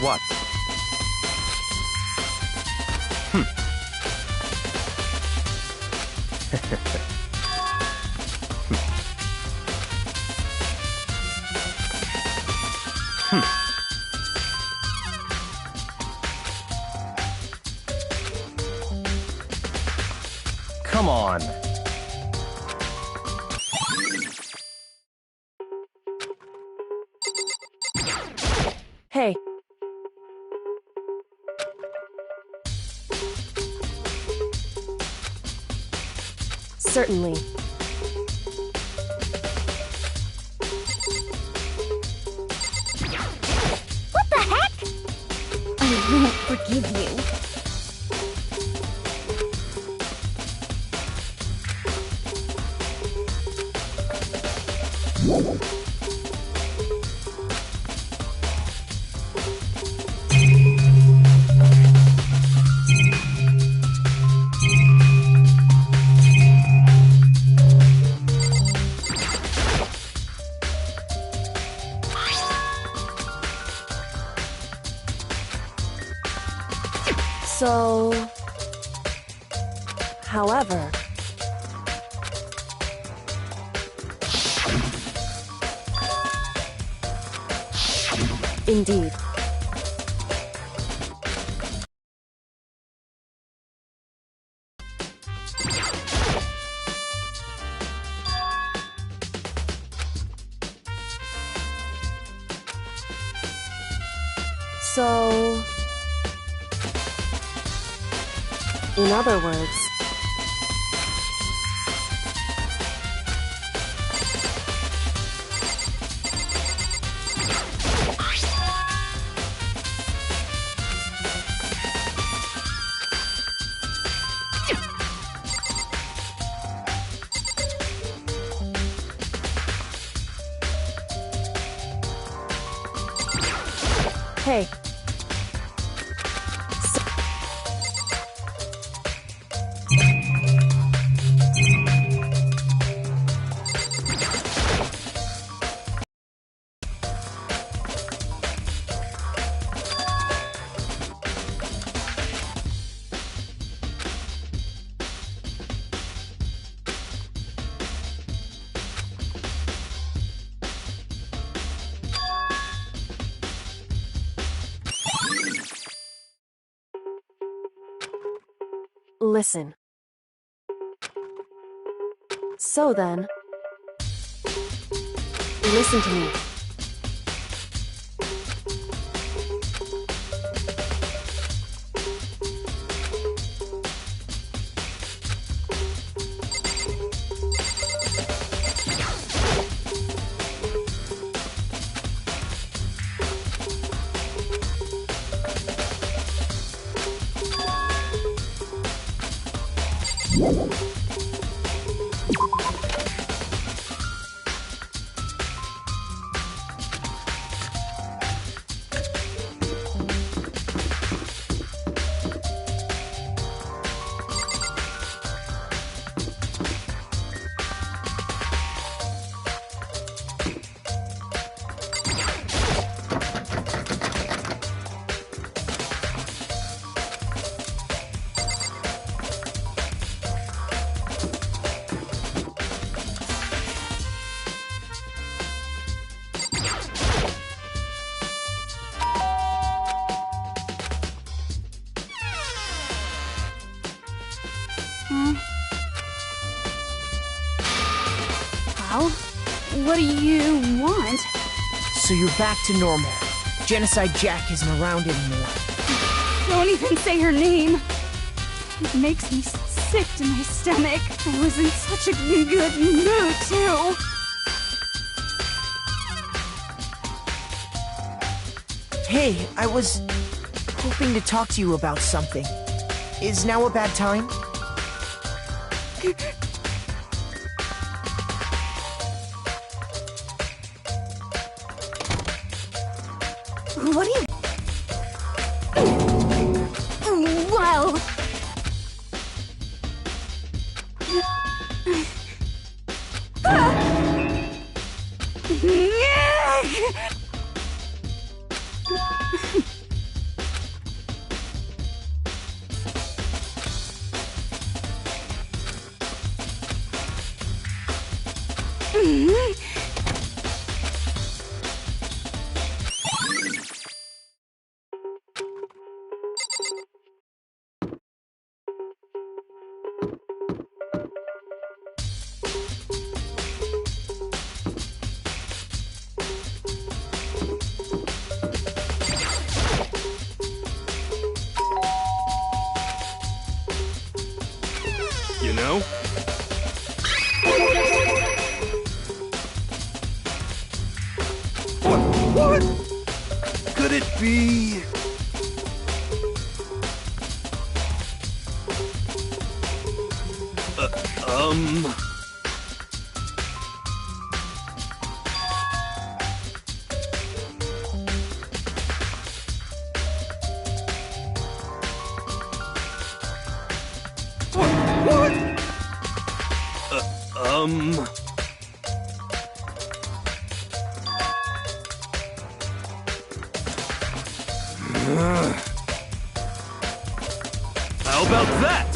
What? Hmm. Come on. Hey. Certainly. What the heck? I won't forgive you. So, however, indeed. So, in other words, hey. Listen. So then, listen to me. Well, what do you want? So you're back to normal. Genocide Jack isn't around anymore. Don't even say her name. It makes me sick to my stomach. I was in such a good mood, too. Hey, I was hoping to talk to you about something. Is now a bad time? What do you... Well... You know? What? Could it be? Uh. What? How about that?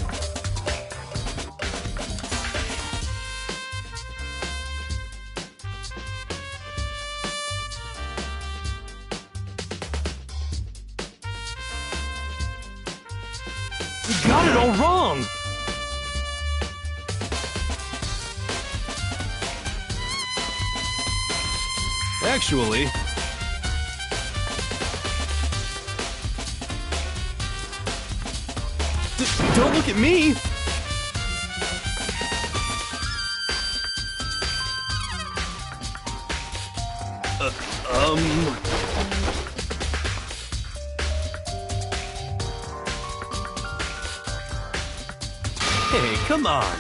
You got it all wrong! Actually... Don't look at me! Hey, come on!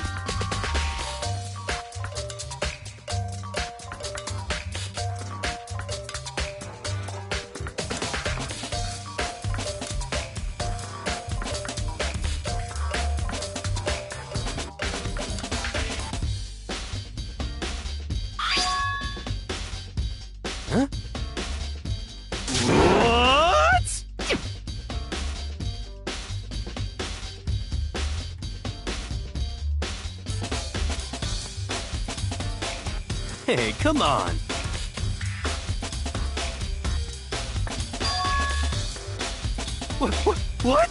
Huh? What? Hey, come on. What?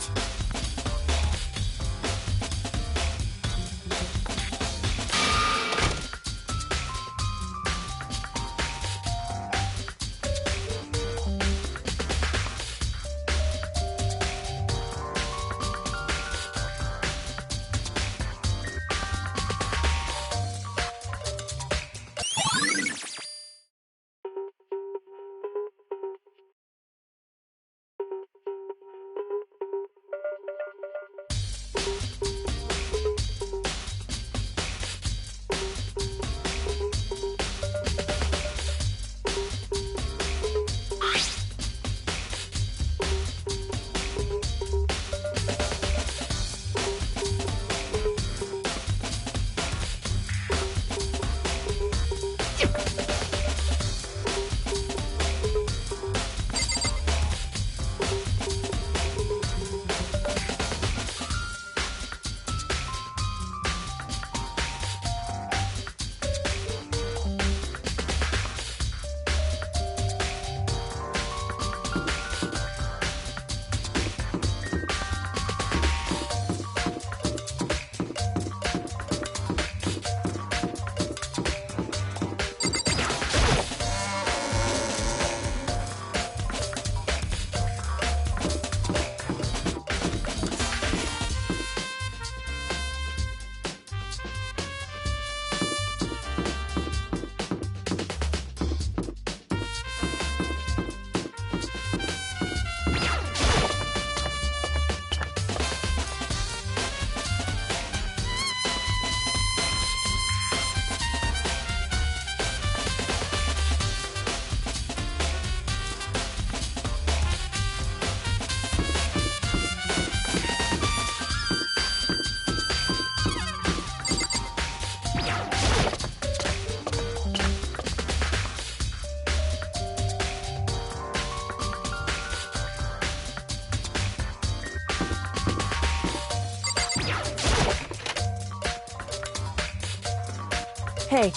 Hey.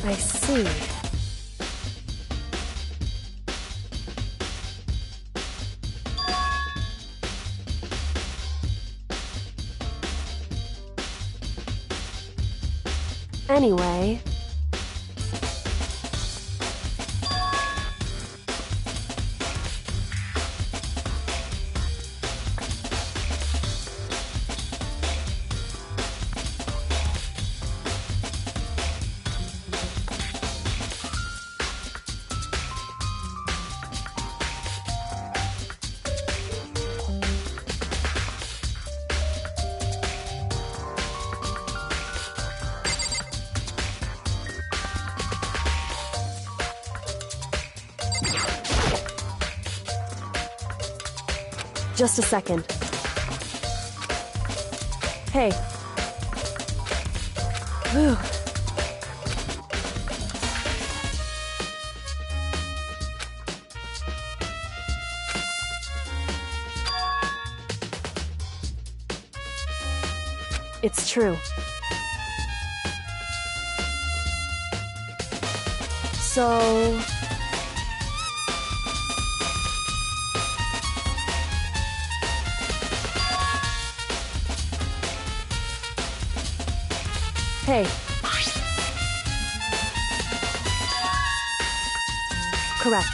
I see. Anyway... Just a second. Hey. Whew. It's true. So... Hey. Correct.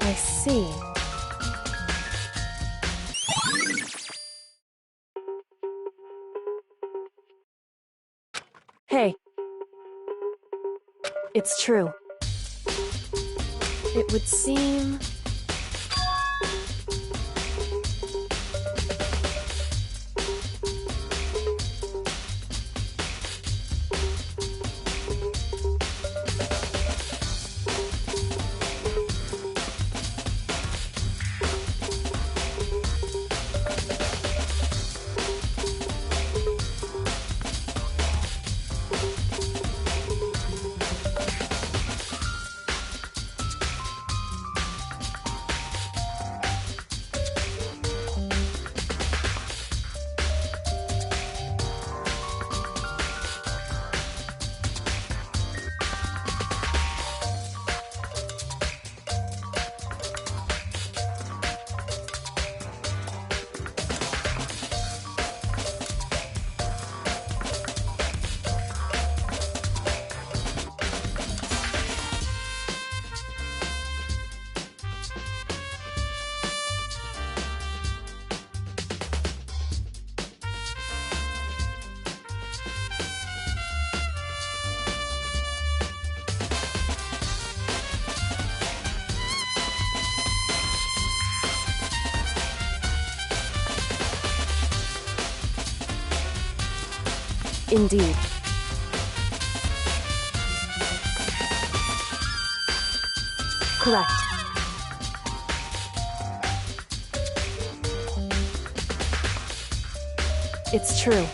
I see. Hey. It's true. It would seem... Indeed. Correct. It's true.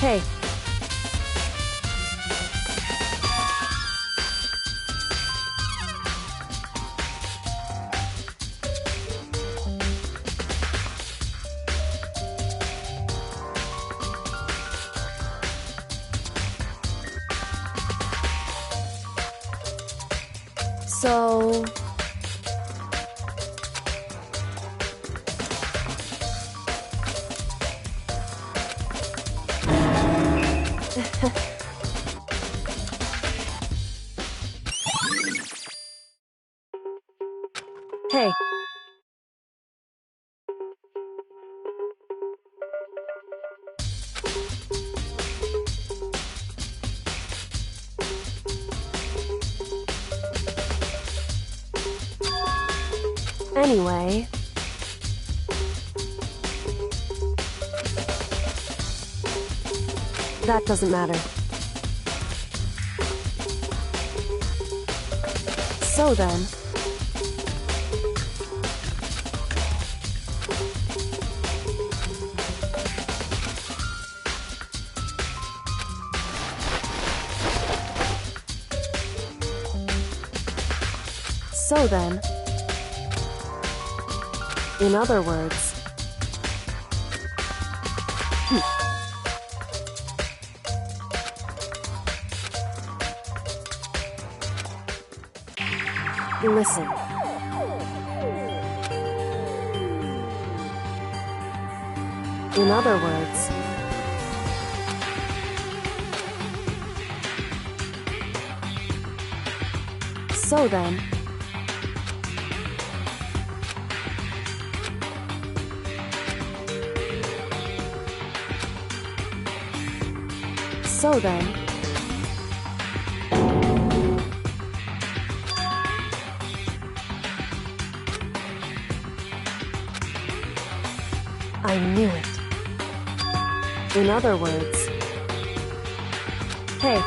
Hey, so... Hey. Anyway... That doesn't matter. So then... So then... In other words... Listen. In other words... So then... So then... I knew it. In other words... Hey.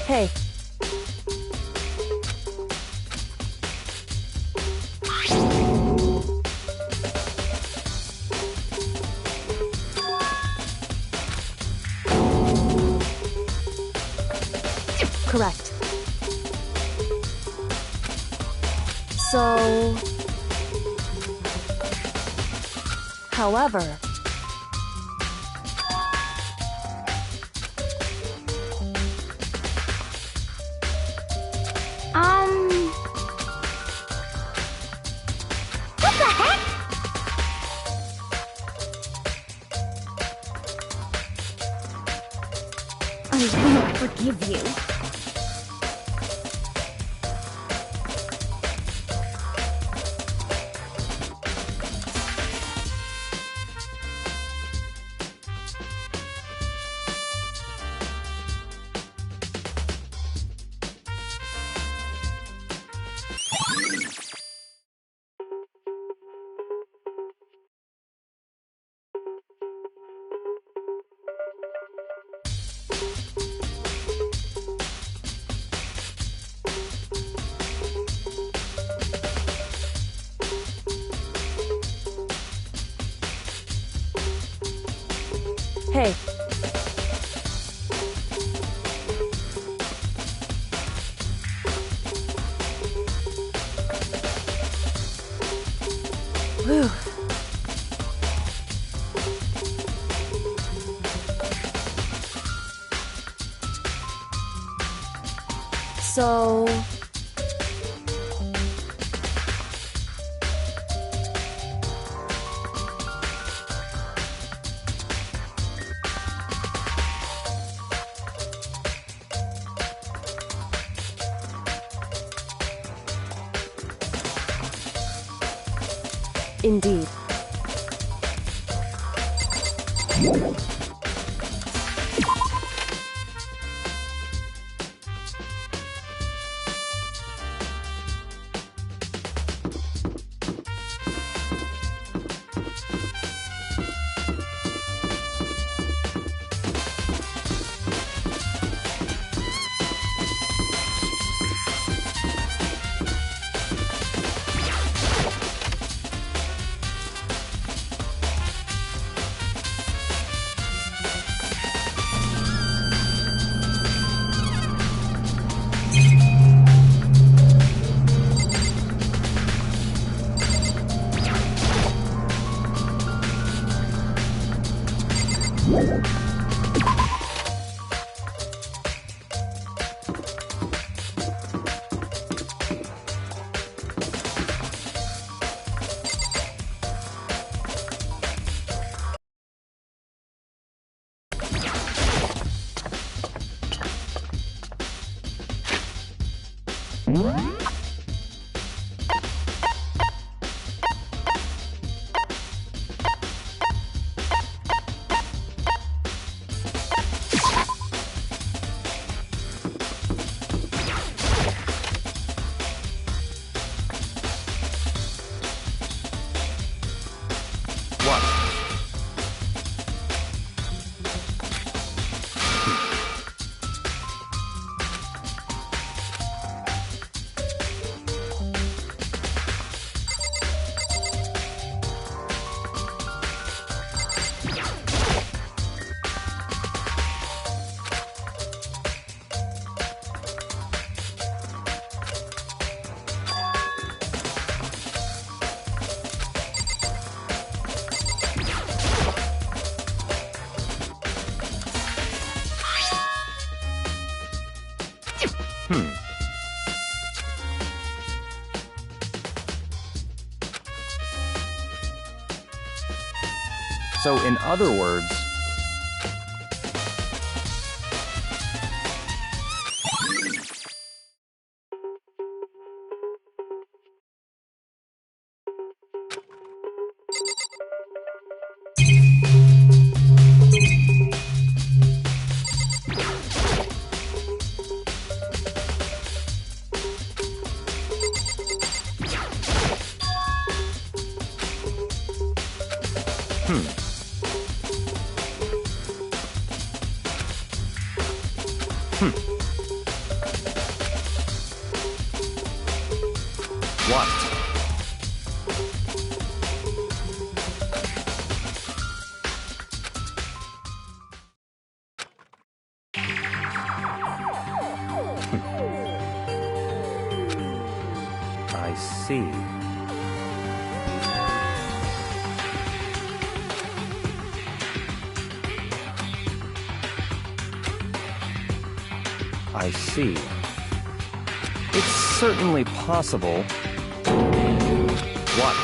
Hey. Correct. So... However... What the heck? I won't forgive you. Hey. Whew. So... Indeed. So, in other words, what? I see. I see. It's certainly possible. What?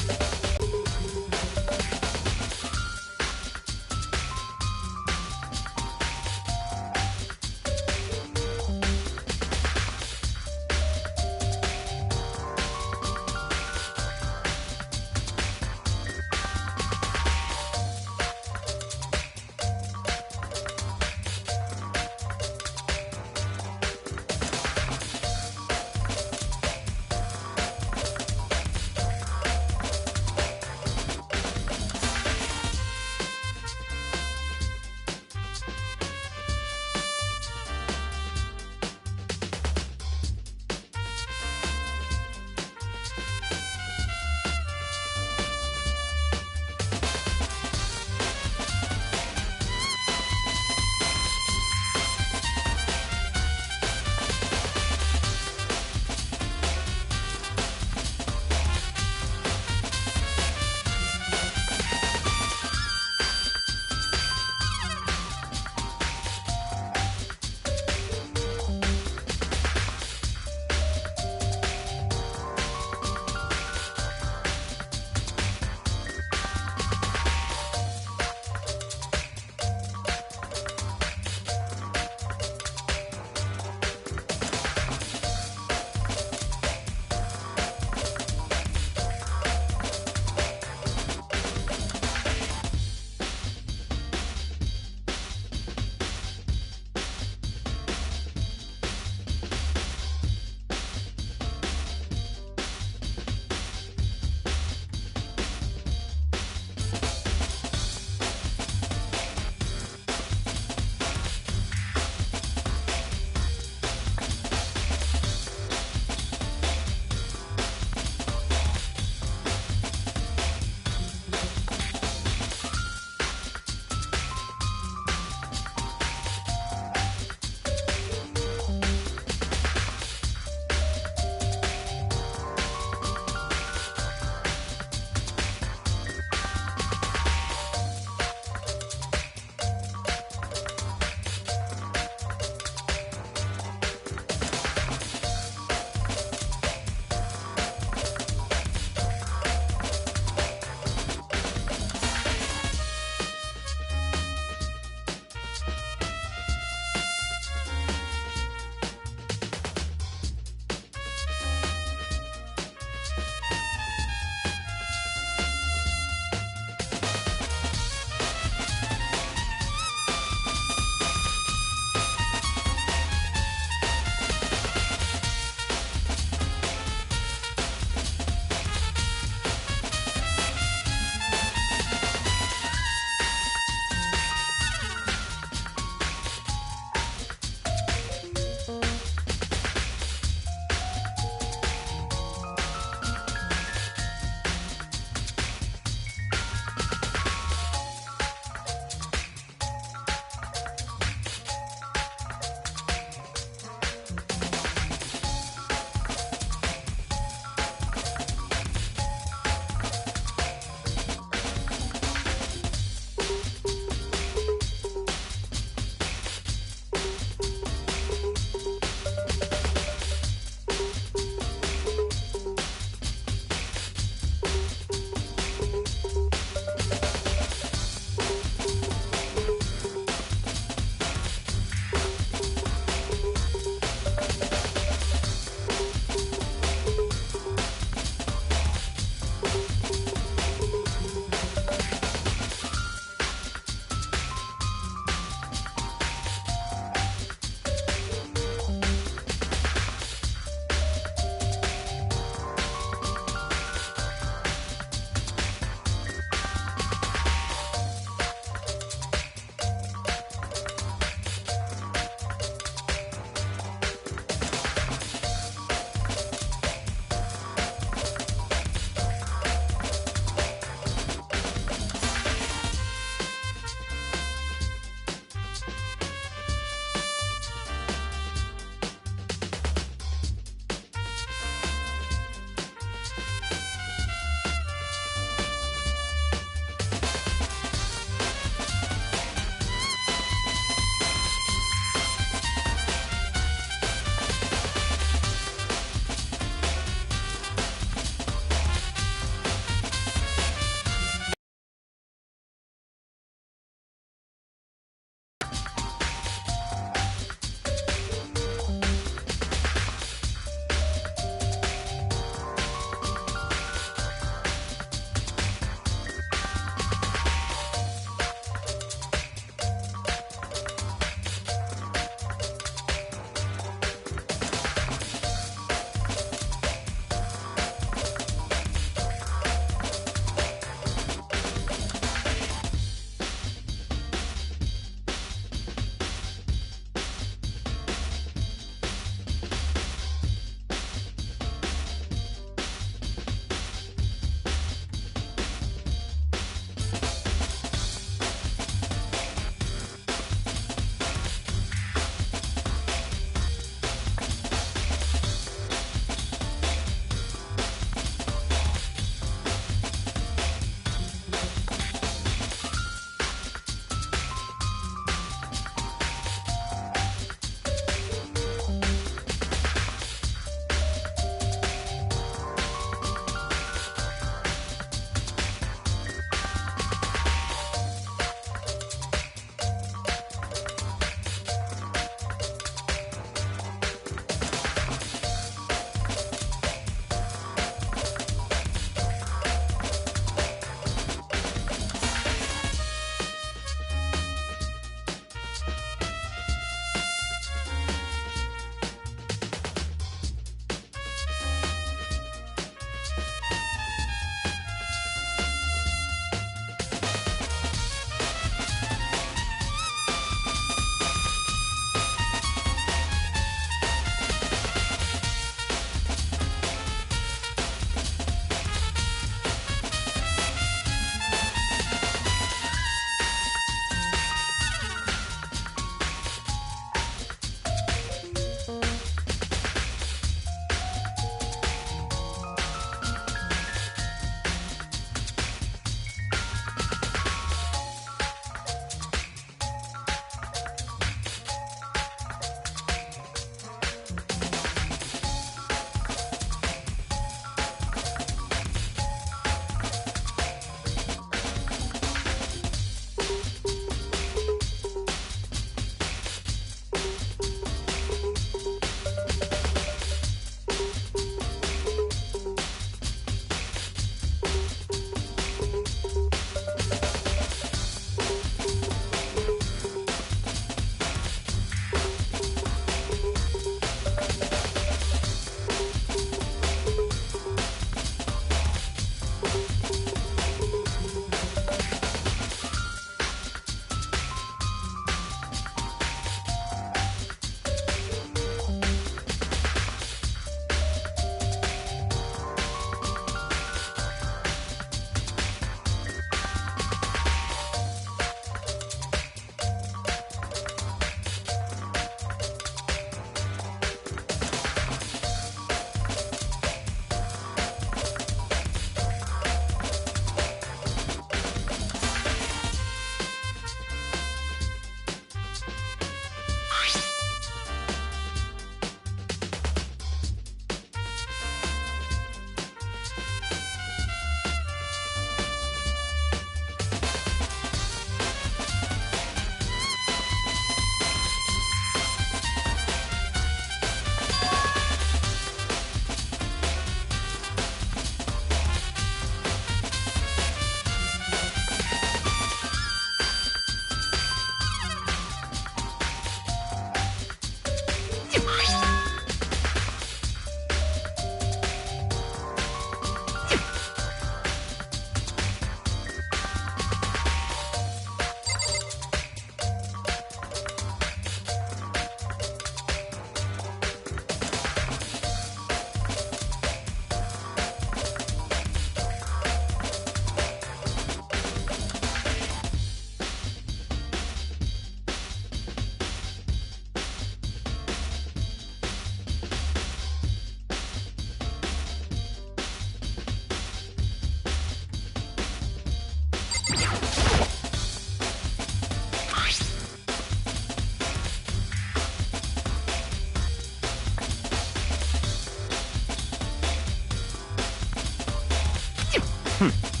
What?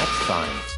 That's fine.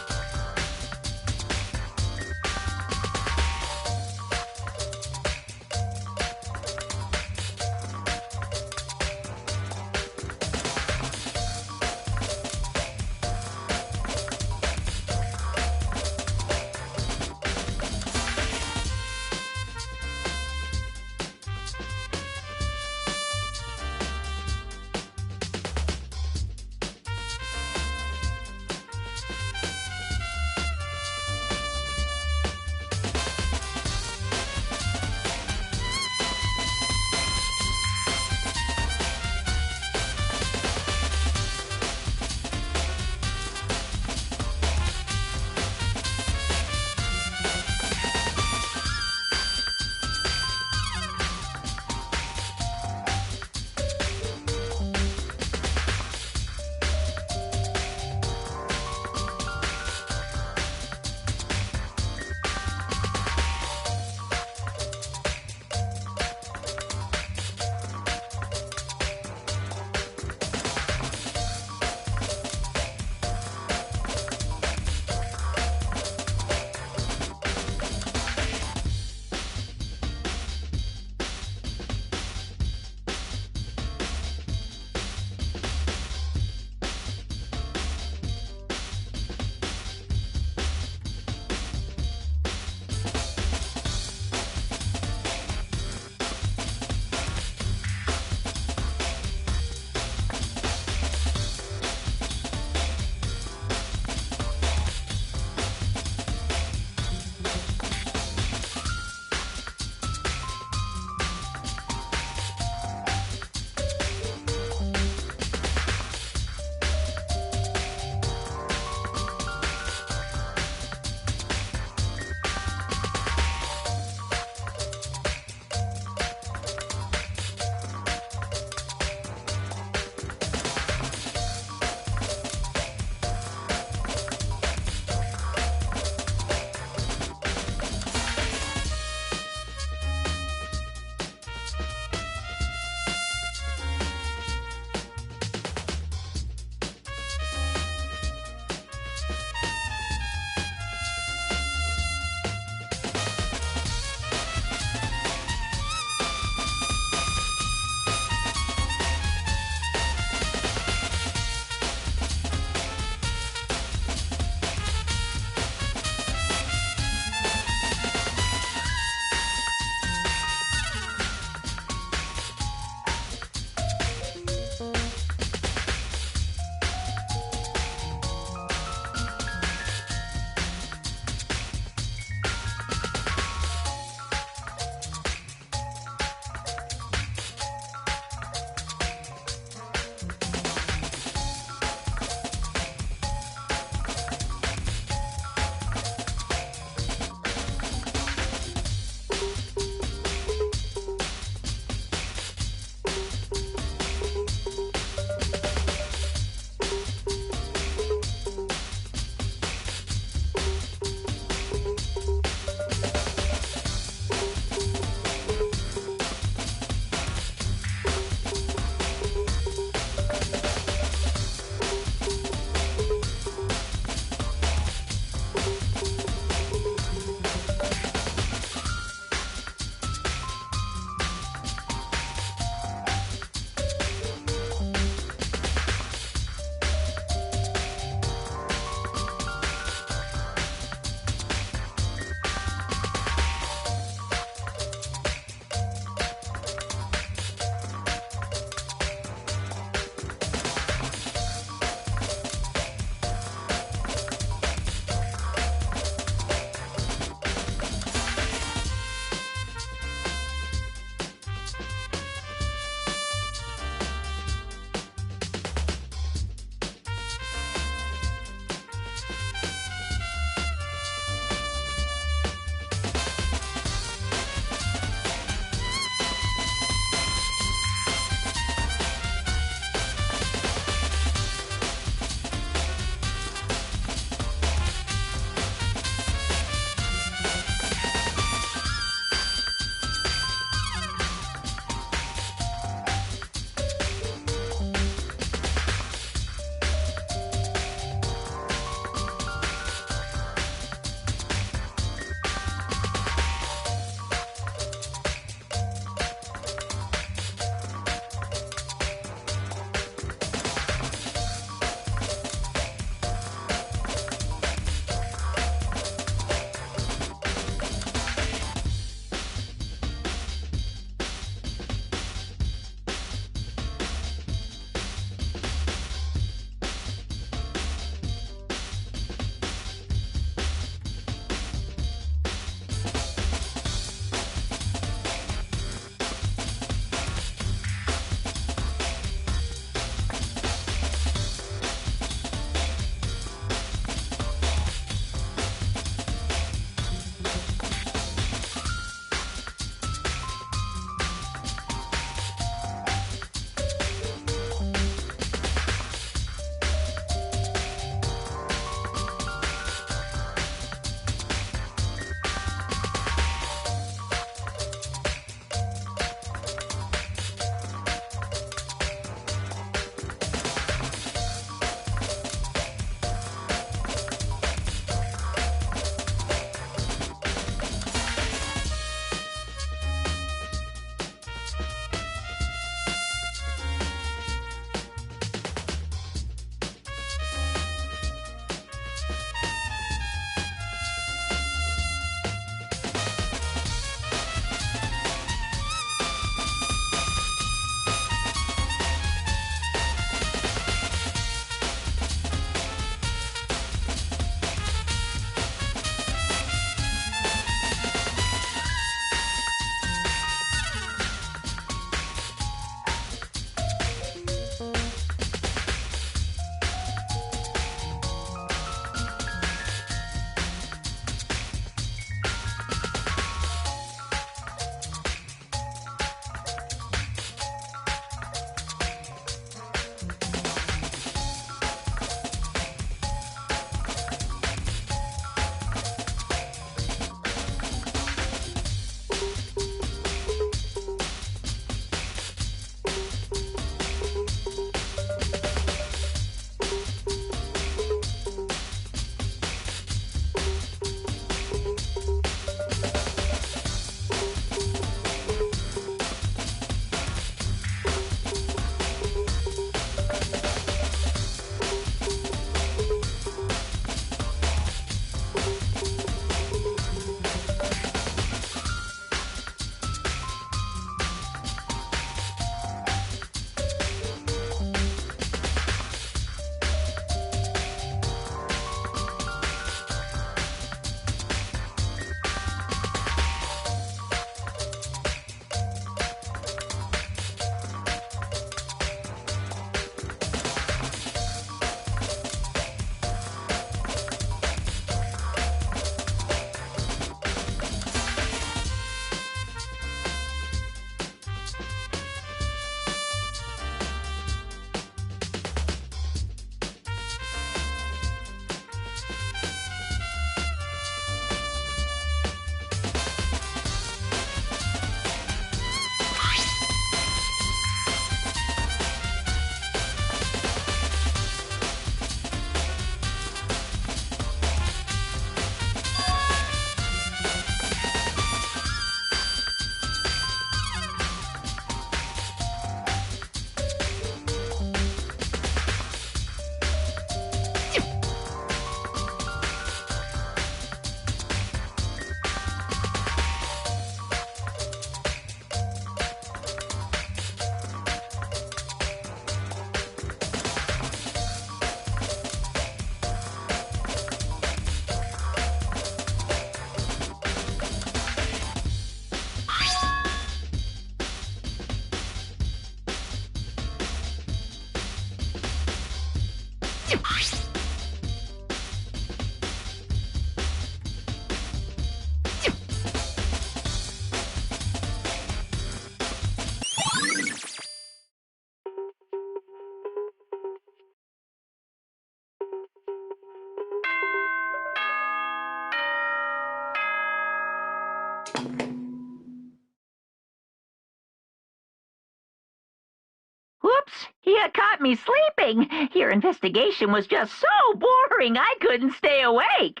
Whoops! You caught me sleeping. Your investigation was just so boring I couldn't stay awake.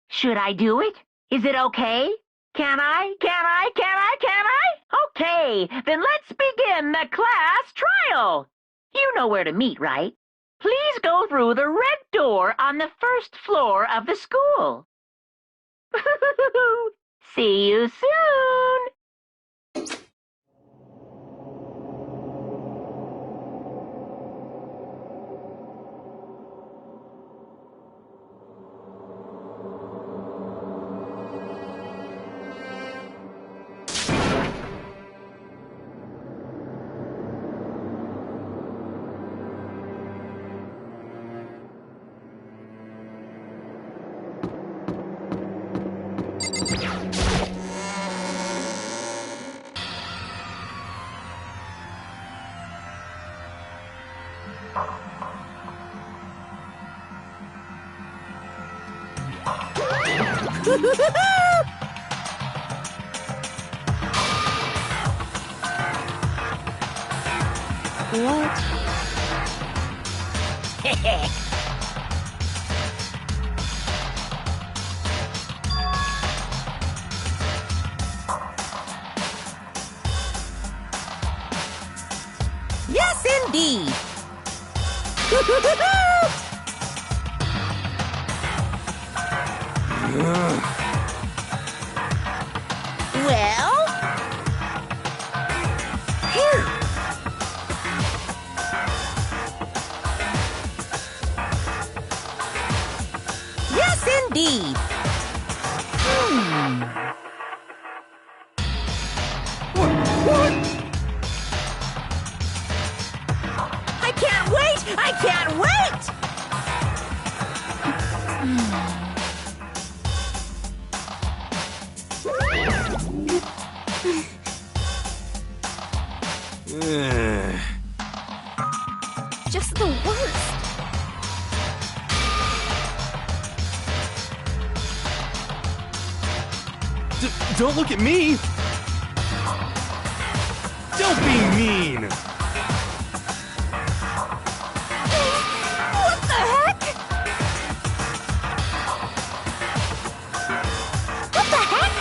Should I do it? Is it okay? Can I? Okay, then let's begin the class trial. You know where to meet, right? Please go through the red door on the first floor of the school. See you soon. What? Yes, indeed. Well, here. Yes, indeed. I can't wait! I can't wait! Just the worst. Don't look at me! Don't be mean! What the heck? What the heck?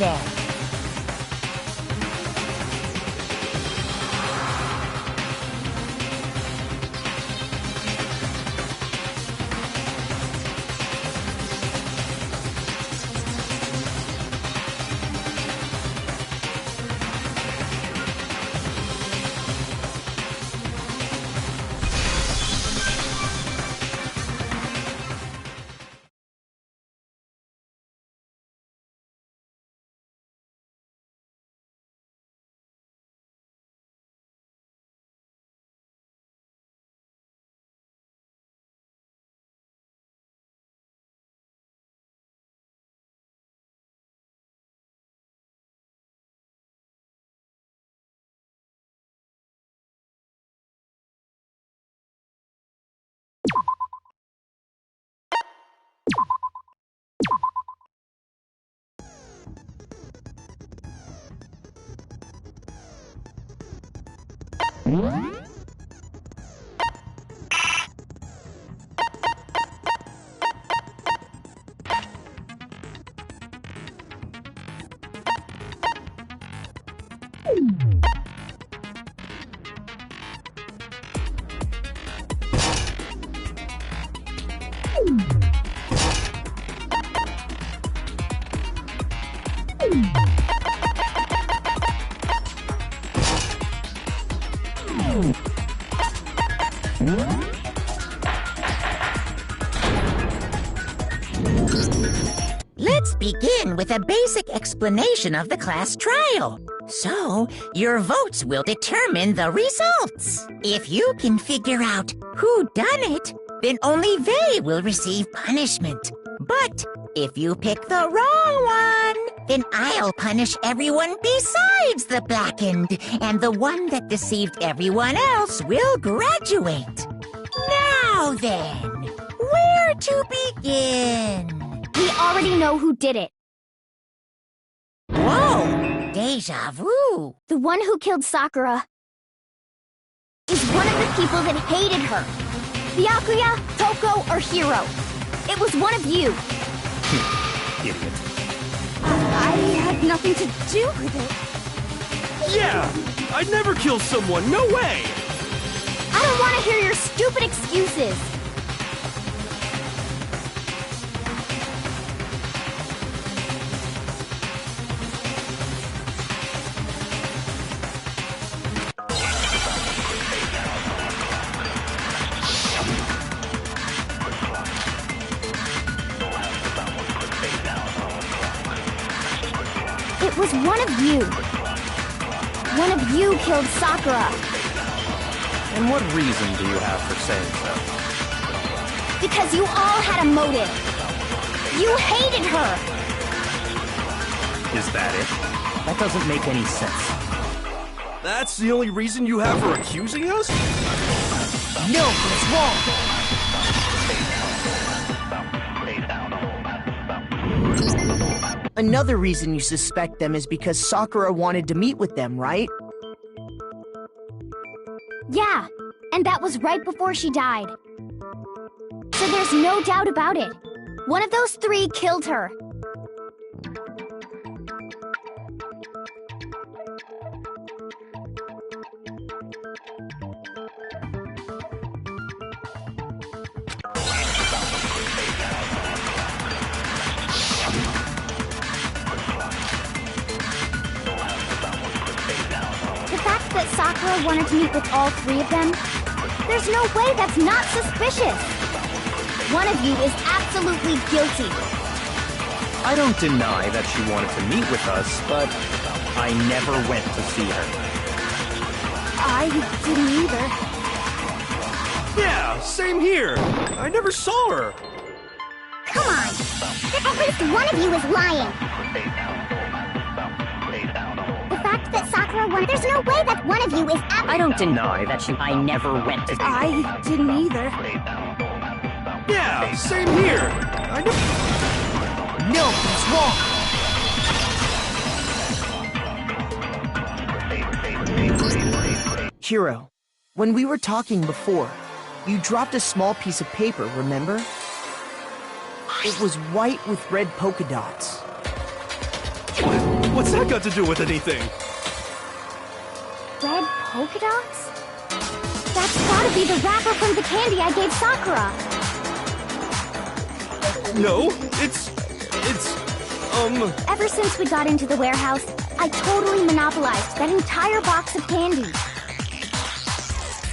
then. Let's begin with a basic explanation of the class trial. So, your votes will determine the results. If you can figure out who done it, then only they will receive punishment. But if you pick the wrong one, then I'll punish everyone besides the blackened, and the one that deceived everyone else will graduate. Now then, where to begin? We already know who did it. Whoa! Deja vu! The one who killed Sakura is one of the people that hated her. Byakuya, Toko, or Hiro. It was one of you. Idiot. I had nothing to do with it. Yeah! I'd never kill someone, no way! I don't want to hear your stupid excuses. It was one of you. One of you killed Sakura. And what reason do you have for saying so? Because you all had a motive. You hated her. Is that it? That doesn't make any sense. That's the only reason you have for accusing us? No, it's wrong. Another reason you suspect them is because Sakura wanted to meet with them, right? Yeah, and that was right before she died. So there's no doubt about it. One of those three killed her. That Sakura wanted to meet with all three of them? There's no way that's not suspicious! One of you is absolutely guilty. I don't deny that she wanted to meet with us, but I never went to see her. I didn't either. Yeah, same here. I never saw her. Come on! At least one of you is lying! The fact that Sakura won, there's no way that one of you is I don't deny that I never went to... I didn't either. Yeah, same here. I never... No, it's wrong. Hiro, when we were talking before, you dropped a small piece of paper, remember? It was white with red polka dots. What's that got to do with anything? Red polka dots? That's gotta be the wrapper from the candy I gave Sakura. No, it's... Ever since we got into the warehouse, I totally monopolized that entire box of candy.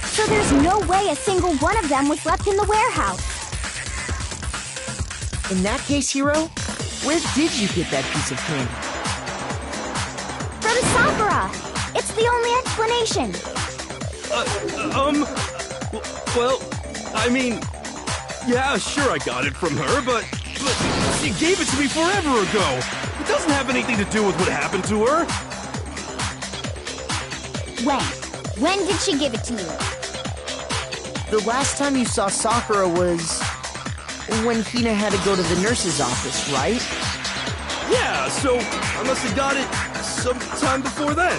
So there's no way a single one of them was left in the warehouse. In that case, Hiro, where did you get that piece of candy? From Sakura! It's the only explanation. Well, I mean... Yeah, sure I got it from her, but she gave it to me forever ago. It doesn't have anything to do with what happened to her. When? When did she give it to you? The last time you saw Sakura was when Hina had to go to the nurse's office, right? Yeah, so I must have got it sometime before then.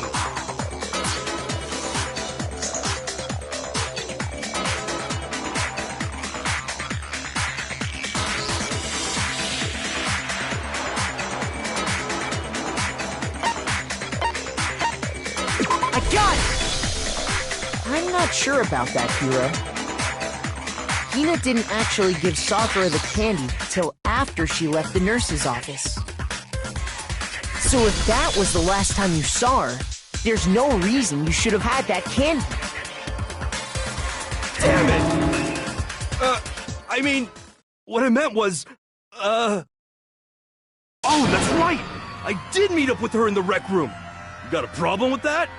I'm not sure about that, Hiro. Hina didn't actually give Sakura the candy till after she left the nurse's office. So if that was the last time you saw her, there's no reason you should have had that candy. Damn it! I mean, what I meant was, Oh, that's right! I did meet up with her in the rec room. You got a problem with that?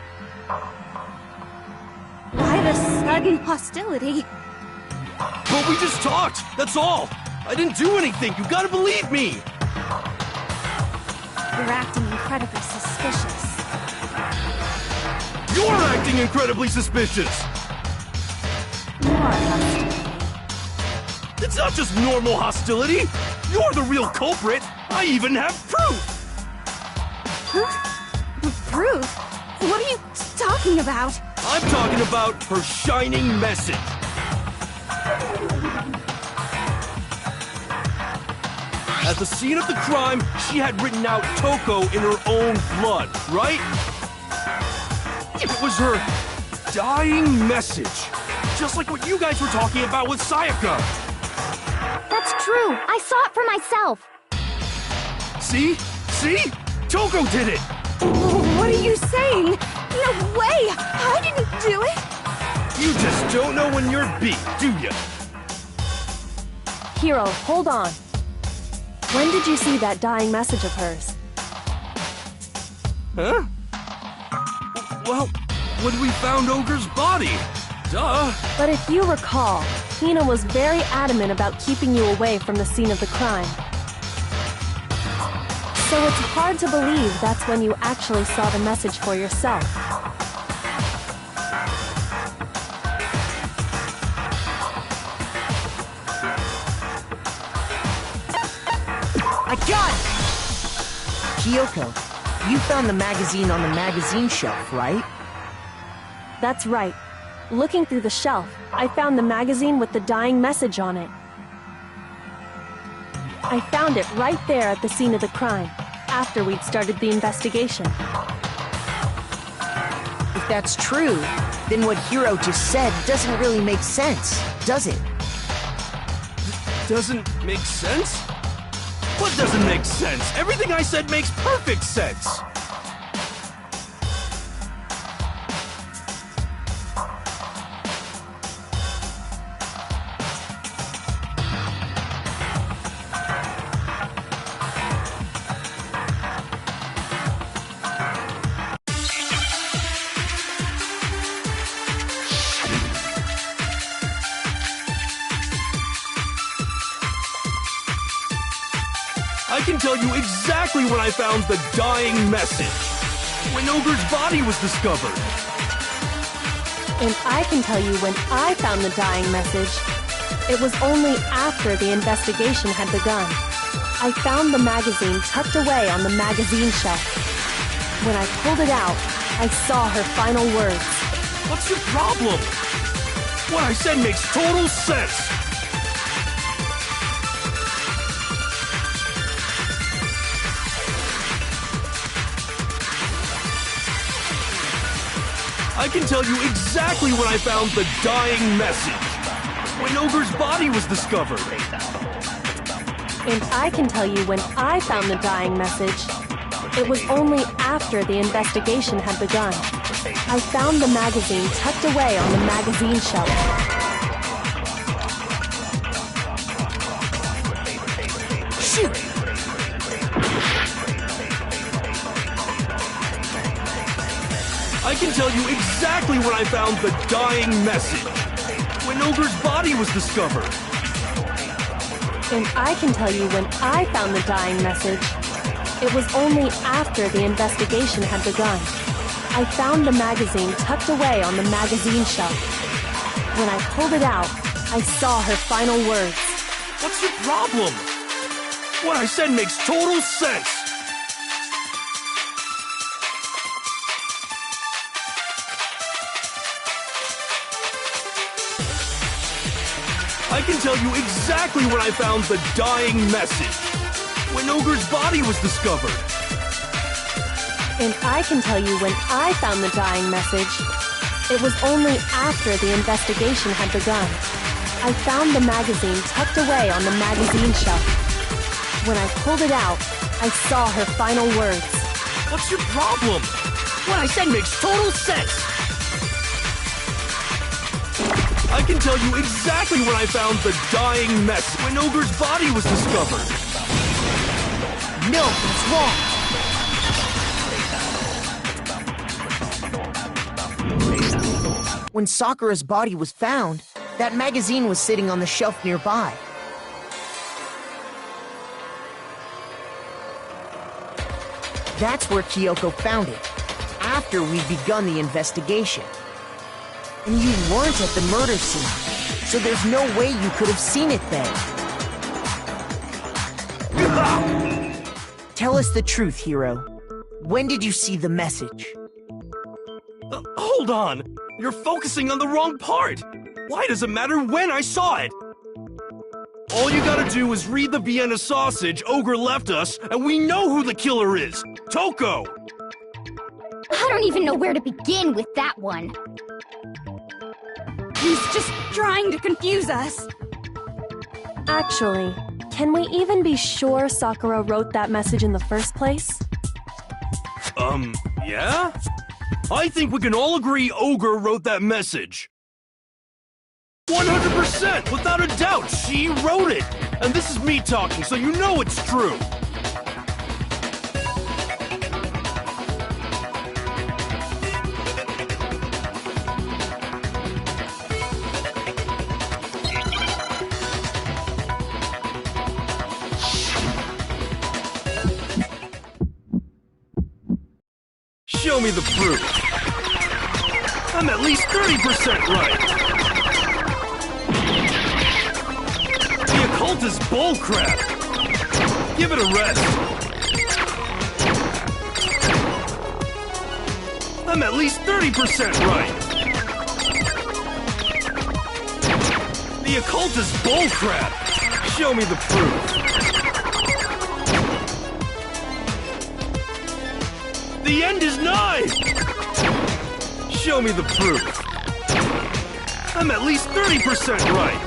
Why the sudden hostility? But we just talked, that's all! I didn't do anything, you gotta believe me! You're acting incredibly suspicious. You're acting incredibly suspicious! More hostility. It's not just normal hostility! You're the real culprit! I even have proof! Huh? Proof? What are you talking about? I'm talking about her shining message! At the scene of the crime, she had written out Toko in her own blood, right? It was her dying message. Just like what you guys were talking about with Sayaka. That's true. I saw it for myself. See? See? Toko did it! What are you saying? No way! I didn't do it! You just don't know when you're beat, do you? Hiro, hold on. When did you see that dying message of hers? Huh? Well, when we found Ogre's body. Duh. But if you recall, Hina was very adamant about keeping you away from the scene of the crime. So it's hard to believe that's when you actually saw the message for yourself. I got it! Kyoko, you found the magazine on the magazine shelf, right? That's right. Looking through the shelf, I found the magazine with the dying message on it. I found it right there at the scene of the crime, after we'd started the investigation. If that's true, then what Hiro just said doesn't really make sense, does it? Doesn't make sense? What doesn't make sense? Everything I said makes perfect sense! I can tell you exactly when I found the dying message. When Ogre's body was discovered. And I can tell you when I found the dying message. It was only after the investigation had begun. I found the magazine tucked away on the magazine shelf. When I pulled it out, I saw her final words. What's your problem? What I said makes total sense. I can tell you exactly when I found the dying message. When Ogre's body was discovered. And I can tell you when I found the dying message. It was only after the investigation had begun. I found the magazine tucked away on the magazine shelf. Shoot! I can tell you exactly when I found the dying message. When Ogre's body was discovered. And I can tell you when I found the dying message. It was only after the investigation had begun. I found the magazine tucked away on the magazine shelf. When I pulled it out, I saw her final words. What's your problem? What I said makes total sense. I can tell you exactly when I found the dying message. When Ogre's body was discovered. And I can tell you when I found the dying message. It was only after the investigation had begun. I found the magazine tucked away on the magazine shelf. When I pulled it out, I saw her final words. What's your problem? What I said makes total sense. I can tell you exactly when I found the dying message. When Ogre's body was discovered. No, that's wrong. When Sakura's body was found, that magazine was sitting on the shelf nearby. That's where Kyoko found it, after we'd begun the investigation. And you weren't at the murder scene, so there's no way you could have seen it then. Tell us the truth, Hiro. When did you see the message? Hold on! You're focusing on the wrong part! Why does it matter when I saw it? All you gotta do is read the Vienna sausage Ogre left us, and we know who the killer is! Toko! I don't even know where to begin with that one. He's just trying to confuse us. Actually, can we even be sure Sakura wrote that message in the first place? Yeah? I think we can all agree Ogre wrote that message. 100%! Without a doubt, she wrote it! And this is me talking, so you know it's true! Show me the proof. I'm at least 30% right. The occult is bullcrap. Give it a rest. I'm at least 30% right. The occult is bullcrap. Show me the proof. The end is nigh! Show me the proof. I'm at least 30% right.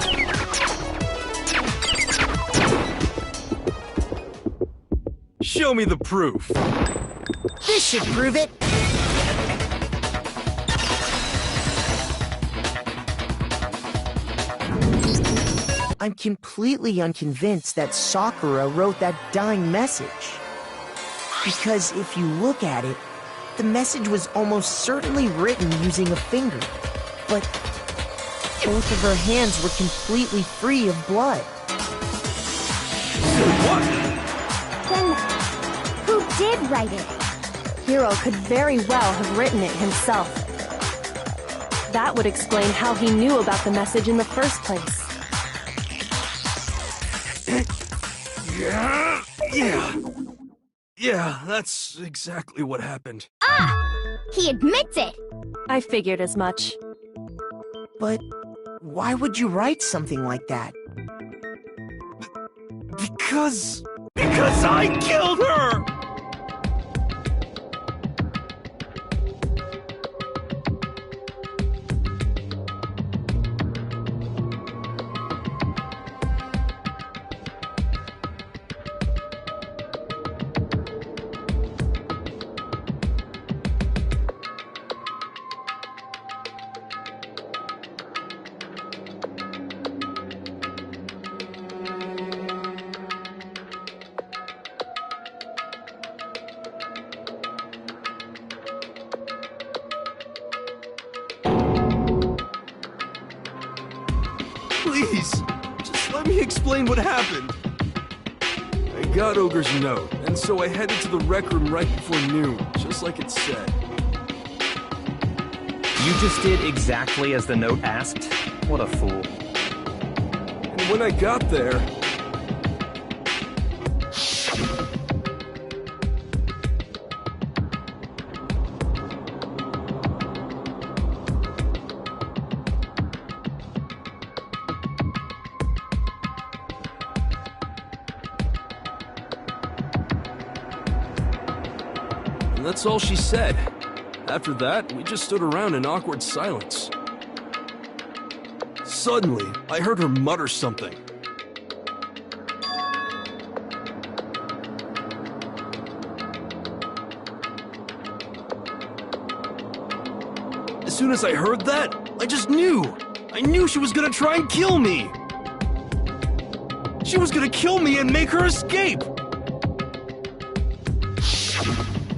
Show me the proof. This should prove it. I'm completely unconvinced that Sakura wrote that dying message. Because if you look at it, the message was almost certainly written using a finger. But both of her hands were completely free of blood. What? Then, who did write it? Hiro could very well have written it himself. That would explain how he knew about the message in the first place. Yeah, that's exactly what happened. Ah! He admits it! I figured as much. But why would you write something like that? Because I killed her! Please, just let me explain what happened. I got Ogre's note, and so I headed to the rec room right before noon, just like it said. You just did exactly as the note asked? What a fool. And when I got there... And that's all she said. After that, we just stood around in awkward silence. Suddenly, I heard her mutter something. As soon as I heard that, I just knew! I knew she was gonna try and kill me! She was gonna kill me and make her escape!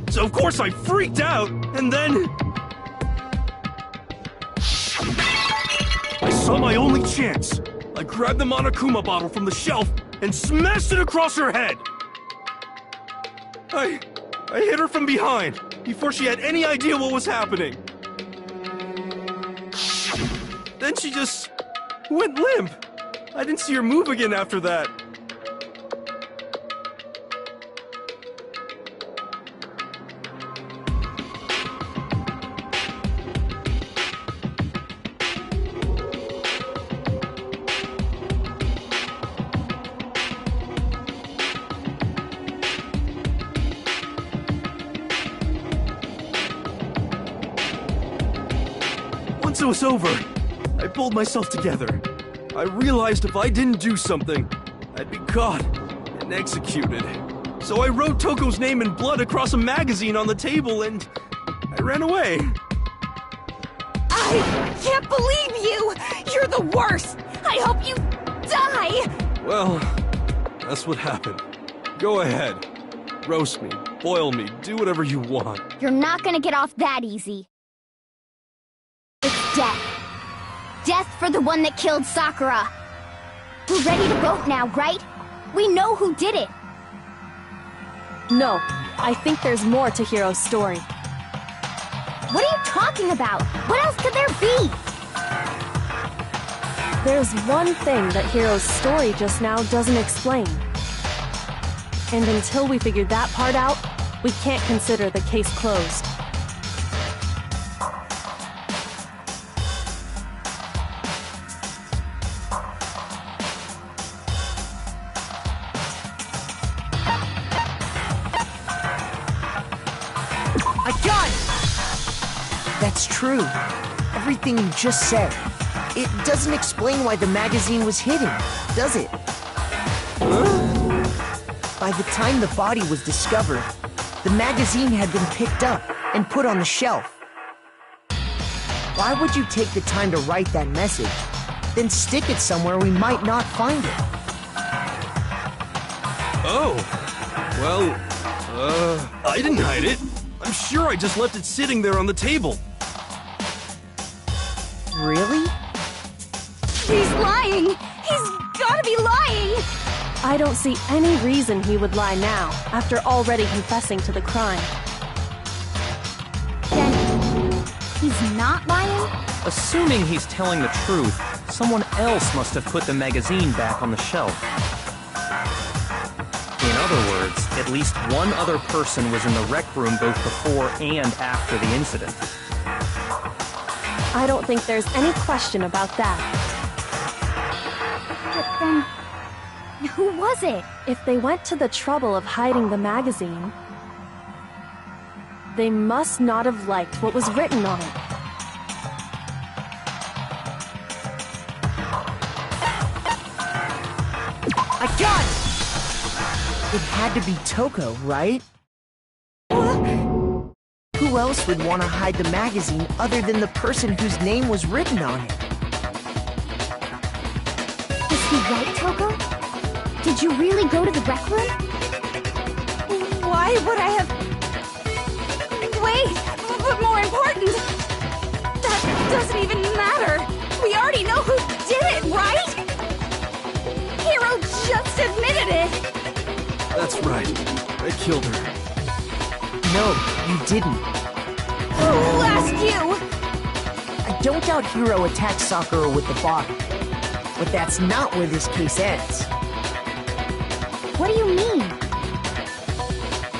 So of course I freaked out, and then... I saw my only chance. I grabbed the Monokuma bottle from the shelf and smashed it across her head. I hit her from behind, before she had any idea what was happening. Then she just went limp. I didn't see her move again after that. Once it was over, I pulled myself together. I realized if I didn't do something, I'd be caught and executed. So I wrote Toko's name in blood across a magazine on the table and I ran away. I can't believe you! You're the worst! I hope you die! Well, that's what happened. Go ahead. Roast me, boil me, do whatever you want. You're not gonna get off that easy. It's death. Death for the one that killed Sakura. We're ready to vote now, right? We know who did it. No, I think there's more to Hiro's story. What are you talking about? What else could there be? There's one thing that Hiro's story just now doesn't explain. And until we figure that part out, we can't consider the case closed. I got it! That's true. Everything you just said. It doesn't explain why the magazine was hidden, does it? By the time the body was discovered, the magazine had been picked up and put on the shelf. Why would you take the time to write that message, then stick it somewhere we might not find it? Oh, well, I didn't hide it. I'm sure I just left it sitting there on the table. Really? He's lying! He's gotta be lying! I don't see any reason he would lie now, after already confessing to the crime. Then, he's not lying? Assuming he's telling the truth, someone else must have put the magazine back on the shelf. In other words, at least one other person was in the rec room both before and after the incident. I don't think there's any question about that. But then, who was it? If they went to the trouble of hiding the magazine, they must not have liked what was written on it. I got it! It had to be Toko, right? Who else would want to hide the magazine other than the person whose name was written on it? Is he right, Toko? Did you really go to the rec room? Why would I have... Wait, but more important, that doesn't even matter. We already know who did it, right? killed her. No, you didn't. Who asked you? I don't doubt Hiro attacked Sakura with the bottle. But that's not where this case ends. What do you mean?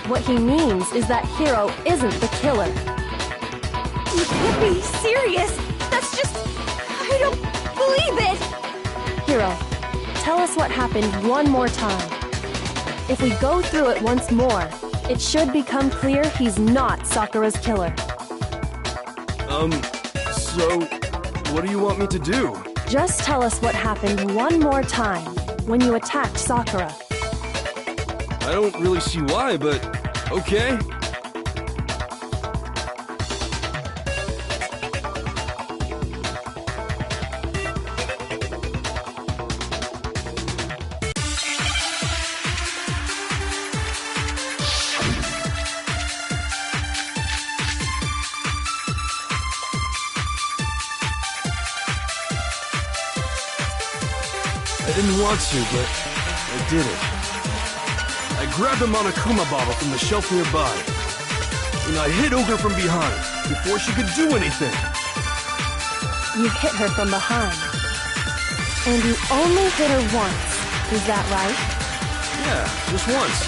What he means is that Hiro isn't the killer. You can't be serious. That's just... I don't believe it. Hiro, tell us what happened one more time. If we go through it once more, it should become clear he's not Sakura's killer. So, what do you want me to do? Just tell us what happened one more time when you attacked Sakura. I don't really see why, but okay. I didn't want to, but I did it. I grabbed a Monokuma bottle from the shelf nearby, and I hit Ogre from behind before she could do anything. You hit her from behind. And you only hit her once, is that right? Yeah, just once.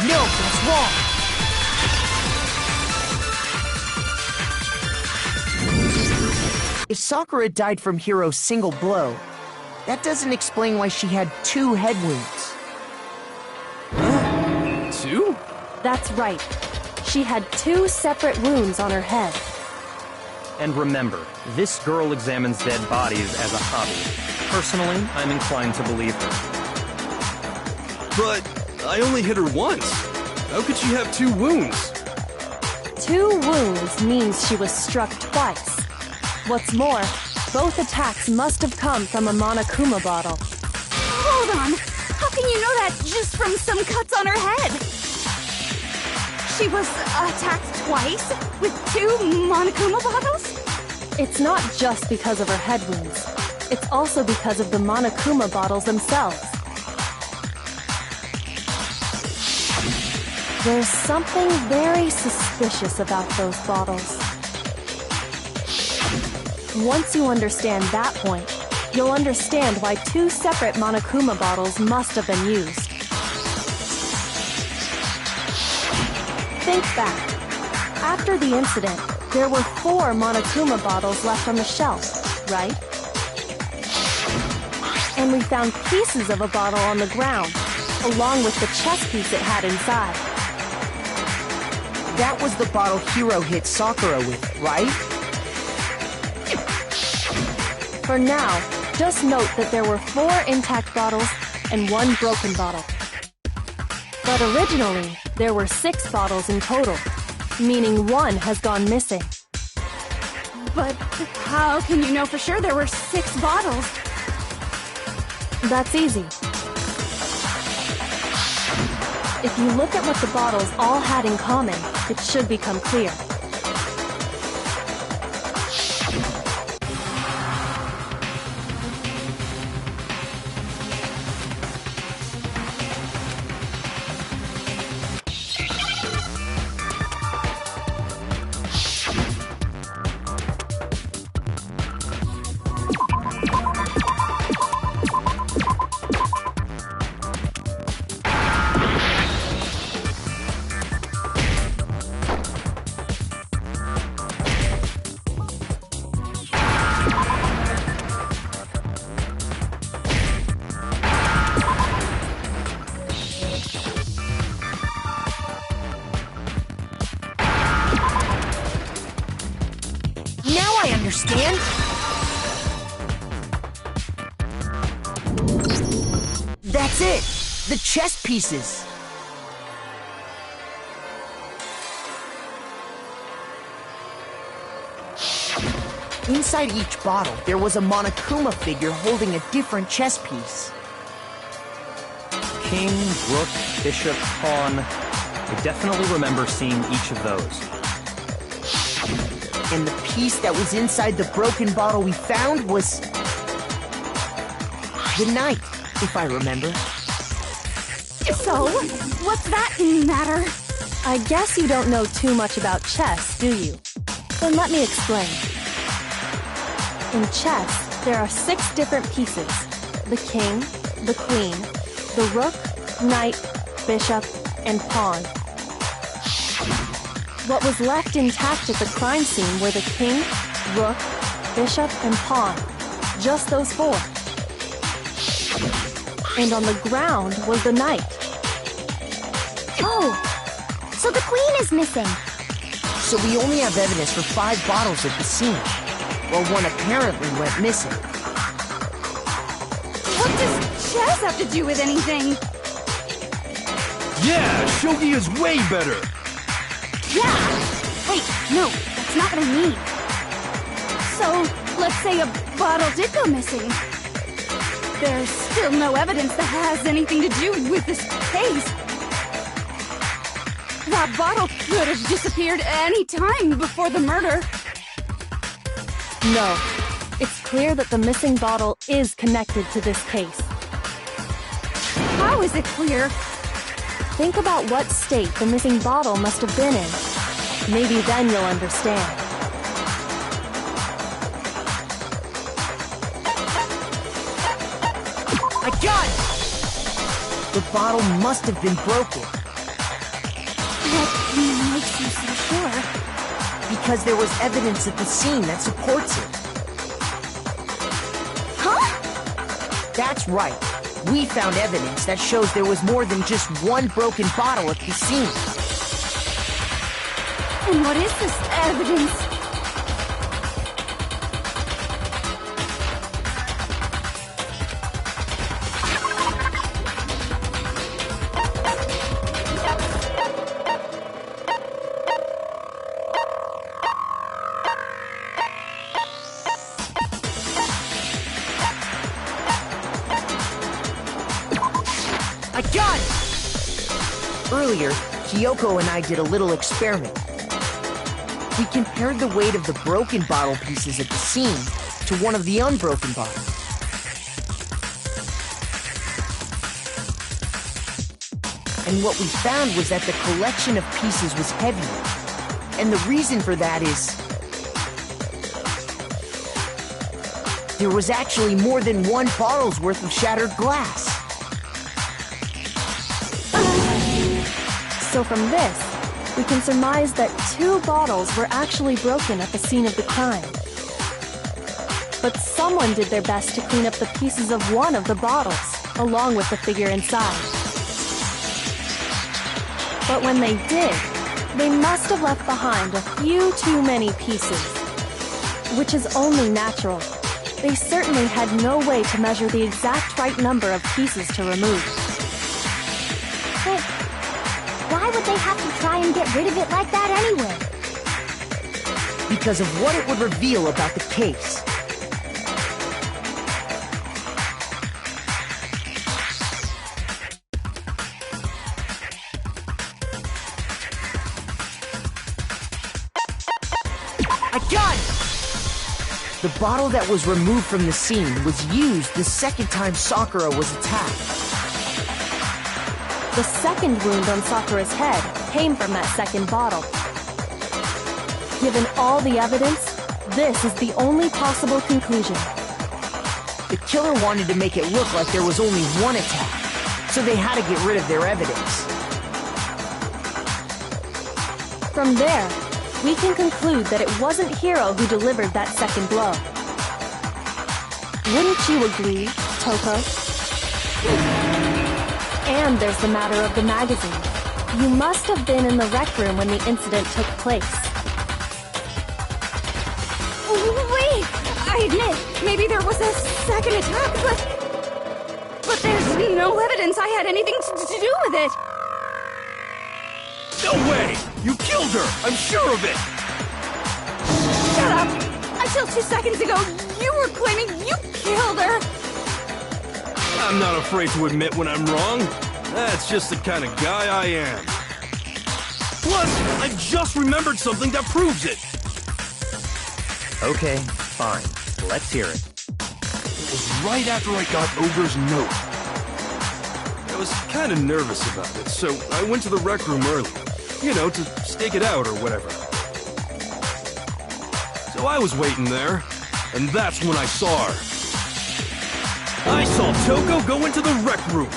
No, that's wrong! If Sakura died from Hiro's single blow, that doesn't explain why she had 2 head wounds. Two? That's right. She had 2 separate wounds on her head. And remember, this girl examines dead bodies as a hobby. Personally, I'm inclined to believe her. But I only hit her once. How could she have 2 wounds? 2 wounds means she was struck twice. What's more, both attacks must have come from a Monokuma bottle. Hold on. How can you know that just from some cuts on her head? She was attacked twice with 2 Monokuma bottles? It's not just because of her head wounds. It's also because of the Monokuma bottles themselves. There's something very suspicious about those bottles. Once you understand that point, you'll understand why 2 separate Monokuma bottles must have been used. Think back. After the incident, there were 4 Monokuma bottles left on the shelf, right? And we found pieces of a bottle on the ground, along with the chess piece it had inside. That was the bottle Hiro hit Sakura with, right? For now, just note that there were 4 intact bottles and 1 broken bottle. But originally, there were 6 bottles in total, meaning 1 has gone missing. But how can you know for sure there were 6 bottles? That's easy. If you look at what the bottles all had in common, it should become clear. Understand? That's it! The chess pieces! Inside each bottle, there was a Monokuma figure holding a different chess piece. King, rook, bishop, pawn. I definitely remember seeing each of those. And the piece that was inside the broken bottle we found was... the knight, if I remember. So, what's that matter? I guess you don't know too much about chess, do you? Then let me explain. In chess, there are 6 different pieces. The king, the queen, the rook, knight, bishop, and pawn. What was left intact at the crime scene were the king, rook, bishop, and pawn. Just those 4. And on the ground was the knight. Oh, so the queen is missing. So we only have evidence for 5 bottles at the scene, while one apparently went missing. What does chess have to do with anything? Yeah, shogi is way better. Yeah! Wait, no, that's not what I mean. So, let's say a bottle did go missing. There's still no evidence that has anything to do with this case. That bottle could have disappeared any time before the murder. No. It's clear that the missing bottle is connected to this case. How is it clear? Think about what state the missing bottle must have been in. Maybe then you'll understand. I got it! The bottle must have been broken. What makes you so sure? Because there was evidence at the scene that supports it. Huh? That's right. We found evidence that shows there was more than just one broken bottle at the scene. And what is this evidence? I got it! Earlier, Kyoko and I did a little experiment. We compared the weight of the broken bottle pieces at the scene to one of the unbroken bottles. And what we found was that the collection of pieces was heavier. And the reason for that is there was actually more than one bottle's worth of shattered glass. So from this, we can surmise that 2 bottles were actually broken at the scene of the crime. But someone did their best to clean up the pieces of one of the bottles, along with the figure inside. But when they did, they must have left behind a few too many pieces. Which is only natural. They certainly had no way to measure the exact right number of pieces to remove. But why would they have to try and get rid of it like that anyway? Because of what it would reveal about the case. I got it! The bottle that was removed from the scene was used the second time Sakura was attacked. The second wound on Sakura's head came from that second bottle. Given all the evidence, this is the only possible conclusion. The killer wanted to make it look like there was only one attack, so they had to get rid of their evidence. From there, we can conclude that it wasn't Hiro who delivered that second blow. Wouldn't you agree, Toko? And there's the matter of the magazine. You must have been in the rec room when the incident took place. Wait! I admit, maybe there was a second attack, but there's no evidence I had anything to do with it. No way! You killed her! I'm sure of it! Shut up! Until 2 seconds ago, you were claiming you killed her! I'm not afraid to admit when I'm wrong. That's just the kind of guy I am. Plus, I just remembered something that proves it. Okay, fine. Let's hear it. It was right after I got Ogre's note. I was kind of nervous about it, so I went to the rec room early. You know, to stake it out or whatever. So I was waiting there, and that's when I saw her. I saw Toko go into the rec room.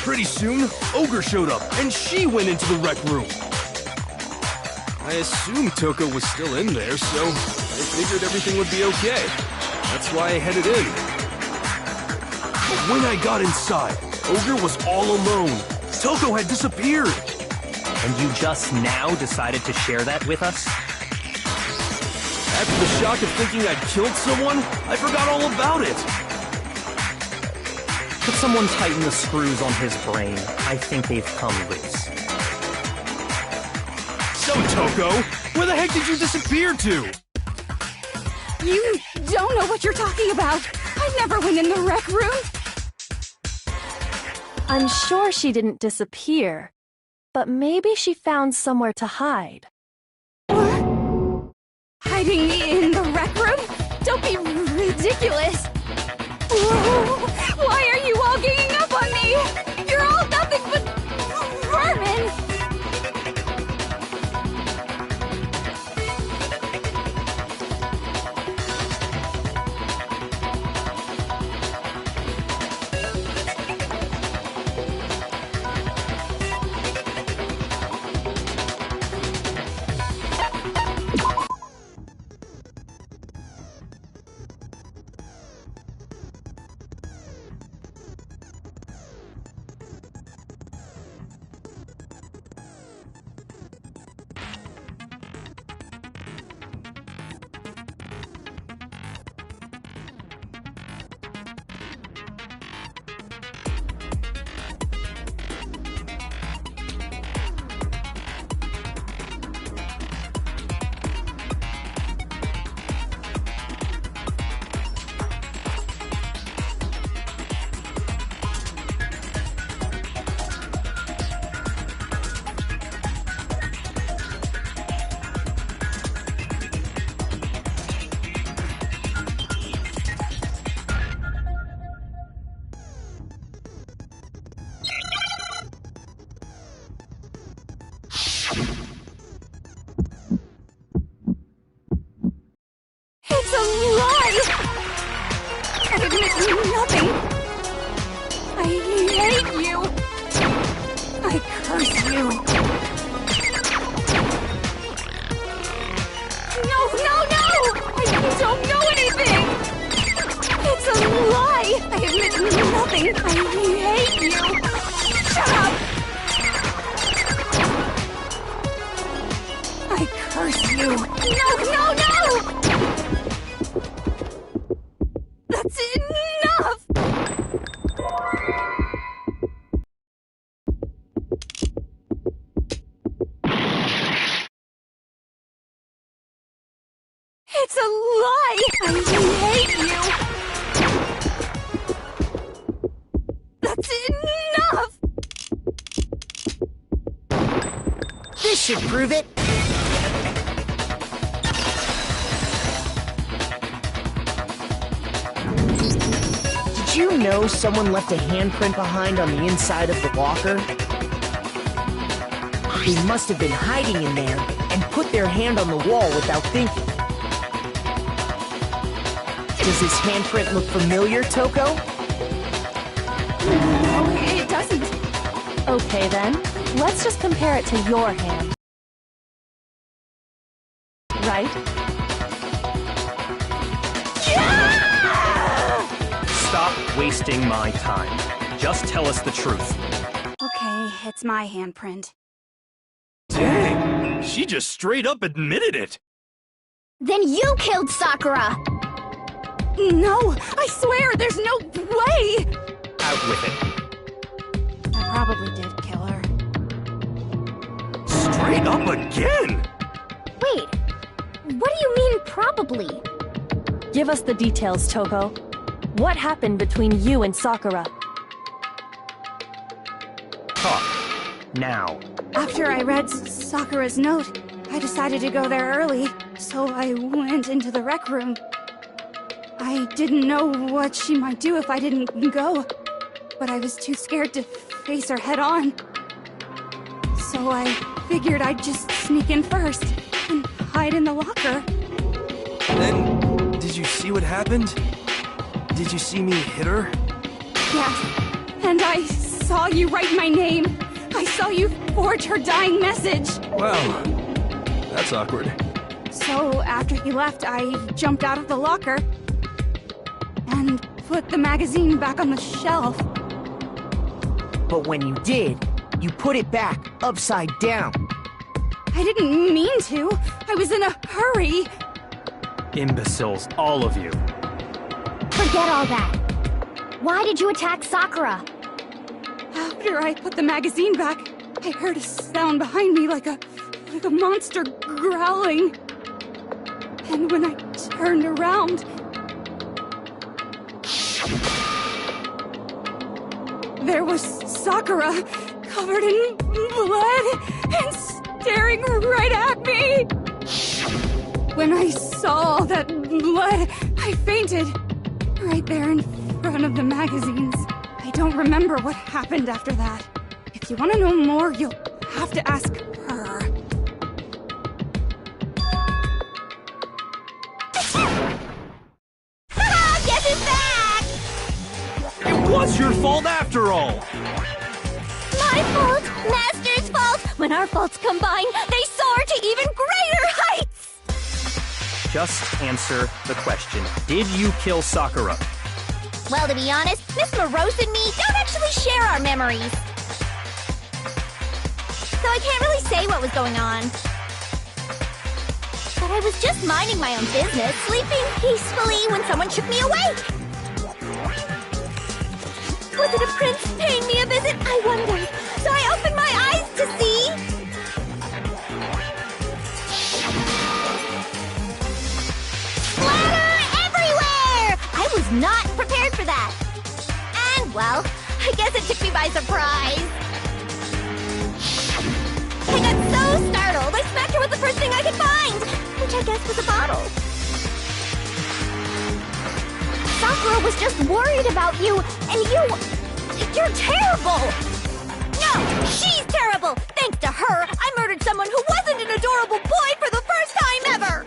Pretty soon, Ogre showed up, and she went into the rec room. I assumed Toko was still in there, so I figured everything would be okay. That's why I headed in. But when I got inside, Ogre was all alone. Toko had disappeared. And you just now decided to share that with us? After the shock of thinking I'd killed someone, I forgot all about it. Could someone tighten the screws on his brain? I think they've come loose. So, Toko, where the heck did you disappear to? You don't know what you're talking about. I never went in the rec room. I'm sure she didn't disappear, but maybe she found somewhere to hide. What? Hiding in the rec room? Don't be ridiculous. Whoa. Why are you all ganging up on me? You're all nothing but vermin. It's a lie! I admit nothing. I hate you. I curse you. No, no, no! I don't know anything! It's a lie! I admit nothing. I hate you. Shut up! I curse you. No, no, no! That's enough! It's a lie! I hate you! That's enough! This should prove it. Did you know someone left a handprint behind on the inside of the locker? They must have been hiding in there and put their hand on the wall without thinking. Does this handprint look familiar, Toko? No, it doesn't. Okay then, let's just compare it to your hand. Right? Stop wasting my time. Just tell us the truth. Okay, it's my handprint. Dang, she just straight up admitted it. Then you killed Sakura! No, I swear, there's no way! Out with it. I probably did kill her. Straight up again? Wait, what do you mean probably? Give us the details, Toko. What happened between you and Sakura? Talk. Now. After I read Sakura's note, I decided to go there early, so I went into the rec room. I didn't know what she might do if I didn't go, but I was too scared to face her head on. So I figured I'd just sneak in first and hide in the locker. Then, did you see what happened? Did you see me hit her? Yes, and I saw you write my name. I saw you forge her dying message. Wow, that's awkward. So after you left, I jumped out of the locker and put the magazine back on the shelf. But when you did, you put it back upside down. I didn't mean to. I was in a hurry. Imbeciles, all of you. Forget all that. Why did you attack Sakura? After I put the magazine back, I heard a sound behind me like a monster growling. And when I turned around, there was Sakura, covered in blood and staring right at me. When I saw that blood, I fainted right there in front of the magazines. I don't remember what happened after that. If you want to know more, you'll have to ask her. Guess who's back? It was your fault after all! My fault, Master's fault. When our faults combine, they soar to even greater heights. Just answer the question. Did you kill Sakura? Well, to be honest, Miss Morose and me don't actually share our memories. So I can't really say what was going on. But I was just minding my own business, sleeping peacefully when someone shook me awake. Was it a prince paying me a visit? I wondered. So I opened my eyes to see... Splatter everywhere! I was not prepared for that. And, well, I guess it took me by surprise. I got so startled, I smacked her with the first thing I could find, which I guess was a bottle. Sakura was just worried about you, and you're terrible! No, she's terrible! Thanks to her, I murdered someone who wasn't an adorable boy for the first time ever!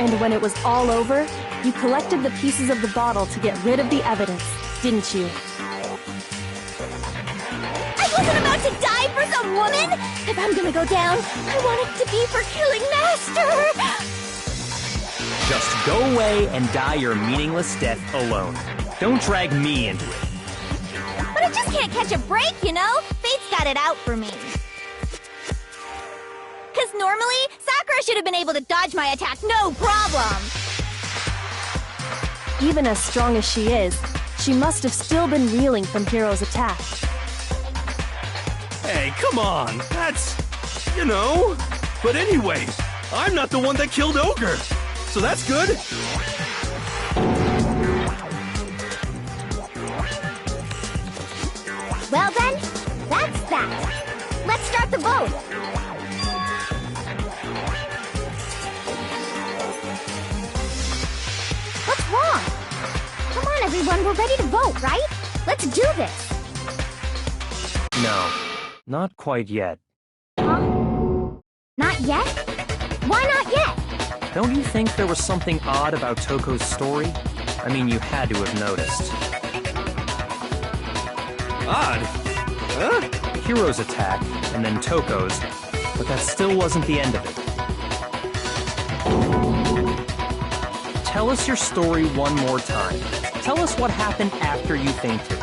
And when it was all over, you collected the pieces of the bottle to get rid of the evidence, didn't you? I wasn't about to die for some woman! If I'm gonna go down, I want it to be for killing Master! Just go away and die your meaningless death alone. Don't drag me into it. But I just can't catch a break, you know? Fate's got it out for me. Because normally, Sakura should have been able to dodge my attack, no problem! Even as strong as she is, she must have still been reeling from Hiro's attack. Hey, come on! That's... you know... But anyway, I'm not the one that killed Ogre! So that's good! Well then, that's that. Let's start the vote. What's wrong? Come on, everyone, we're ready to vote, right? Let's do this. No, not quite yet. Huh? Not yet? Why not yet? Don't you think there was something odd about Toko's story? I mean, you had to have noticed. Odd? Huh? Hiro's attack, and then Toko's, but that still wasn't the end of it. Tell us your story one more time. Tell us what happened after you fainted.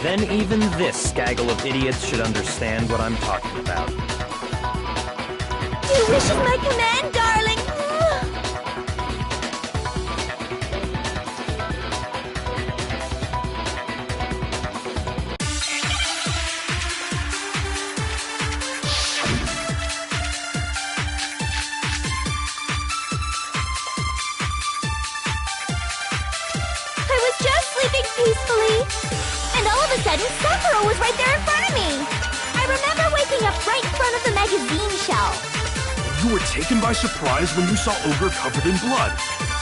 Then even this gaggle of idiots should understand what I'm talking about. Your wish is my command, darling! I was just sleeping peacefully, and all of a sudden, Sakura was right there in front of me! I remember waking up right in front of the magazine shelf. You were taken by surprise when you saw Ogre covered in blood.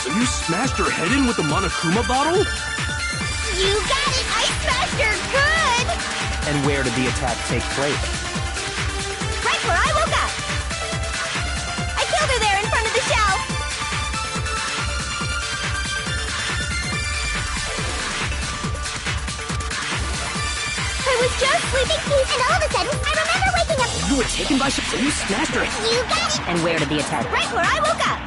So you smashed her head in with the Monokuma bottle? You got it! I smashed her good! And where did the attack take place? Right where I woke up! I killed her there in front of the shelf! I was just sleeping peacefully, and all of a sudden, I remember waking up. You were taken by surprise. You smashed her. You got it! And where did the attack? Right where I woke up!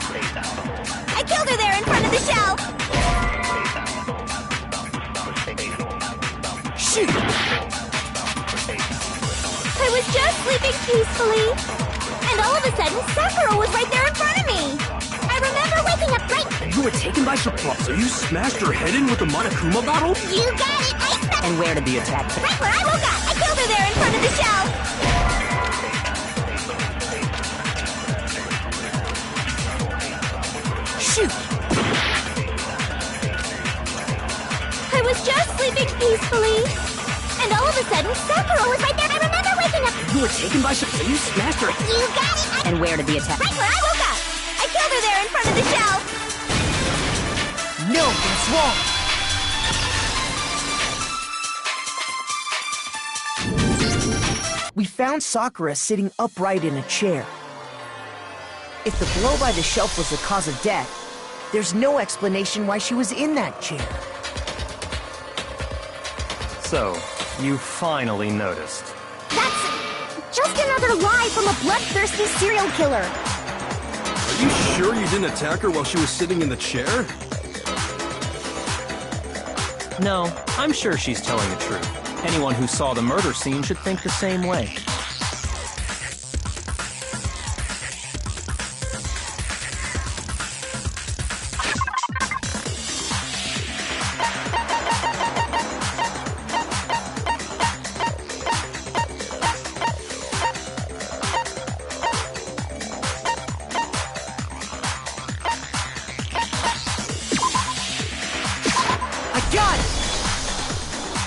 I killed her there in front of the shelf! Shoot! I was just sleeping peacefully, and all of a sudden, Sakura was right there in front of me! I remember waking up right... You were taken by surprise. So you smashed her head in with the Monokuma bottle? You got it! I smashed... And where did the attack take? Right where I woke up! I killed her there in front of the shelf! Shoot! I was just sleeping peacefully, and all of a sudden, Sakura was right there. I remember waking up. You were taken by surprise. You smashed her. You got it! And where did the attack? Right where I woke up! I killed her there in front of the shelf! No, that's wrong. We found Sakura sitting upright in a chair. If the blow by the shelf was the cause of death, there's no explanation why she was in that chair. So, you finally noticed. That's just another lie from a bloodthirsty serial killer. Are you sure you didn't attack her while she was sitting in the chair? No, I'm sure she's telling the truth. Anyone who saw the murder scene should think the same way.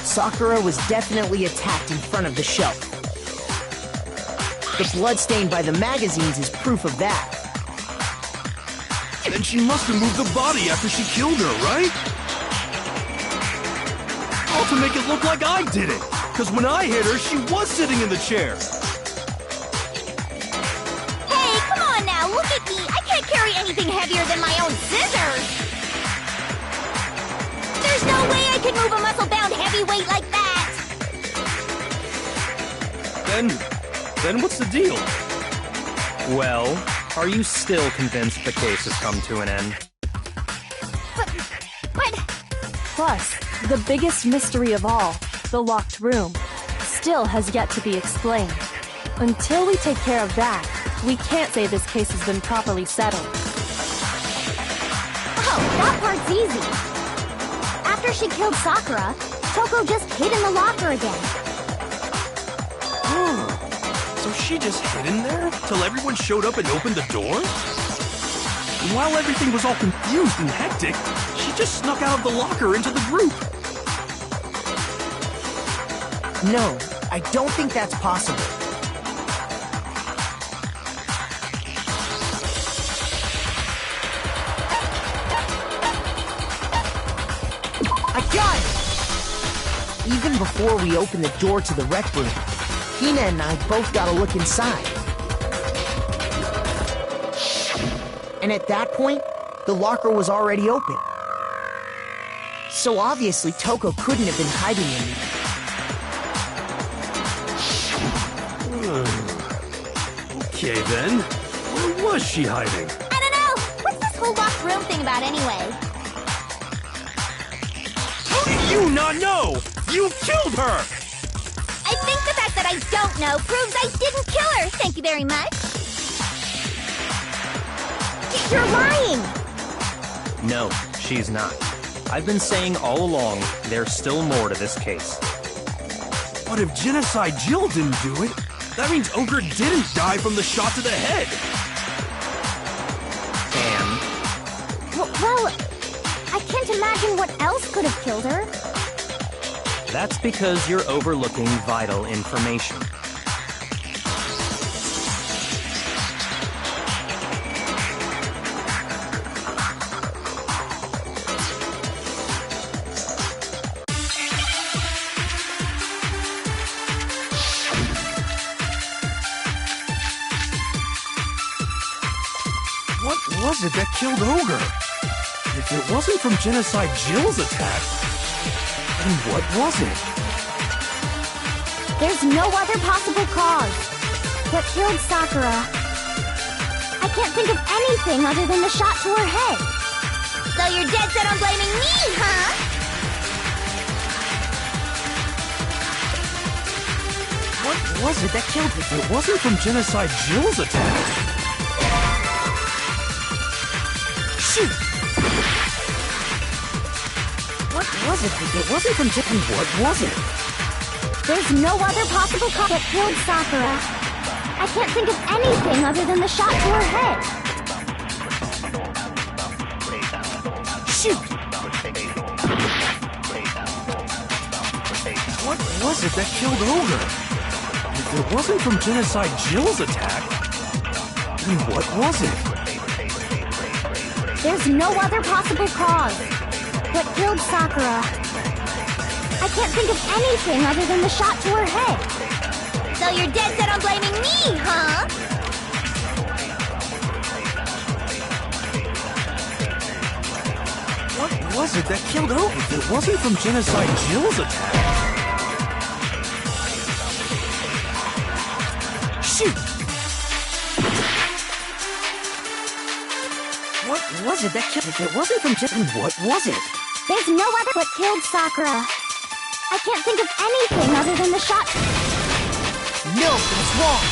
Sakura was definitely attacked in front of the shelf. The blood stained by the magazines is proof of that. Then she must have moved the body after she killed her, right? All to make it look like I did it. Because when I hit her, she was sitting in the chair. Hey, come on now, look at me. I can't carry anything heavier than my own scissors. There's no way I could move a muscle-bound heavyweight like that. Then what's the deal? Well, are you still convinced the case has come to an end? But... Plus, the biggest mystery of all, the locked room, still has yet to be explained. Until we take care of that, we can't say this case has been properly settled. Oh, that part's easy. After she killed Sakura, Toko just hid in the locker again. So she just hid in there till everyone showed up and opened the door? And while everything was all confused and hectic, she just snuck out of the locker into the group. No, I don't think that's possible. I got it! Even before we opened the door to the rec room, Hina and I both got a look inside. And at that point, the locker was already open. So obviously Toko couldn't have been hiding in there. Okay then, where was she hiding? I don't know. What's this whole locked room thing about anyway? How did you not know? You killed her! I think the fact that I don't know proves I didn't kill her. Thank you very much. You're lying. No, she's not. I've been saying all along, there's still more to this case. But if Genocide Jill didn't do it, that means Ogre didn't die from the shot to the head. And? Well, I can't imagine what else could have killed her. That's because you're overlooking vital information. What was it that killed Ogre? If it wasn't from Genocide Jill's attack, then what was it? There's no other possible cause. What killed Sakura? I can't think of anything other than the shot to her head. So you're dead set on blaming me, huh? What was it that killed her? If it wasn't from Genocide Jill's attack. Shoot! What was it? If it wasn't from Jippy, what was it? There's no other possible cause that killed Sakura. I can't think of anything other than the shot to her head. Shoot! What was it that killed Ogre? If it wasn't from Genocide Jill's attack, then what was it? There's no other possible cause. What killed Sakura? I can't think of anything other than the shot to her head. So you're dead set on blaming me, huh? What was it that killed Ogre? If it wasn't from Genocide Jill's attack? Shoot! What was it that killed? If it wasn't from Jippy, what was it? There's no other what killed Sakura. I can't think of anything other than the shot. No, that's wrong.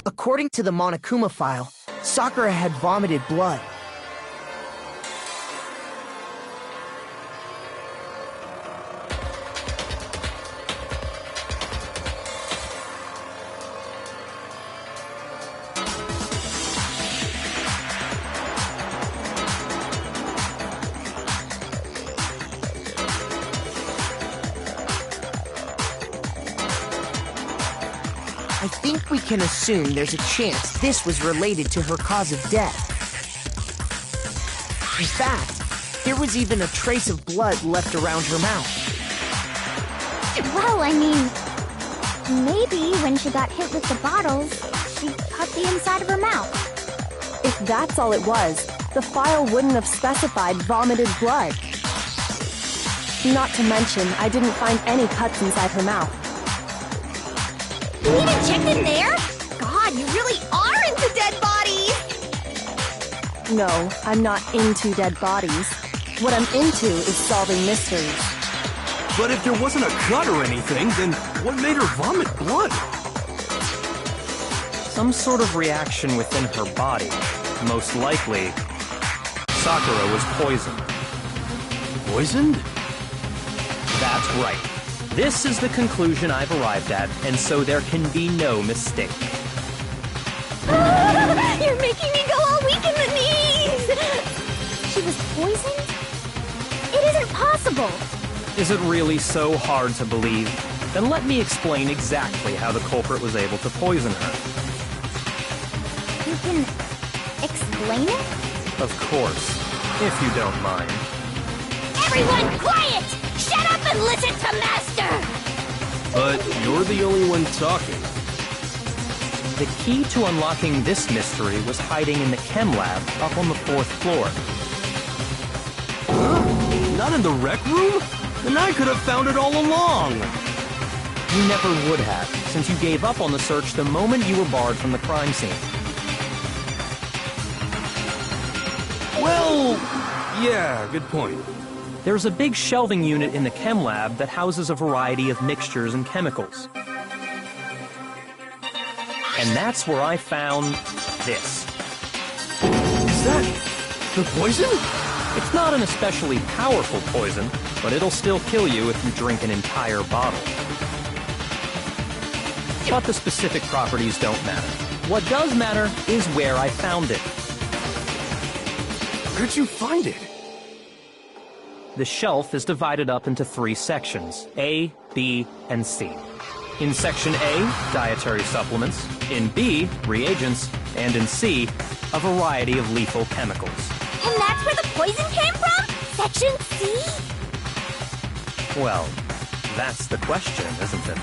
According to the Monokuma file, Sakura had vomited blood. I think we can assume there's a chance this was related to her cause of death. In fact, there was even a trace of blood left around her mouth. Well, I mean, maybe when she got hit with the bottles, she cut the inside of her mouth. If that's all it was, the file wouldn't have specified vomited blood. Not to mention, I didn't find any cuts inside her mouth. You even checked in there? God, you really are into dead bodies! No, I'm not into dead bodies. What I'm into is solving mysteries. But if there wasn't a cut or anything, then what made her vomit blood? Some sort of reaction within her body. Most likely, Sakura was poisoned. Poisoned? That's right. This is the conclusion I've arrived at, and so there can be no mistake. You're making me go all weak in the knees! She was poisoned? It isn't possible! Is it really so hard to believe? Then let me explain exactly how the culprit was able to poison her. You can explain it? Of course, if you don't mind. Everyone quiet! Shut up and listen to Master! But you're the only one talking. The key to unlocking this mystery was hiding in the chem lab up on the 4th floor. Huh? Not in the rec room? Then I could have found it all along! You never would have, since you gave up on the search the moment you were barred from the crime scene. Well, yeah, good point. There's a big shelving unit in the chem lab that houses a variety of mixtures and chemicals. And that's where I found this. Is that the poison? It's not an especially powerful poison, but it'll still kill you if you drink an entire bottle. But the specific properties don't matter. What does matter is where I found it. Where'd you find it? The shelf is divided up into 3 sections, A, B, and C. In Section A, dietary supplements. In B, reagents. And in C, a variety of lethal chemicals. And that's where the poison came from? Section C? Well, that's the question, isn't it?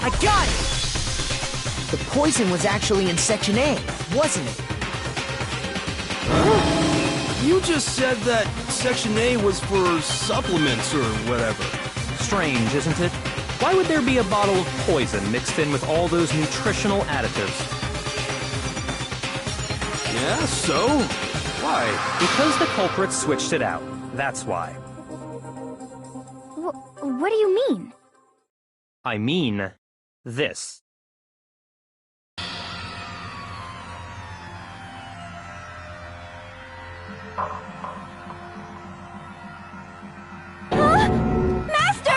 I got it! The poison was actually in Section A, wasn't it? You just said that Section A was for supplements or whatever. Strange, isn't it? Why would there be a bottle of poison mixed in with all those nutritional additives? Yeah, so? Why? Because the culprit switched it out. That's why. What do you mean? I mean this. Master!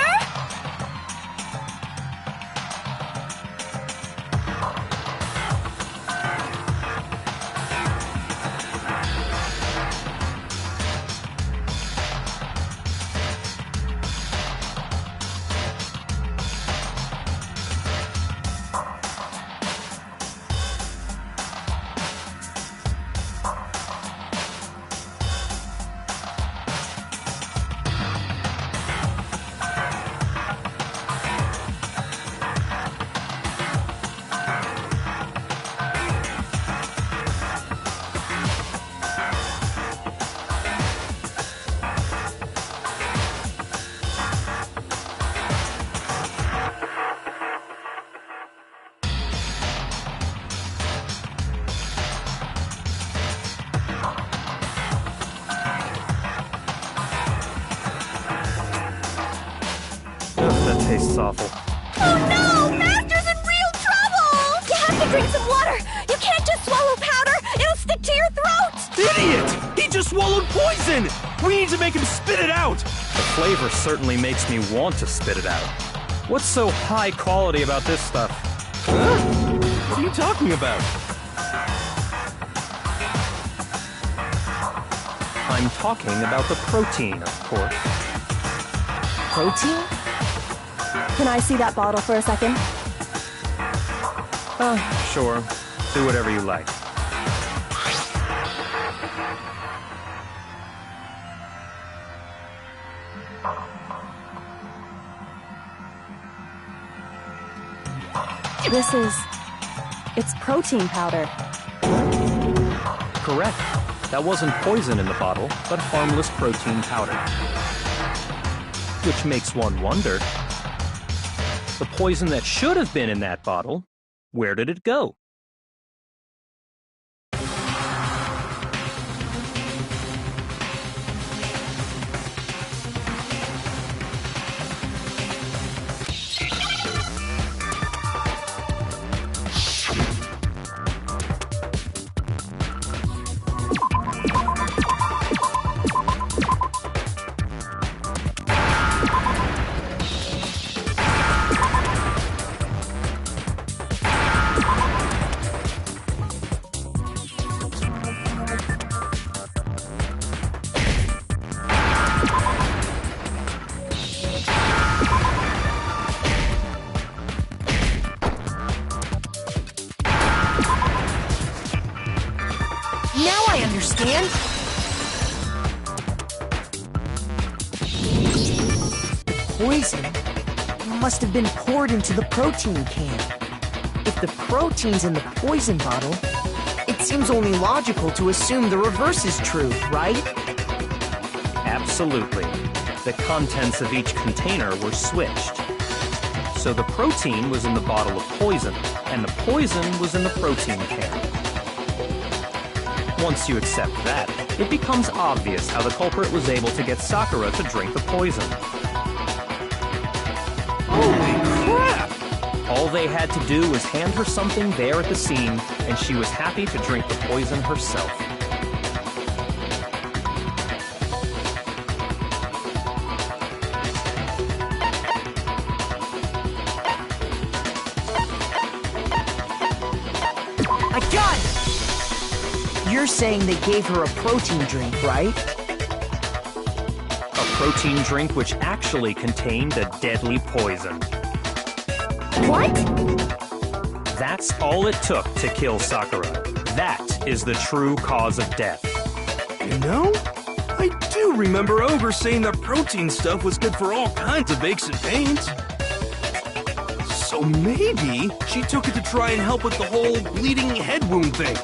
That tastes awful. Oh no! Master's in real trouble! You have to drink some water! You can't just swallow powder! It'll stick to your throat! Idiot! He just swallowed poison! We need to make him spit it out! The flavor certainly makes me want to spit it out. What's so high quality about this stuff? Huh? What are you talking about? I'm talking about the protein, of course. Protein? Can I see that bottle for a second? Sure. Do whatever you like. It's protein powder. Correct. That wasn't poison in the bottle, but harmless protein powder. Which makes one wonder, the poison that should have been in that bottle, where did it go? Now I understand! The poison must have been poured into the protein can. If the protein's in the poison bottle, it seems only logical to assume the reverse is true, right? Absolutely. The contents of each container were switched. So the protein was in the bottle of poison, and the poison was in the protein can. Once you accept that, it becomes obvious how the culprit was able to get Sakura to drink the poison. Holy crap! All they had to do was hand her something there at the scene, and she was happy to drink the poison herself. I got it! You're saying they gave her a protein drink, right? A protein drink which actually contained a deadly poison. What? That's all it took to kill Sakura. That is the true cause of death. You know, I do remember Ogre saying that protein stuff was good for all kinds of aches and pains. So maybe she took it to try and help with the whole bleeding head wound thing.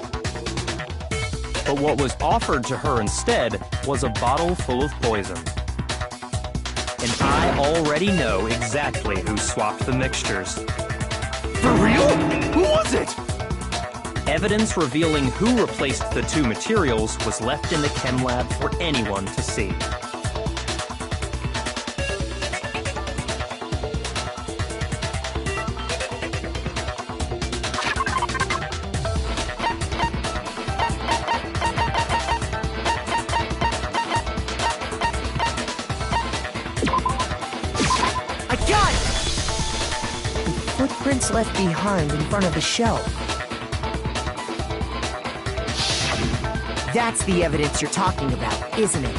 But what was offered to her instead was a bottle full of poison. And I already know exactly who swapped the mixtures. For real? Who was it? Evidence revealing who replaced the two materials was left in the chem lab for anyone to see. I got it! The footprints left behind in front of the shelf. That's the evidence you're talking about, isn't it?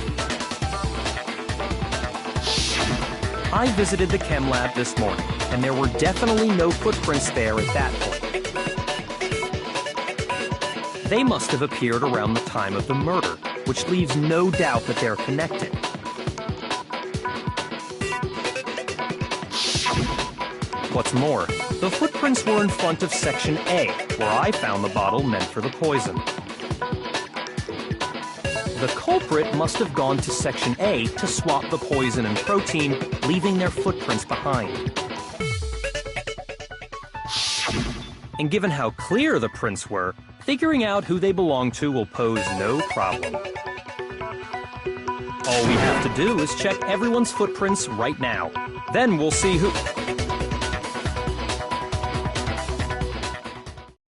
I visited the chem lab this morning, and there were definitely no footprints there at that point. They must have appeared around the time of the murder, which leaves no doubt that they're connected. What's more, the footprints were in front of Section A, where I found the bottle meant for the poison. The culprit must have gone to Section A to swap the poison and protein, leaving their footprints behind. And given how clear the prints were, figuring out who they belong to will pose no problem. All we have to do is check everyone's footprints right now. Then we'll see who...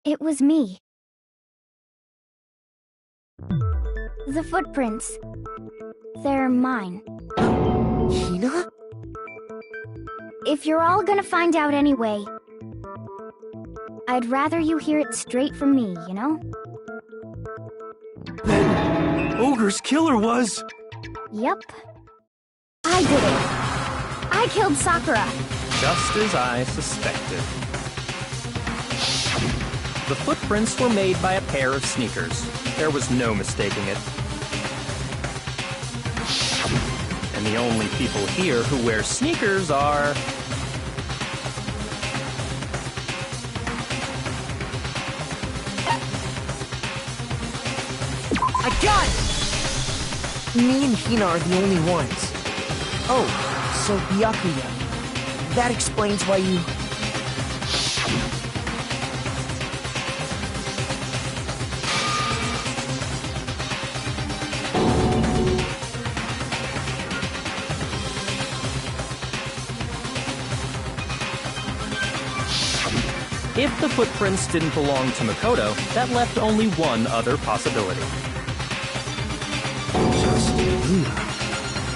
It was me. The footprints. They're mine. Hina? If you're all gonna find out anyway, I'd rather you hear it straight from me, you know? Ogre's killer was... Yep. I did it. I killed Sakura. Just as I suspected. The footprints were made by a pair of sneakers. There was no mistaking it. And the only people here who wear sneakers are... I got it! Me and Hina are the only ones. Oh, so Byakuya. That explains why you... If the footprints didn't belong to Makoto, that left only one other possibility. Just Hina.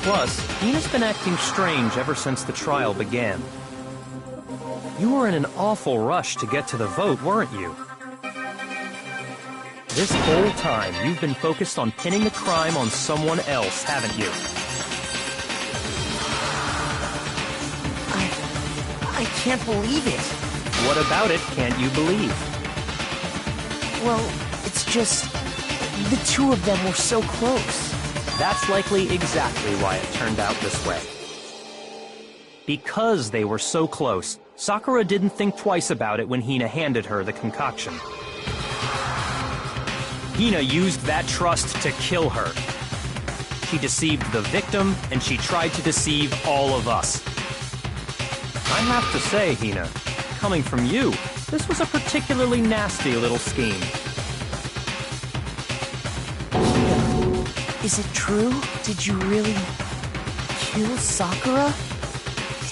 Plus, Hina's been acting strange ever since the trial began. You were in an awful rush to get to the vote, weren't you? This whole time, you've been focused on pinning the crime on someone else, haven't you? I can't believe it. What about it can't you believe? Well, it's just... the two of them were so close. That's likely exactly why it turned out this way. Because they were so close, Sakura didn't think twice about it when Hina handed her the concoction. Hina used that trust to kill her. She deceived the victim, and she tried to deceive all of us. I have to say, Hina, coming from you, this was a particularly nasty little scheme. Is it true? Did you really kill Sakura?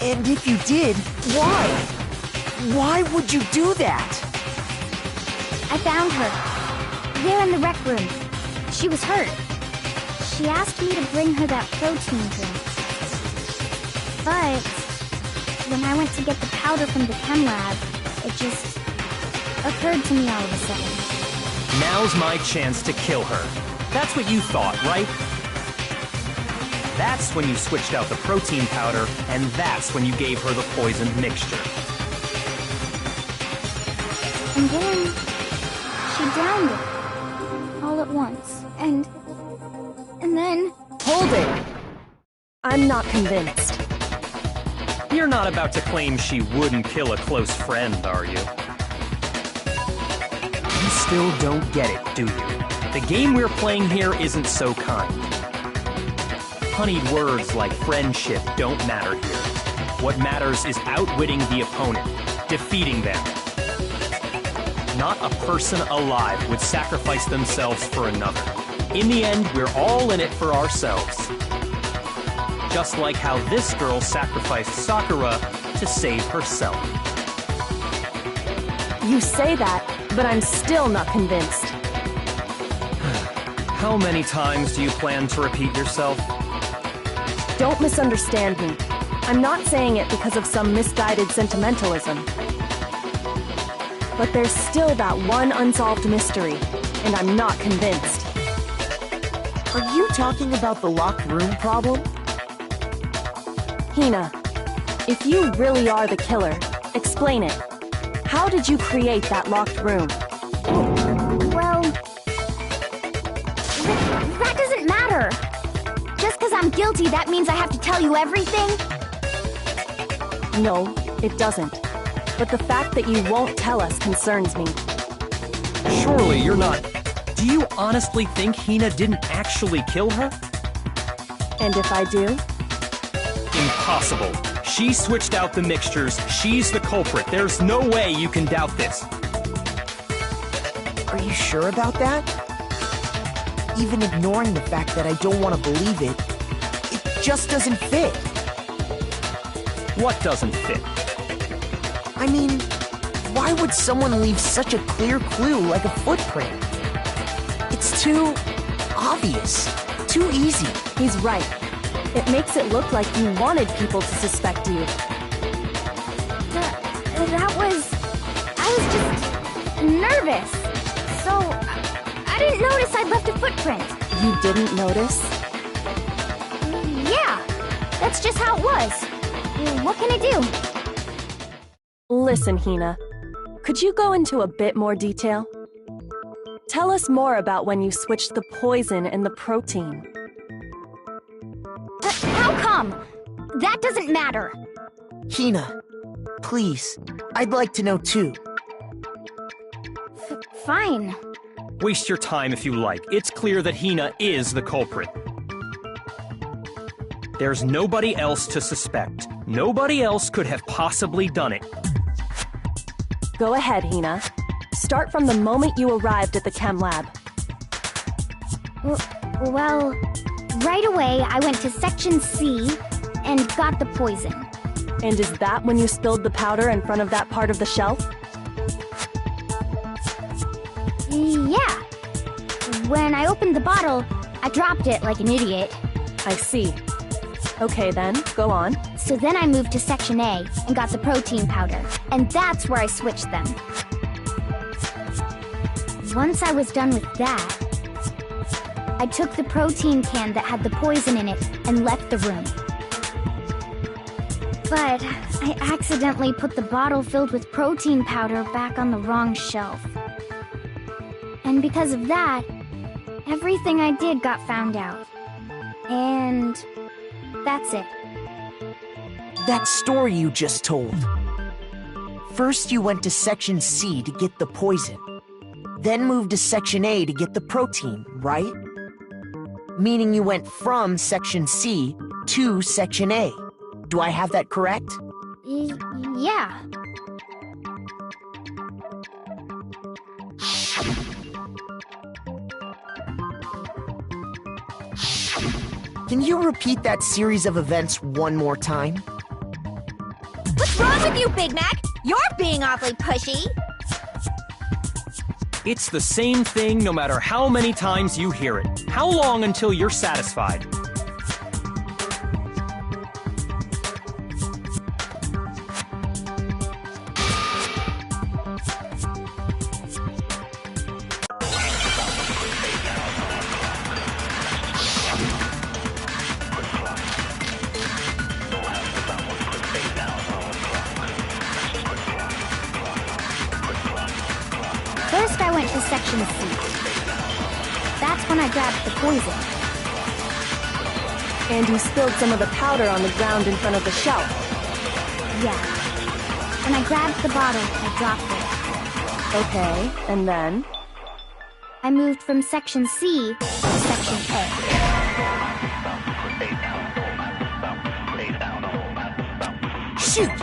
And if you did, why? Why would you do that? I found her. There in the rec room. She was hurt. She asked me to bring her that protein drink. But when I went to get the powder from the chem lab, it just occurred to me all of a sudden. Now's my chance to kill her. That's what you thought, right? That's when you switched out the protein powder, and that's when you gave her the poisoned mixture. And then she downed it all at once. And then... Hold it! I'm not convinced. You're not about to claim she wouldn't kill a close friend, are you? You still don't get it, do you? The game we're playing here isn't so kind. Honeyed words like friendship don't matter here. What matters is outwitting the opponent, defeating them. Not a person alive would sacrifice themselves for another. In the end, we're all in it for ourselves. Just like how this girl sacrificed Sakura to save herself. You say that, but I'm still not convinced. How many times do you plan to repeat yourself? Don't misunderstand me. I'm not saying it because of some misguided sentimentalism. But there's still that one unsolved mystery, and I'm not convinced. Are you talking about the locked room problem? Hina, if you really are the killer, explain it. How did you create that locked room? Well... that doesn't matter. Just because I'm guilty, that means I have to tell you everything? No, it doesn't. But the fact that you won't tell us concerns me. Surely you're not... Do you honestly think Hina didn't actually kill her? And if I do? Impossible. She switched out the mixtures. She's the culprit. There's no way you can doubt this. Are you sure about that? Even ignoring the fact that I don't want to believe it, it just doesn't fit. What doesn't fit? I mean, why would someone leave such a clear clue like a footprint? It's too obvious, too easy. He's right. It makes it look like you wanted people to suspect you. I was just nervous. So, I didn't notice I'd left a footprint. You didn't notice? Yeah, that's just how it was. What can I do? Listen, Hina. Could you go into a bit more detail? Tell us more about when you switched the poison and the protein. How come? That doesn't matter. Hina, please, I'd like to know too. Fine. Waste your time if you like. It's clear that Hina is the culprit. There's nobody else to suspect. Nobody else could have possibly done it. Go ahead, Hina. Start from the moment you arrived at the chem lab. Well, right away I went to Section C and got the poison. And is that when you spilled the powder in front of that part of the shelf? Yeah. When I opened the bottle, I dropped it like an idiot. I see. Okay then, go on. So then I moved to Section A and got the protein powder, and that's where I switched them. Once I was done with that, I took the protein can that had the poison in it and left the room. But I accidentally put the bottle filled with protein powder back on the wrong shelf. And because of that, everything I did got found out. And that's it. That story you just told. First you went to Section C to get the poison, then moved to Section A to get the protein, right? Meaning you went from Section C to Section A. Do I have that correct? Yeah. Can you repeat that series of events one more time? What's wrong with you, Big Mac? You're being awfully pushy. It's the same thing no matter how many times you hear it. How long until you're satisfied? First I went to Section C. That's when I grabbed the poison. And you spilled some of the powder on the ground in front of the shelf. Yeah. When I grabbed the bottle, I dropped it. Okay, and then? I moved from Section C to Section A. Shoot!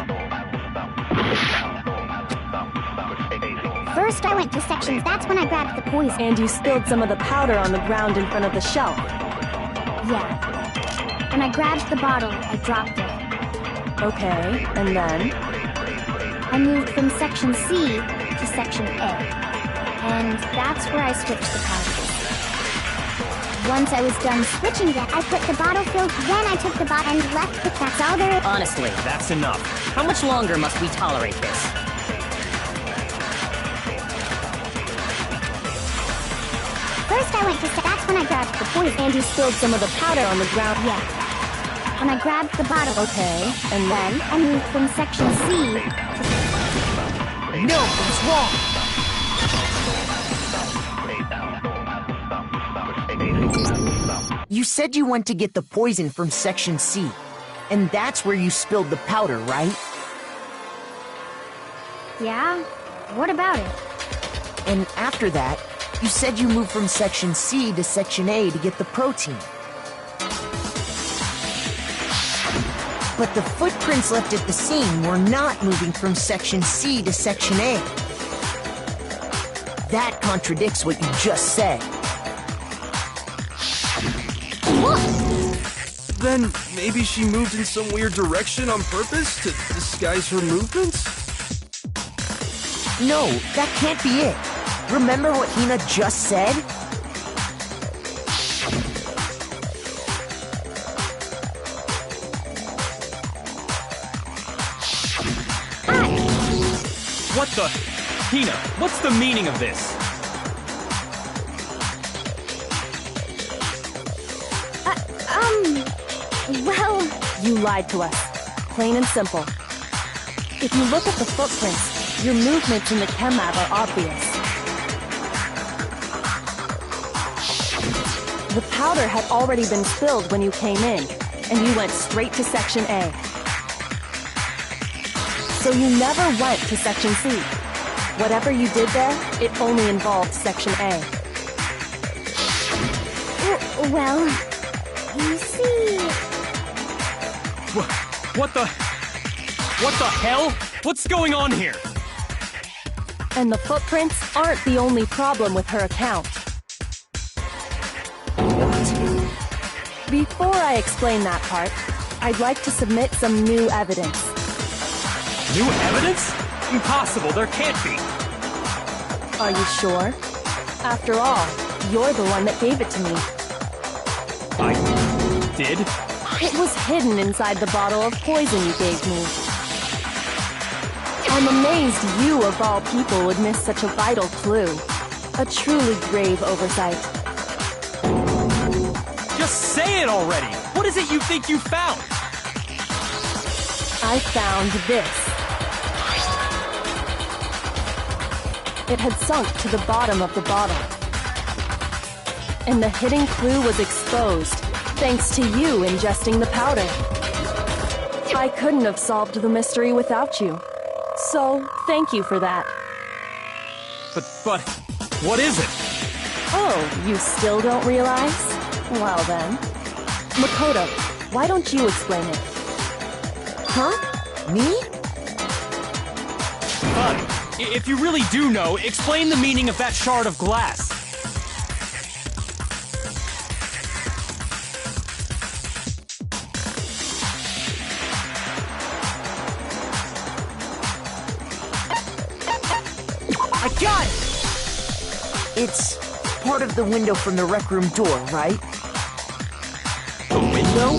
First I went to sections, that's when I grabbed the poison. And you spilled some of the powder on the ground in front of the shelf. Yeah. When I grabbed the bottle, I dropped it. Okay, and then? I moved from Section C to Section A. And that's where I switched the powders. Once I was done switching that, I put the bottle filled, then I took the bottle and left it. That's all there is. Honestly, that's enough. How much longer must we tolerate this? First I went to that's when I grabbed the poison. And you spilled some of the powder on the ground. Yeah. When I grabbed the bottle. Okay, and then? I moved from Section C to... No, it's wrong! You said you went to get the poison from Section C, and that's where you spilled the powder, right? Yeah? What about it? And after that, you said you moved from Section C to Section A to get the protein. But the footprints left at the scene were not moving from Section C to Section A. That contradicts what you just said. Then maybe she moved in some weird direction on purpose to disguise her movements? No, that can't be it. Remember what Hina just said? What the? Hina, what's the meaning of this? Well... You lied to us. Plain and simple. If you look at the footprints, your movements in the chem lab are obvious. The powder had already been spilled when you came in, and you went straight to Section A. So you never went to Section C. Whatever you did there, it only involved Section A. Well... You see... What the hell? What's going on here? And the footprints aren't the only problem with her account. Before I explain that part, I'd like to submit some new evidence. New evidence? Impossible, there can't be. Are you sure? After all, you're the one that gave it to me. I did? It was hidden inside the bottle of poison you gave me. I'm amazed you, of all people, would miss such a vital clue. A truly grave oversight. Just say it already! What is it you think you found? I found this. It had sunk to the bottom of the bottle. And the hidden clue was exposed, thanks to you ingesting the powder. I couldn't have solved the mystery without you. So, thank you for that. But, what is it? Oh, you still don't realize? Well then. Makoto, why don't you explain it? Huh? Me? Fine. If you really do know, explain the meaning of that shard of glass. I got it! It's part of the window from the rec room door, right? The window?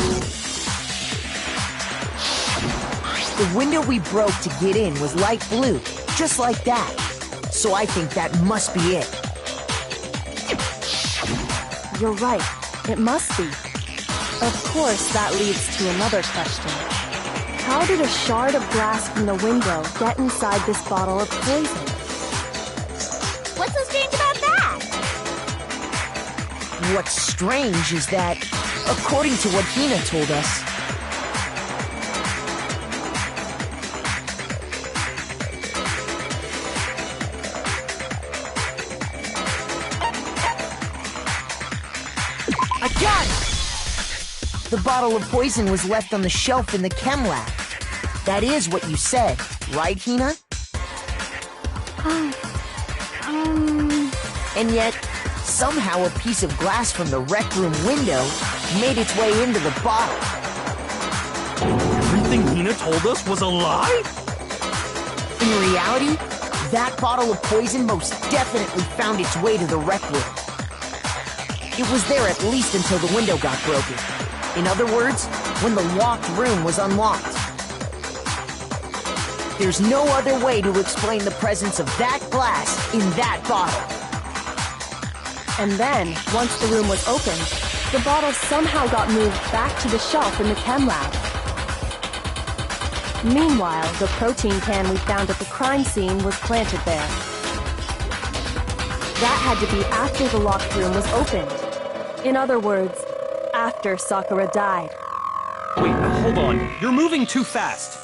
The window we broke to get in was light blue, just like that. So I think that must be it. You're right. It must be. Of course, that leads to another question. How did a shard of glass from the window get inside this bottle of poison? What's so strange about that? What's strange is that, according to what Hina told us, I got it! The bottle of poison was left on the shelf in the chem lab. That is what you said, right, Hina? And yet, somehow a piece of glass from the rec room window made its way into the bottle. Everything Hina told us was a lie? In reality, that bottle of poison most definitely found its way to the rec room. It was there at least until the window got broken. In other words, when the locked room was unlocked. There's no other way to explain the presence of that glass in that bottle. And then, once the room was opened, the bottle somehow got moved back to the shelf in the chem lab. Meanwhile, the protein can we found at the crime scene was planted there. That had to be after the locked room was opened. In other words, after Sakura died. Wait, hold on. You're moving too fast.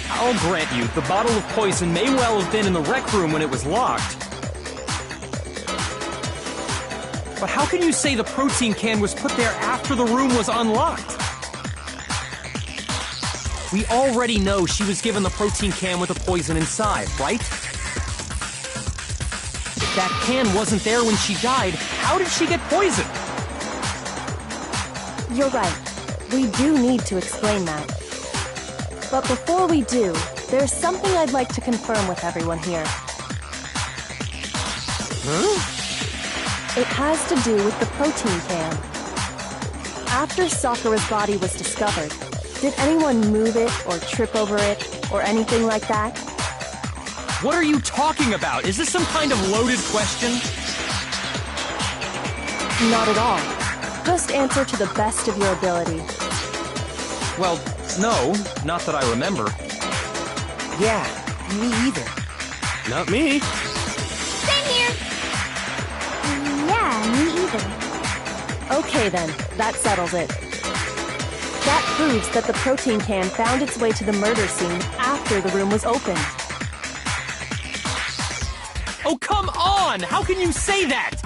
I'll grant you, the bottle of poison may well have been in the rec room when it was locked. But how can you say the protein can was put there after the room was unlocked? We already know she was given the protein can with the poison inside, right? If that can wasn't there when she died, how did she get poisoned? You're right. We do need to explain that. But before we do, there's something I'd like to confirm with everyone here. Huh? It has to do with the protein can. After Sakura's body was discovered, did anyone move it or trip over it or anything like that? What are you talking about? Is this some kind of loaded question? Not at all. Just answer to the best of your ability. Well, no, not that I remember. Yeah, me either. Not me. Same here. Yeah, me either. Okay then, that settles it. That proves that the protein can found its way to the murder scene after the room was opened. Oh, come on! How can you say that?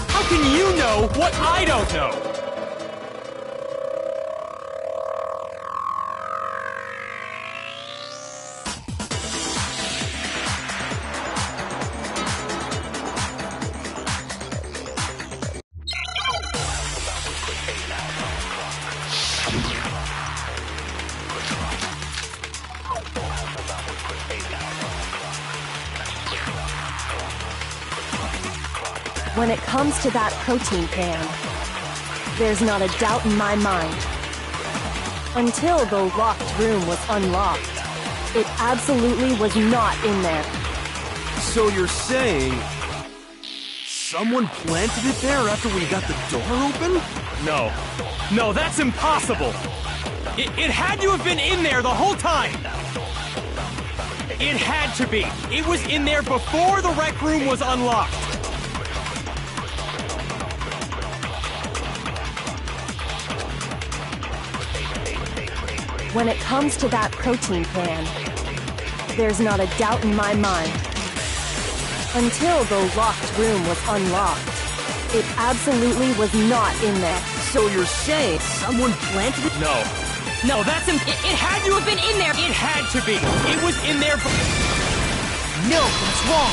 How can you know what I don't know? When it comes to that protein can, there's not a doubt in my mind. Until the locked room was unlocked, it absolutely was not in there. So you're saying someone planted it there after we got the door open? No. No, that's impossible! It had to have been in there the whole time! It had to be! It was in there before the rec room was unlocked! When it comes to that protein can, there's not a doubt in my mind. Until the locked room was unlocked, it absolutely was not in there. So you're saying someone planted it? No. No, it had to have been in there! It had to be! It was in there for... No, that's wrong!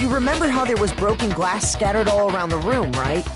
You remember how there was broken glass scattered all around the room, right?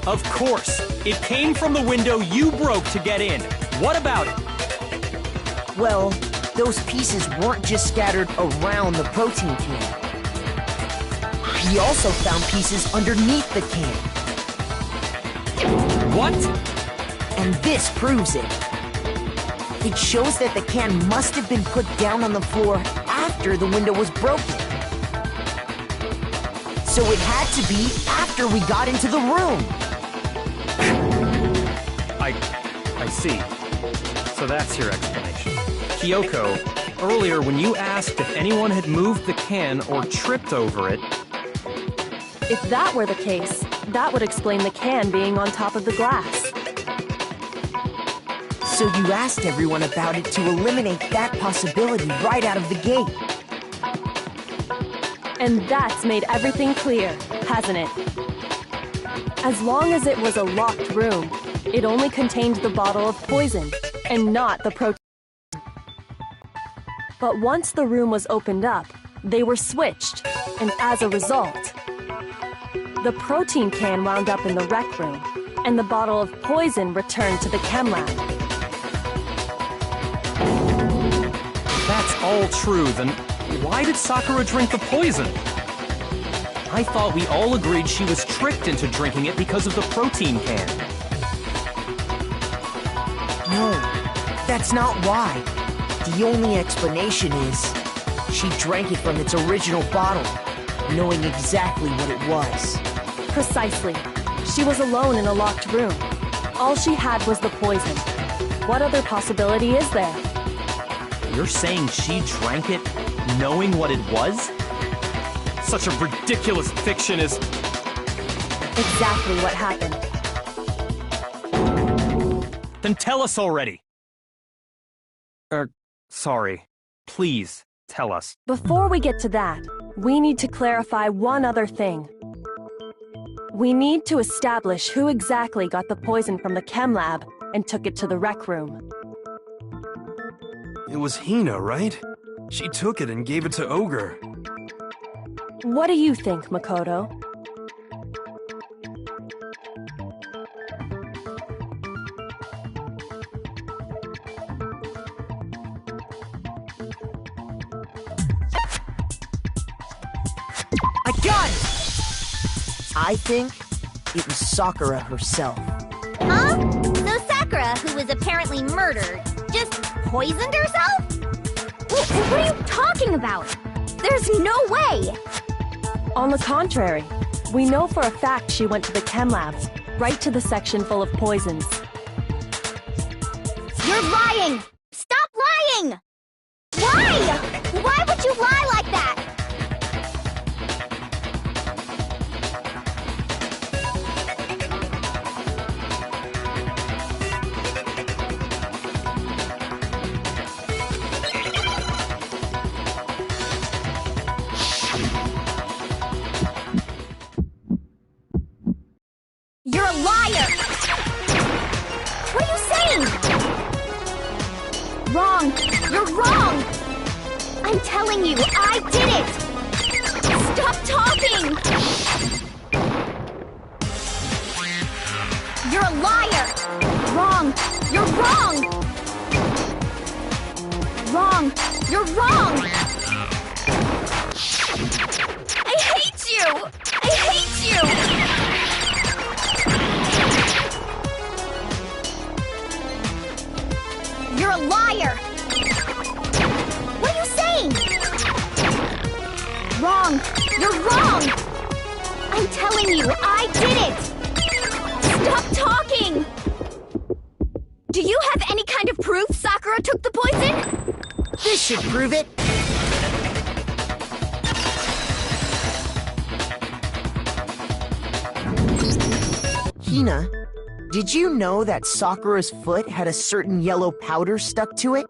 Of course! It came from the window you broke to get in. What about it? Well, those pieces weren't just scattered around the protein can. He also found pieces underneath the can. What? And this proves it. It shows that the can must have been put down on the floor after the window was broken. So it had to be after we got into the room. I see. So that's your explanation. Kyoko, earlier when you asked if anyone had moved the can or tripped over it... If that were the case, that would explain the can being on top of the glass. So you asked everyone about it to eliminate that possibility right out of the gate. And that's made everything clear, hasn't it? As long as it was a locked room, it only contained the bottle of poison, and not the protein. But once the room was opened up, they were switched, and as a result, the protein can wound up in the rec room, and the bottle of poison returned to the chem lab. That's all true, then why did Sakura drink the poison? I thought we all agreed she was tricked into drinking it because of the protein can. No, that's not why. The only explanation is she drank it from its original bottle, knowing exactly what it was. Precisely. She was alone in a locked room. All she had was the poison. What other possibility is there? You're saying she drank it knowing what it was? Such a ridiculous fiction is... Exactly what happened. Then tell us already! Sorry. Please, tell us. Before we get to that, we need to clarify one other thing. We need to establish who exactly got the poison from the chem lab and took it to the rec room. It was Hina, right? She took it and gave it to Ogre. What do you think, Makoto? I got it! I think it was Sakura herself. Huh? So Sakura, who was apparently murdered, just poisoned herself? What are you talking about? There's no way! On the contrary, we know for a fact she went to the chem lab, right to the section full of poisons. You're You're lying! Stop lying! Why? Why would you lie like that? You're a liar! What are you saying? Wrong! You're wrong! I'm telling you, I did it! Stop talking! You're a liar! Wrong! You're wrong! Wrong! You're wrong! I hate you! I hate you! You're a liar! What are you saying? Wrong! You're wrong! I'm telling you, I did it! Stop talking! Do you have any kind of proof Sakura took the poison? This should prove it. Hina, did you know that Sakura's foot had a certain yellow powder stuck to it?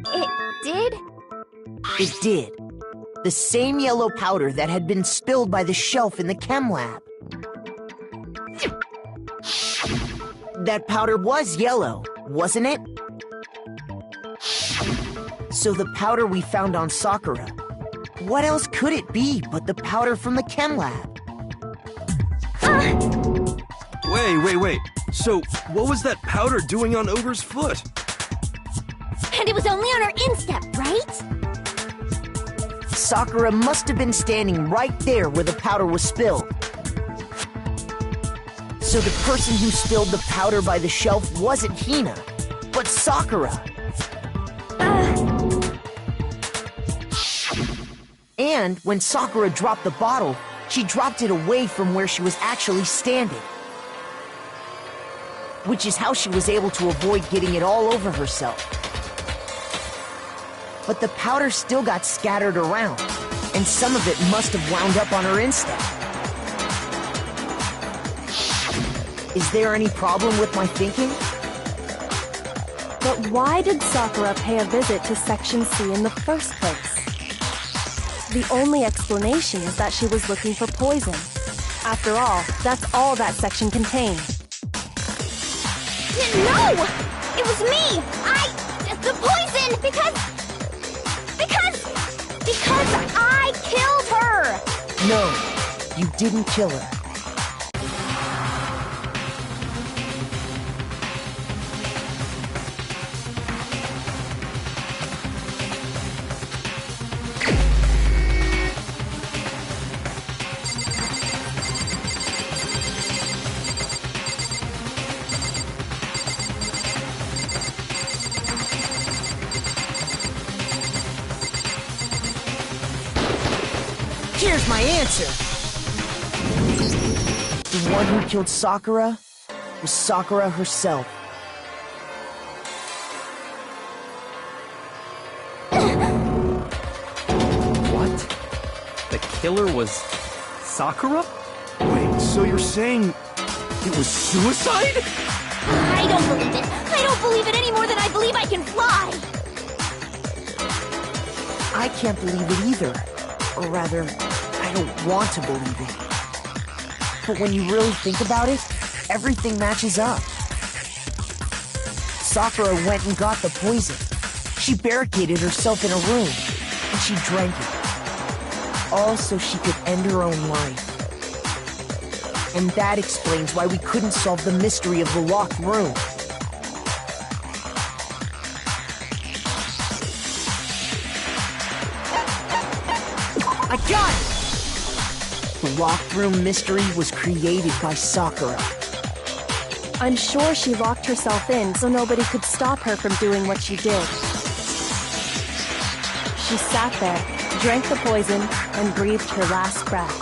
It did? It did. The same yellow powder that had been spilled by the shelf in the chem lab. That powder was yellow, wasn't it? So the powder we found on Sakura, what else could it be but the powder from the chem lab? Wait. So, what was that powder doing on Ogre's foot? And it was only on her instep, right? Sakura must have been standing right there where the powder was spilled. So the person who spilled the powder by the shelf wasn't Hina, but Sakura. And when Sakura dropped the bottle, she dropped it away from where she was actually standing. Which is how she was able to avoid getting it all over herself. But the powder still got scattered around, and some of it must have wound up on her instep. Is there any problem with my thinking? But why did Sakura pay a visit to Section C in the first place? The only explanation is that she was looking for poison. After all, that's all that section contained. No! It was me! The poison! Because I killed her! No, you didn't kill her. Here's my answer. The one who killed Sakura was Sakura herself. What? The killer was Sakura? Wait, so you're saying it was suicide? I don't believe it! I don't believe it any more than I believe I can fly! I can't believe it either. Or rather, I don't want to believe it. But when you really think about it, everything matches up. Sakura went and got the poison. She barricaded herself in a room, and she drank it. All so she could end her own life. And that explains why we couldn't solve the mystery of the locked room. I got it! The locked room mystery was created by Sakura. I'm sure she locked herself in so nobody could stop her from doing what she did. She sat there, drank the poison, and breathed her last breath.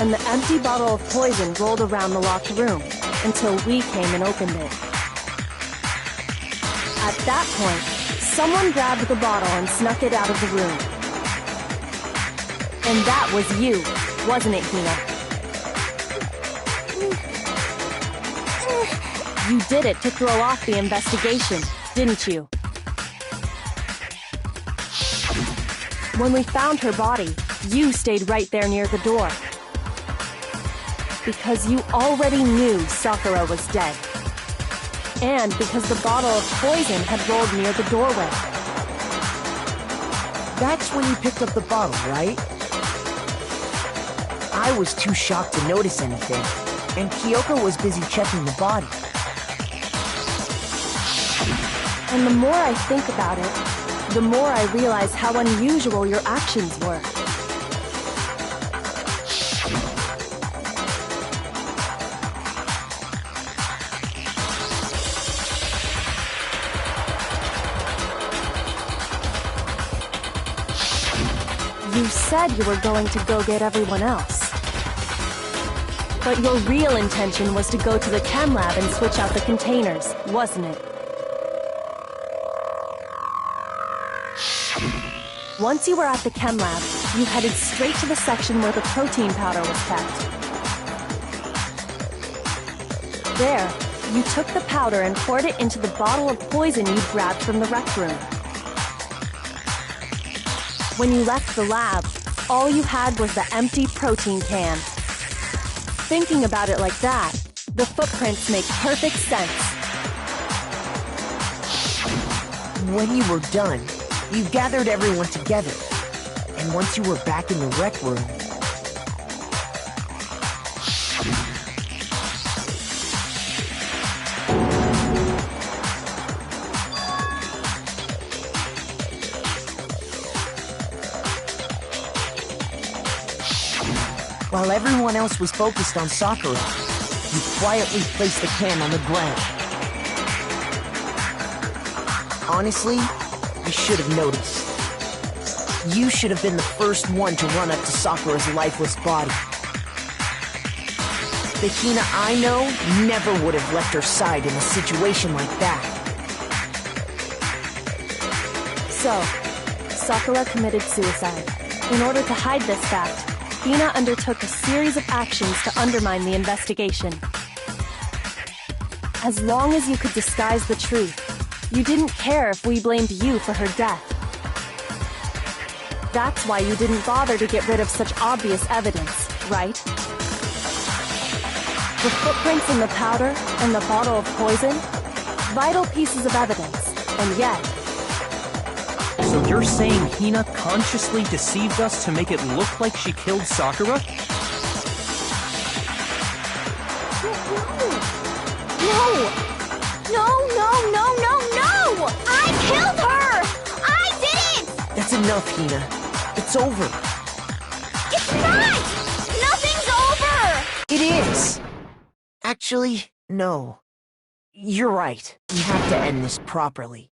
And the empty bottle of poison rolled around the locked room, until we came and opened it. At that point, someone grabbed the bottle and snuck it out of the room. And that was you, wasn't it, Hina? You did it to throw off the investigation, didn't you? When we found her body, you stayed right there near the door. Because you already knew Sakura was dead. And because the bottle of poison had rolled near the doorway. That's when you picked up the bottle, right? I was too shocked to notice anything, and Kyoko was busy checking the body. And the more I think about it, the more I realize how unusual your actions were. You said you were going to go get everyone else. But your real intention was to go to the chem lab and switch out the containers, wasn't it? Once you were at the chem lab, you headed straight to the section where the protein powder was kept. There, you took the powder and poured it into the bottle of poison you'd grabbed from the rec room. When you left the lab, all you had was the empty protein can. Thinking about it like that, the footprints make perfect sense. When you were done, you gathered everyone together. And once you were back in the rec room... While everyone else was focused on Sakura, you quietly placed the can on the ground. Honestly, I should have noticed. You should have been the first one to run up to Sakura's lifeless body. The Hina I know never would have left her side in a situation like that. So, Sakura committed suicide. In order to hide this fact, Hina undertook a series of actions to undermine the investigation. As long as you could disguise the truth, you didn't care if we blamed you for her death. That's why you didn't bother to get rid of such obvious evidence, right? The footprints in the powder and the bottle of poison? Vital pieces of evidence, and yet... So you're saying Hina consciously deceived us to make it look like she killed Sakura? No! I killed her! I did it! That's enough, Hina. It's over. It's not! Nothing's over! It is! Actually, no. You're right. We have to end this properly.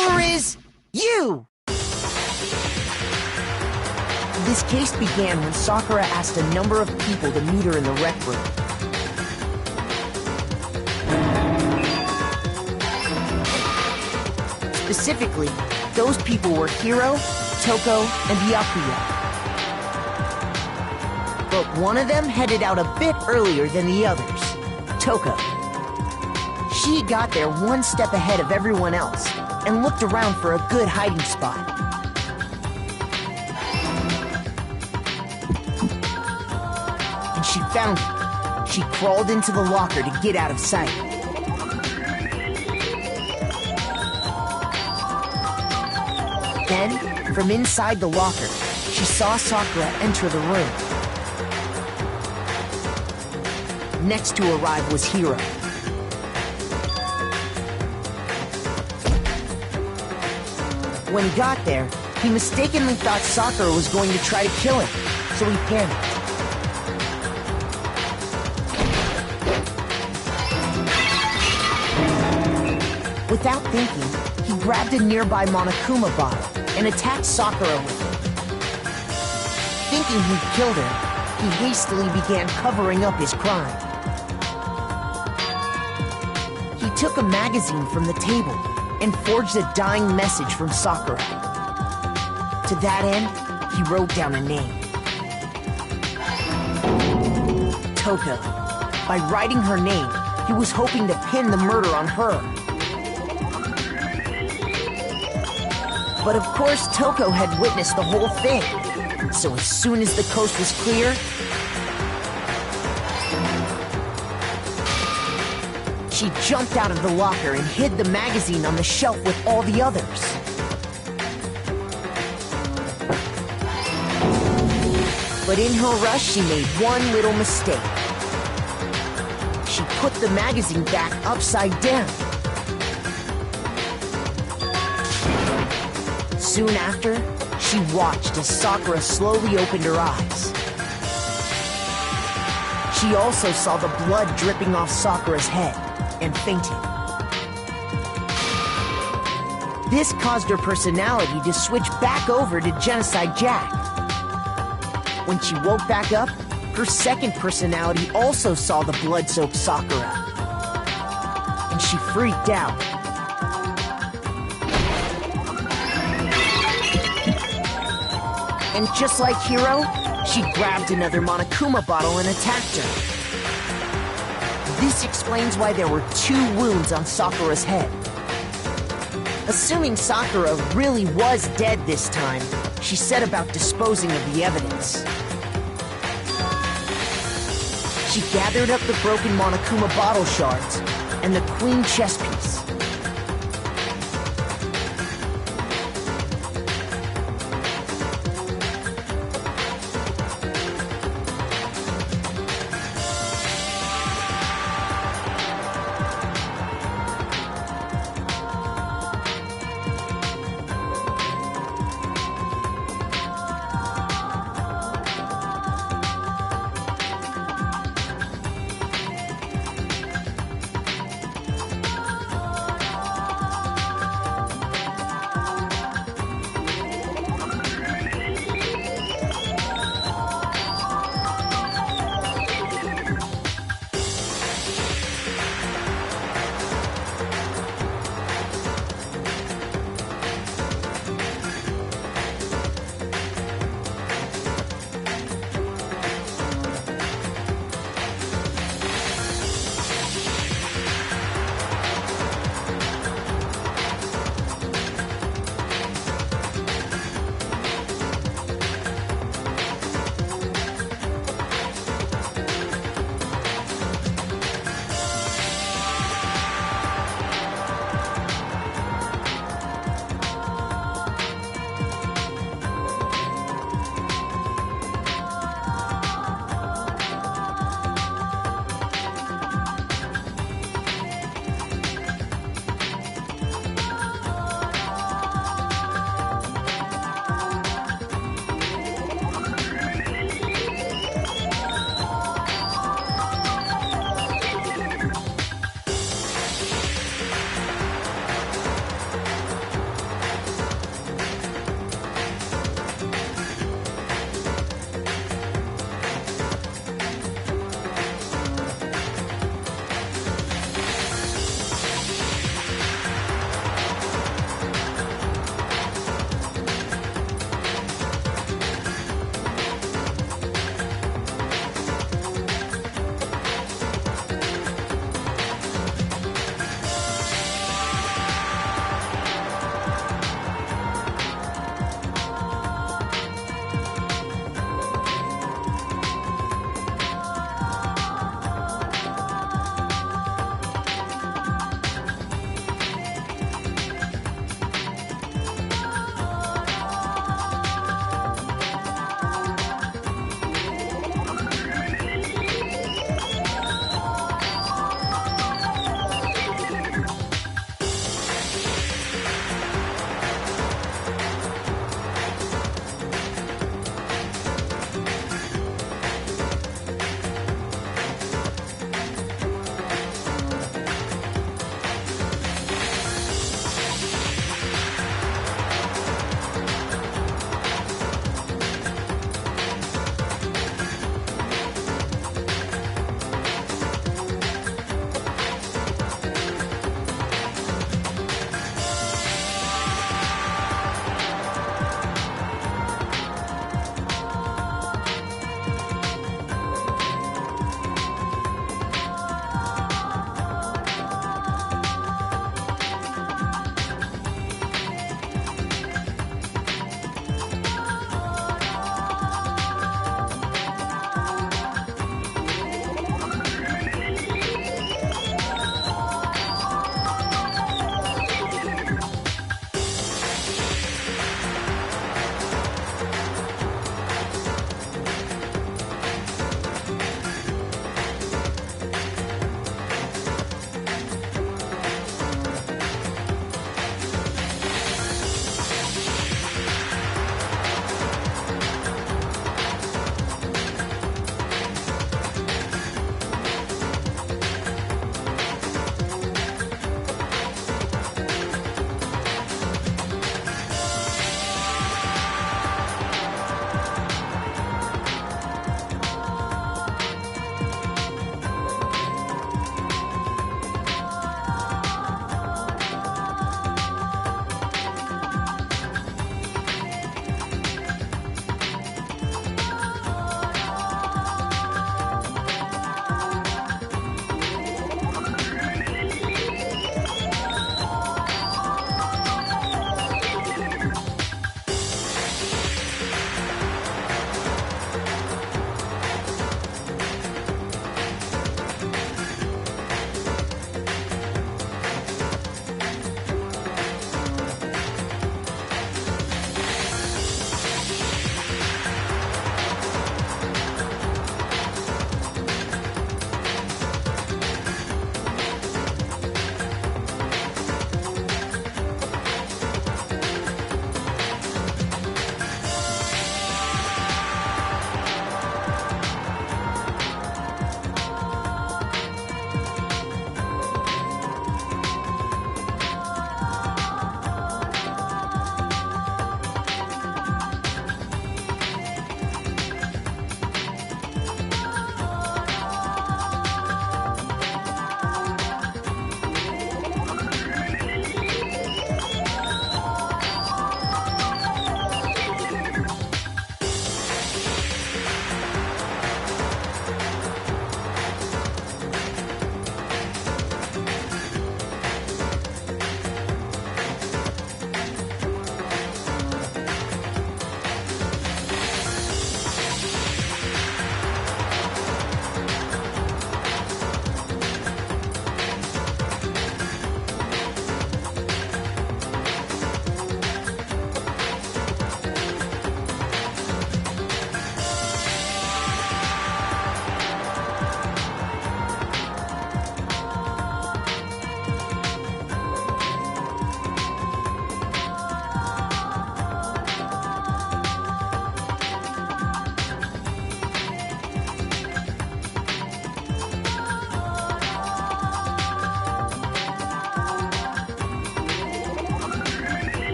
killer is you! This case began when Sakura asked a number of people to meet her in the rec room. Specifically, those people were Hiro, Toko, and Byakuya. But one of them headed out a bit earlier than the others, Toko. She got there one step ahead of everyone else and looked around for a good hiding spot. And she found it. She crawled into the locker to get out of sight. Then, from inside the locker, she saw Sakura enter the room. Next to arrive was Hiro. When he got there, he mistakenly thought Sakura was going to try to kill him, so he panicked. Without thinking, he grabbed a nearby Monokuma bottle and attacked Sakura with it. Thinking he'd killed her, he hastily began covering up his crime. He took a magazine from the table and forged a dying message from Sakura. To that end, he wrote down a name. Toko. By writing her name, he was hoping to pin the murder on her. But of course, Toko had witnessed the whole thing. So as soon as the coast was clear, she jumped out of the locker and hid the magazine on the shelf with all the others. But in her rush, she made one little mistake. She put the magazine back upside down. Soon after, she watched as Sakura slowly opened her eyes. She also saw the blood dripping off Sakura's head and fainted. This caused her personality to switch back over to Genocide Jack. When she woke back up, her second personality also saw the blood-soaked Sakura. And she freaked out. And just like Hiro, she grabbed another Monokuma bottle and attacked her. This explains why there were 2 wounds on Sakura's head. Assuming Sakura really was dead this time, she set about disposing of the evidence. She gathered up the broken Monokuma bottle shards and the queen chess piece.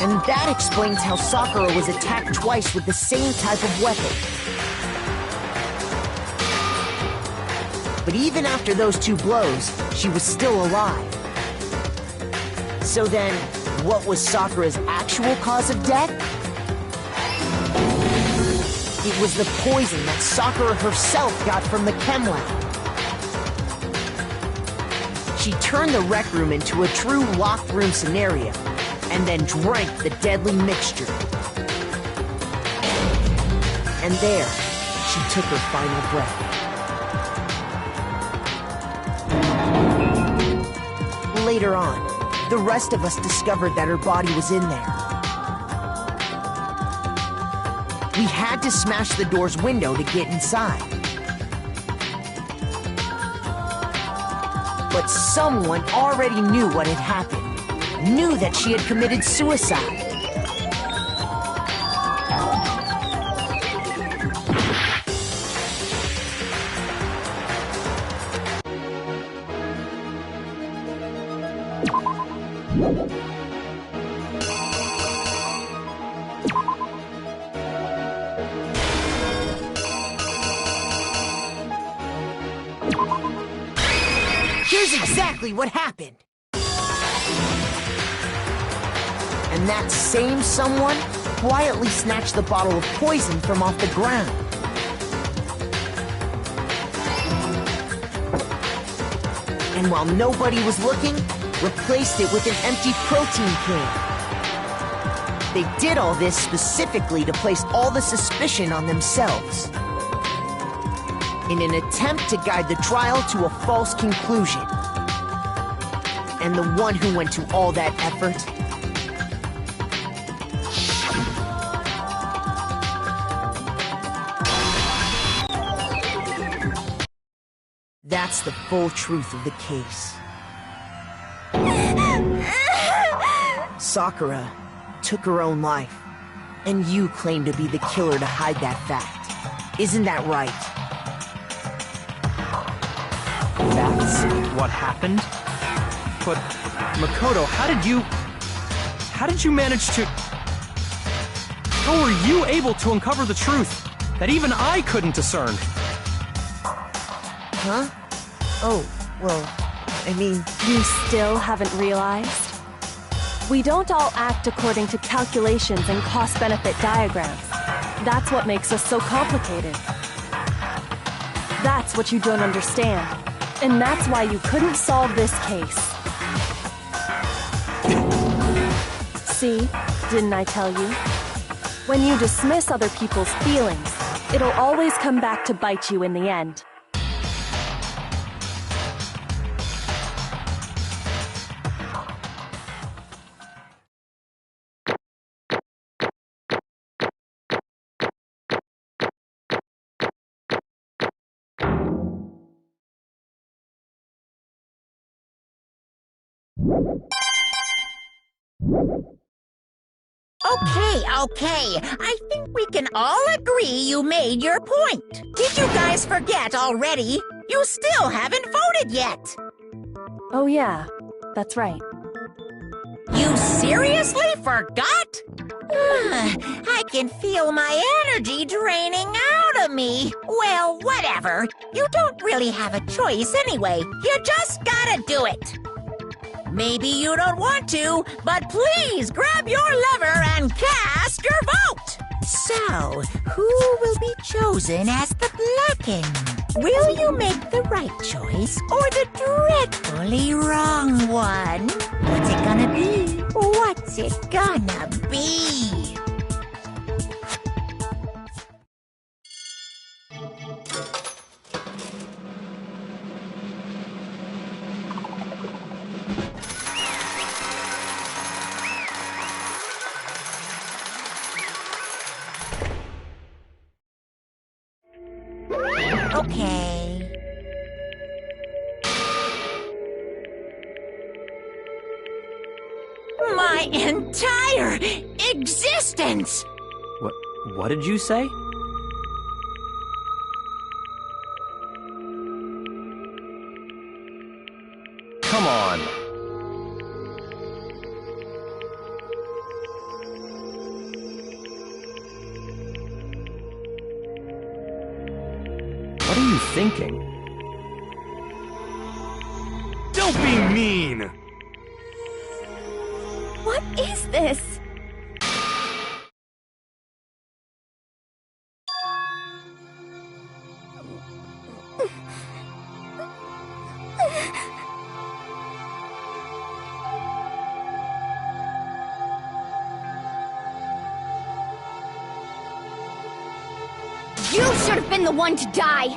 And that explains how Sakura was attacked twice with the same type of weapon. But even after those 2 blows, she was still alive. So then, what was Sakura's actual cause of death? It was the poison that Sakura herself got from the chem lab. She turned the rec room into a true locked room scenario, and then drank the deadly mixture. And there, she took her final breath. Later on, the rest of us discovered that her body was in there. We had to smash the door's window to get inside. But someone already knew what had happened. Knew that she had committed suicide. Here's exactly what happened. And that same someone quietly snatched the bottle of poison from off the ground. And while nobody was looking, replaced it with an empty protein can. They did all this specifically to place all the suspicion on themselves, in an attempt to guide the trial to a false conclusion. And the one who went to all that effort, that's the full truth of the case. Sakura took her own life, and you claim to be the killer to hide that fact. Isn't that right? That's what happened? But, Makoto, how did you manage to... How were you able to uncover the truth that even I couldn't discern? Huh? Oh, well, I mean... You still haven't realized? We don't all act according to calculations and cost-benefit diagrams. That's what makes us so complicated. That's what you don't understand. And that's why you couldn't solve this case. See? Didn't I tell you? When you dismiss other people's feelings, it'll always come back to bite you in the end. Okay. I think we can all agree you made your point. Did you guys forget already? You still haven't voted yet. Oh yeah, that's right. You seriously forgot? I can feel my energy draining out of me. Well, whatever. You don't really have a choice anyway. You just gotta do it. Maybe you don't want to, but please grab your lever and cast your vote! So, who will be chosen as the Blacken? Will you make the right choice or the dreadfully wrong one? What's it gonna be? What's it gonna be? Okay. My entire existence! What did you say? Come on. thinking? Don't be mean! What is this? You should have been the one to die!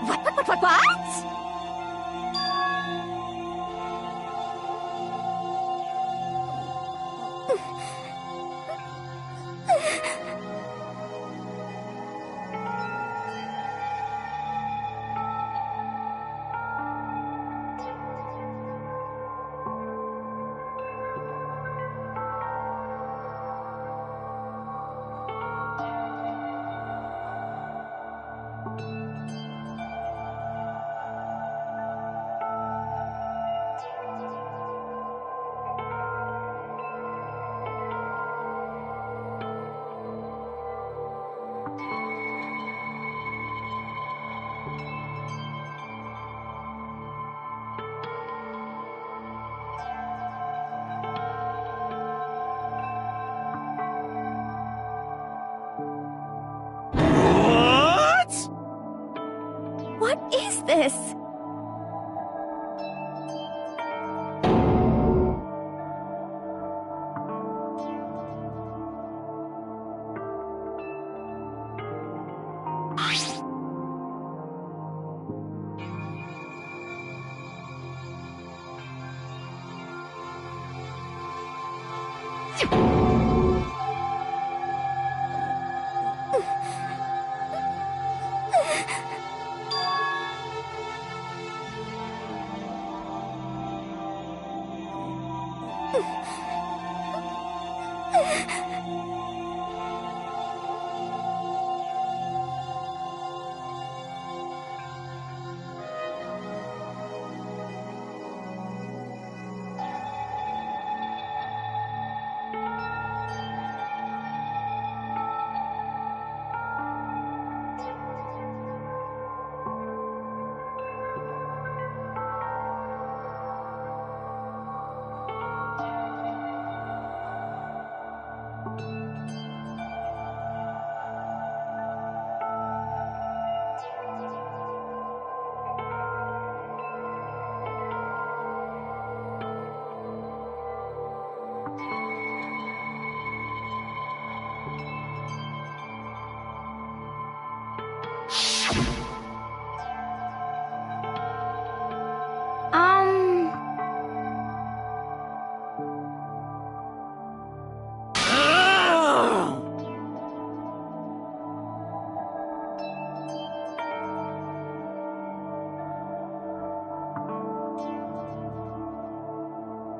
What? What is this?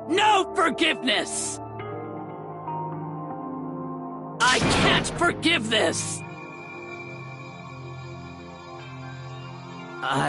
No forgiveness! I can't forgive this! But...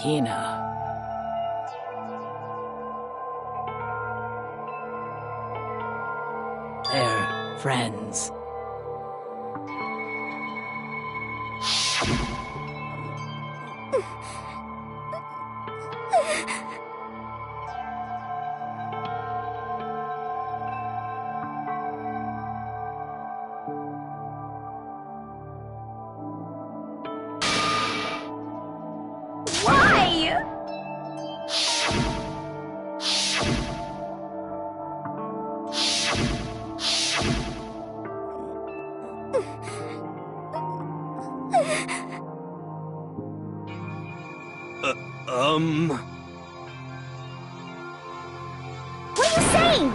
Hina. They're friends. Why? What are you saying?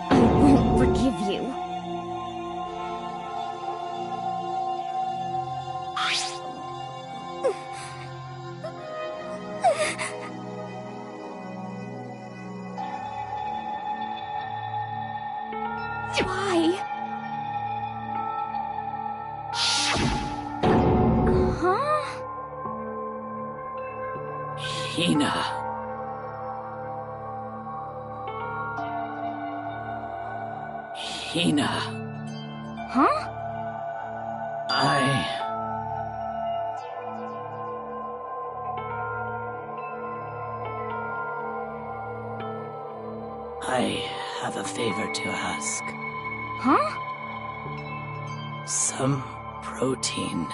I won't forgive you. Why? Huh? Hina. Hina. Huh? I have a favor to ask. Huh? Some protein.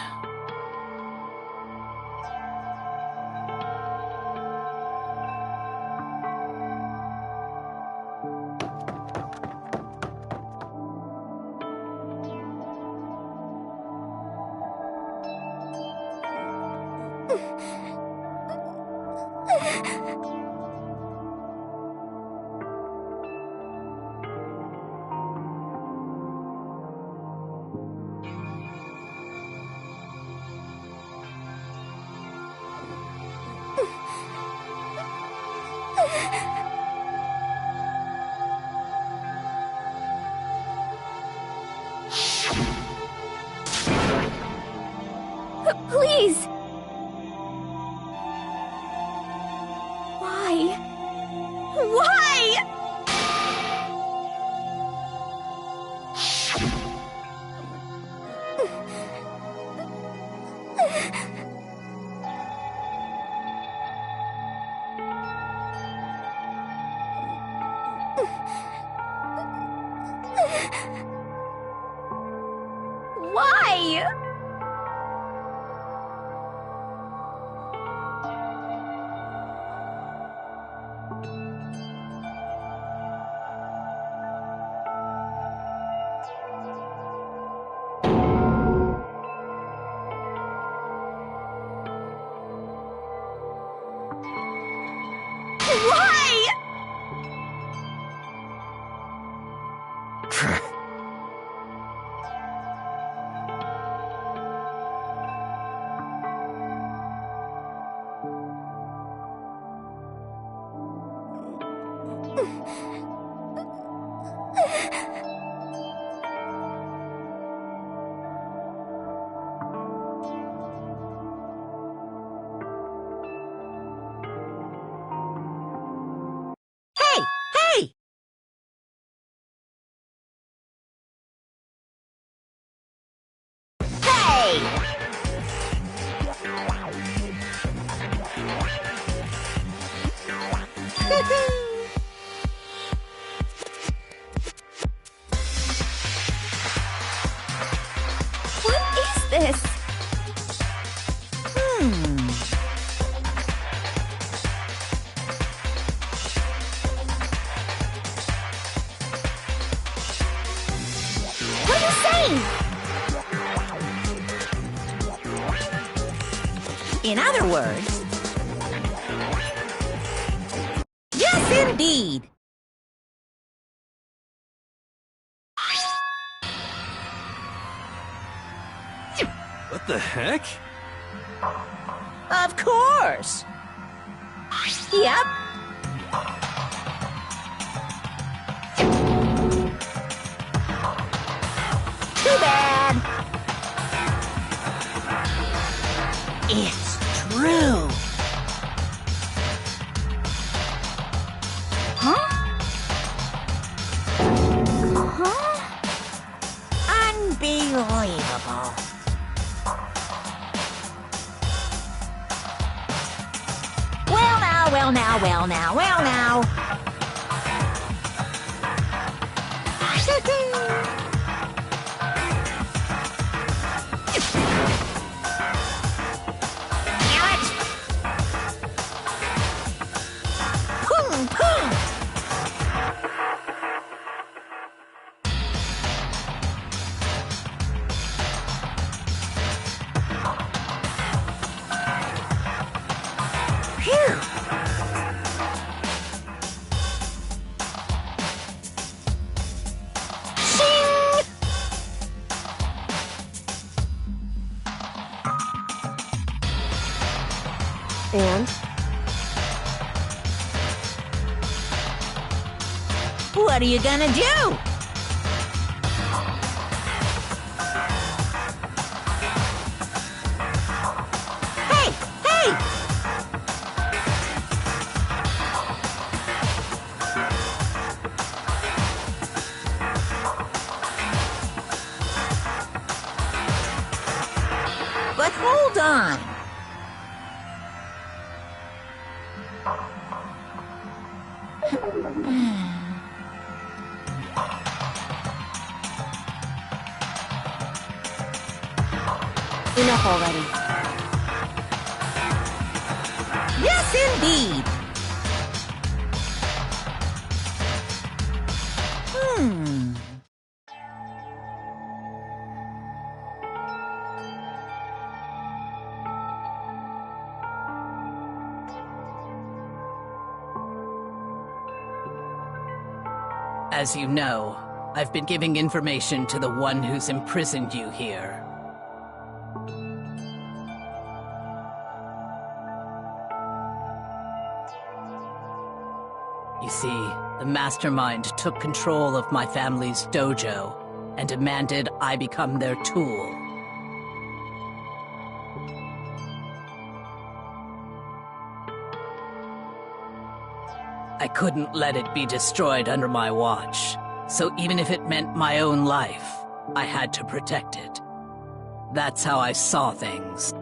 Please! Why? Why? Why? Why? Hey! Hey! Hey! What is this? What are you saying? In other words, yes, indeed. What the heck? Of course. Yep. Too bad. It's true. Huh? Huh? Unbelievable. Well now. And? What are you gonna do? Hey! Hey! But hold on. Enough already. Yes, indeed. As you know, I've been giving information to the one who's imprisoned you here. You see, the mastermind took control of my family's dojo and demanded I become their tool. I couldn't let it be destroyed under my watch, so even if it meant my own life, I had to protect it. That's how I saw things.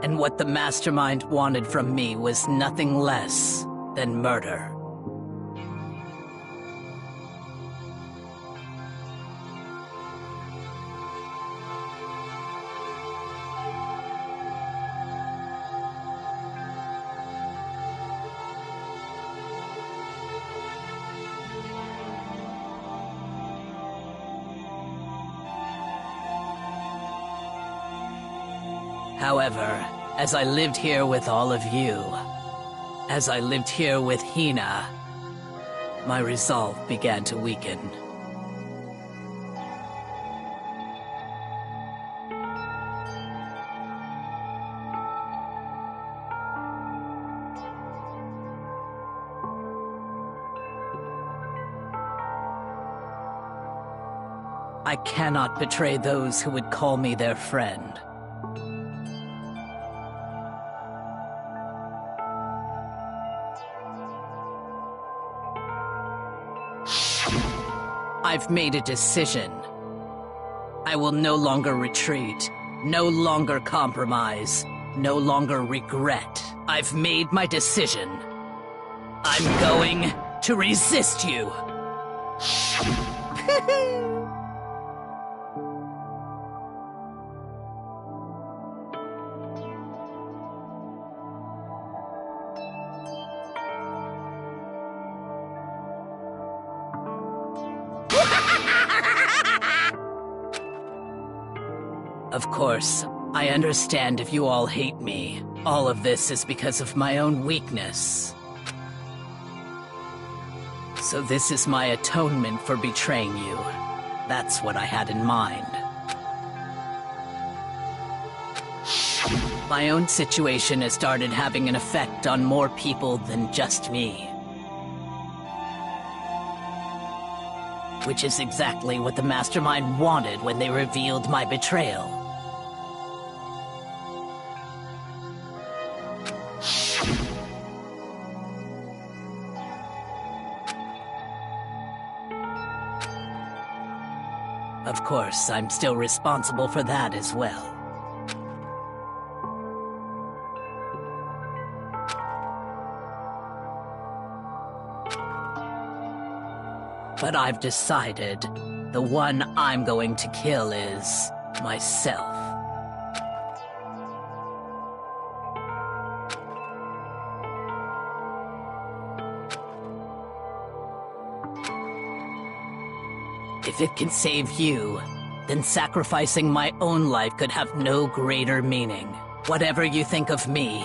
And what the mastermind wanted from me was nothing less than murder. However, as I lived here with all of you, as I lived here with Hina, my resolve began to weaken. I cannot betray those who would call me their friend. I've made a decision. I will no longer retreat, no longer compromise, no longer regret. I've made my decision. I'm going to resist you. Of course, I understand if you all hate me. All of this is because of my own weakness. So this is my atonement for betraying you. That's what I had in mind. My own situation has started having an effect on more people than just me. Which is exactly what the Mastermind wanted when they revealed my betrayal. Of course, I'm still responsible for that as well. But I've decided the one I'm going to kill is myself. If it can save you, then sacrificing my own life could have no greater meaning. Whatever you think of me,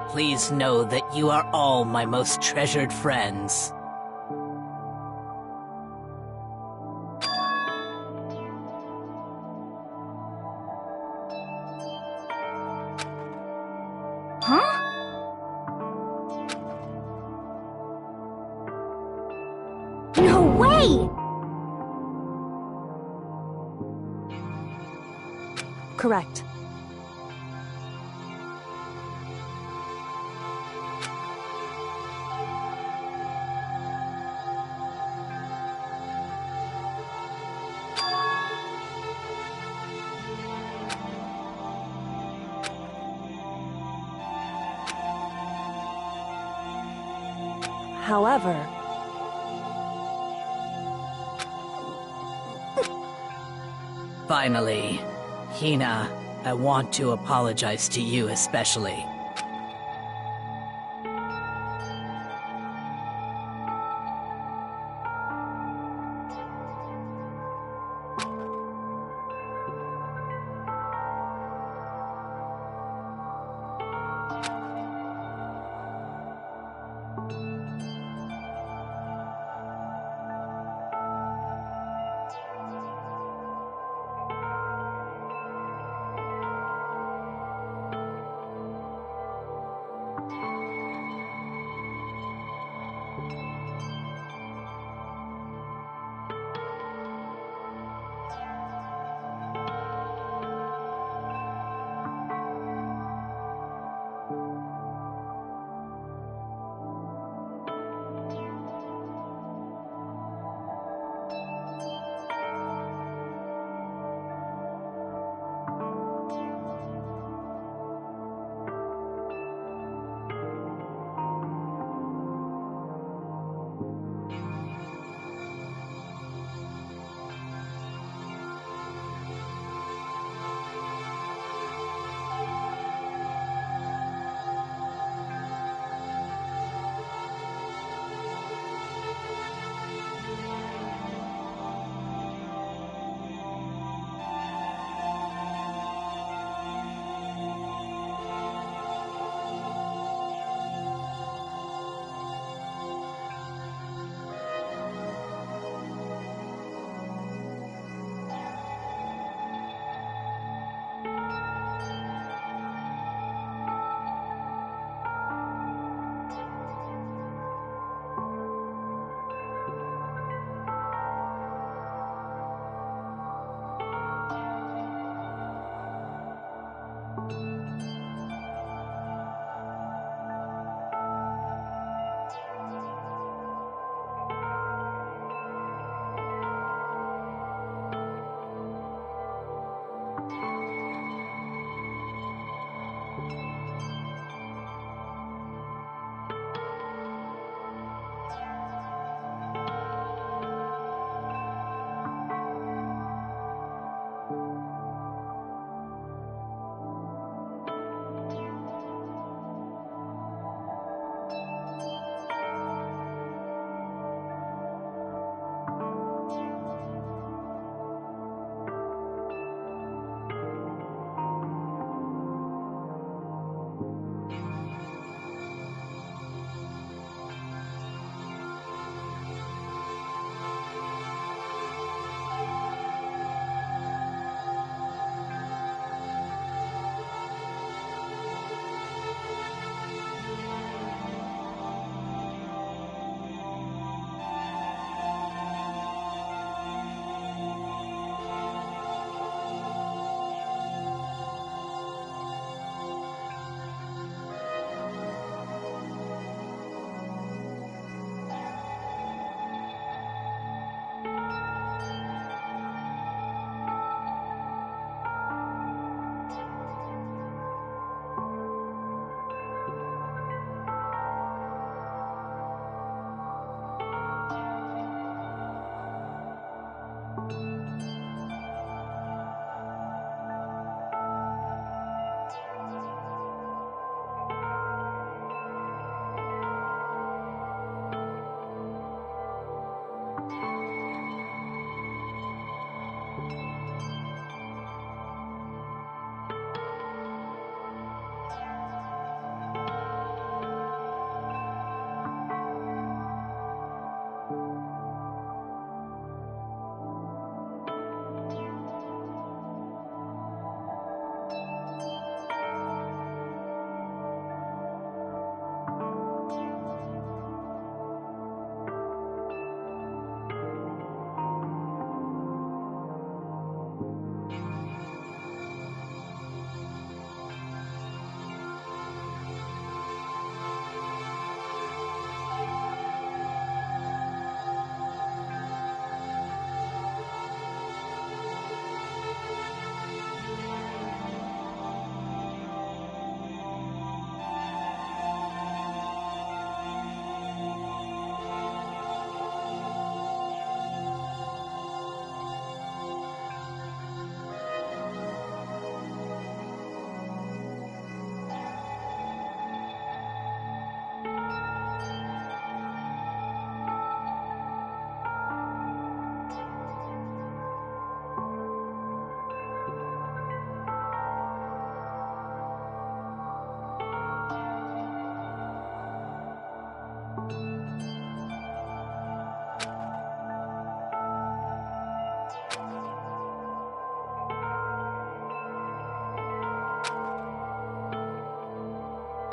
please know that you are all my most treasured friends. Huh? No way! Correct. However, Finally, Hina, I want to apologize to you especially.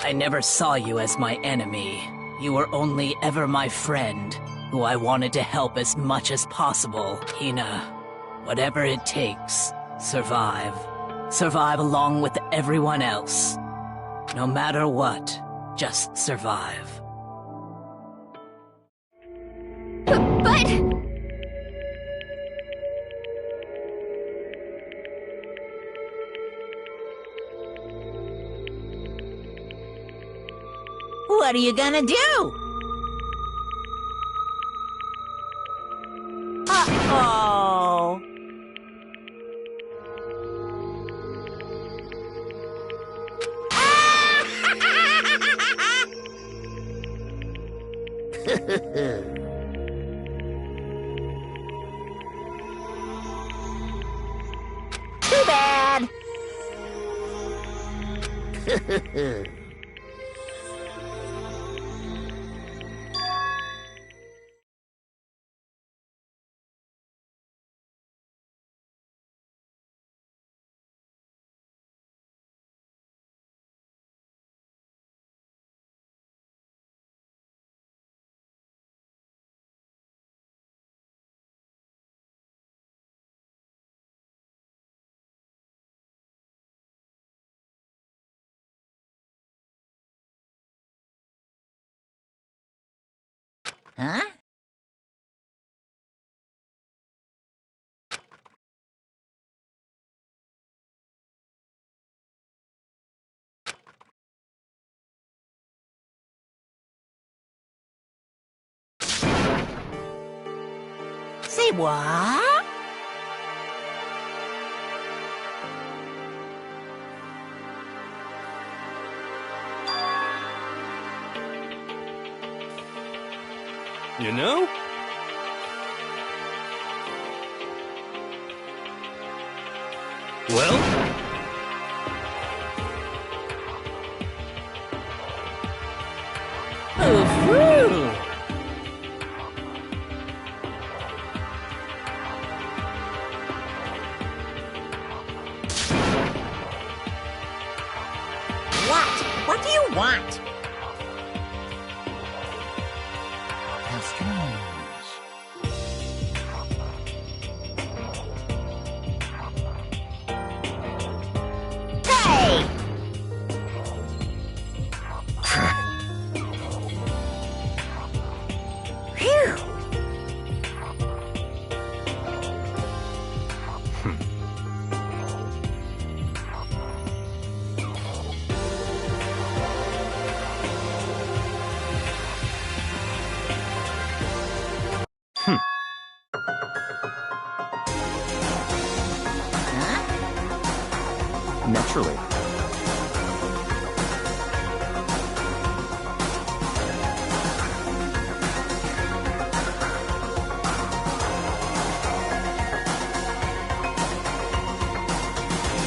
I never saw you as my enemy. You were only ever my friend, who I wanted to help as much as possible. Hina, whatever it takes, survive. Survive along with everyone else. No matter what, just survive. But... What are you gonna do? Uh-oh. Too bad. Huh? Say what? You know? Well? What do you want? How strange. Hey! Phew! Naturally.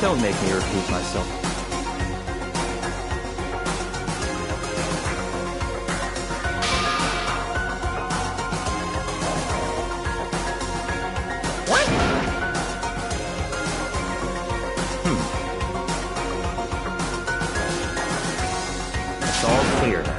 Don't make me repeat myself. It's all clear now.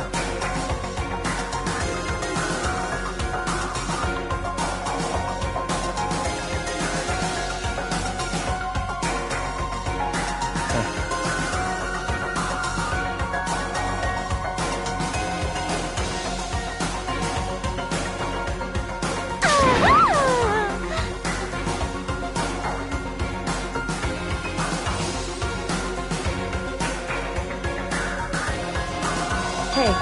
Hey,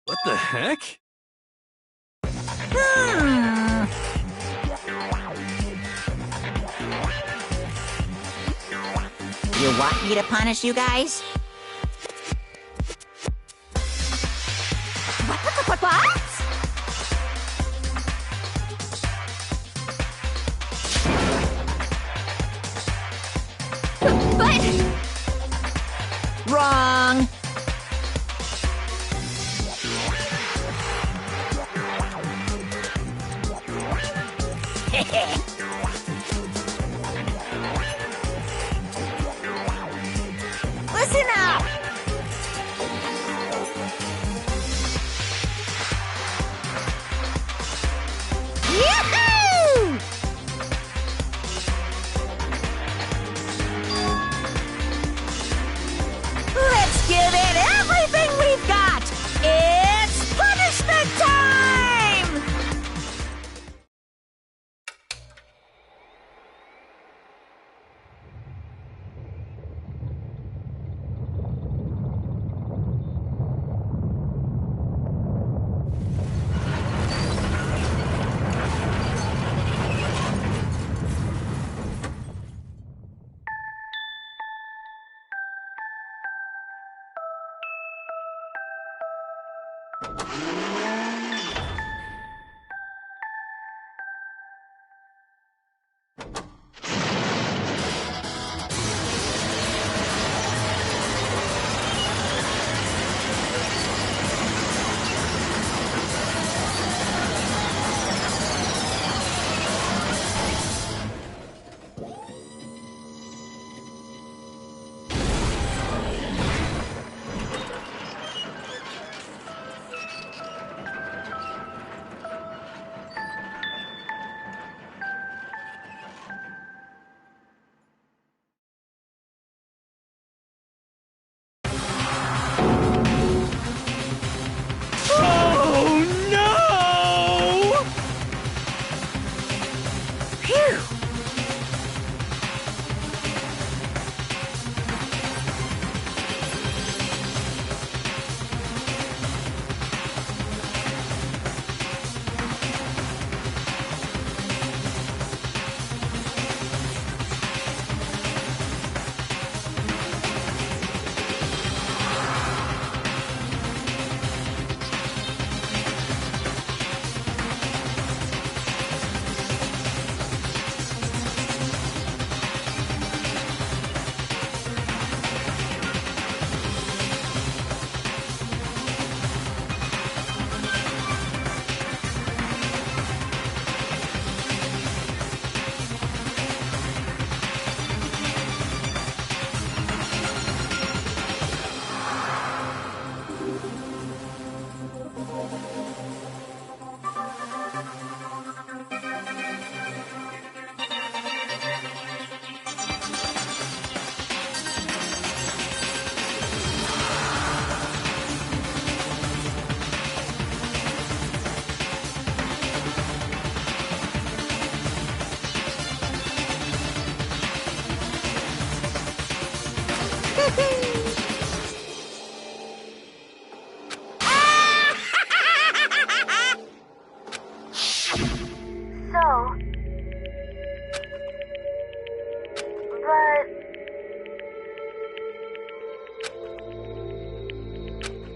What the heck? You want me to punish you guys? What? But... Wrong! Listen up! Yahoo! Let's give it everything we've got! It's punishment time!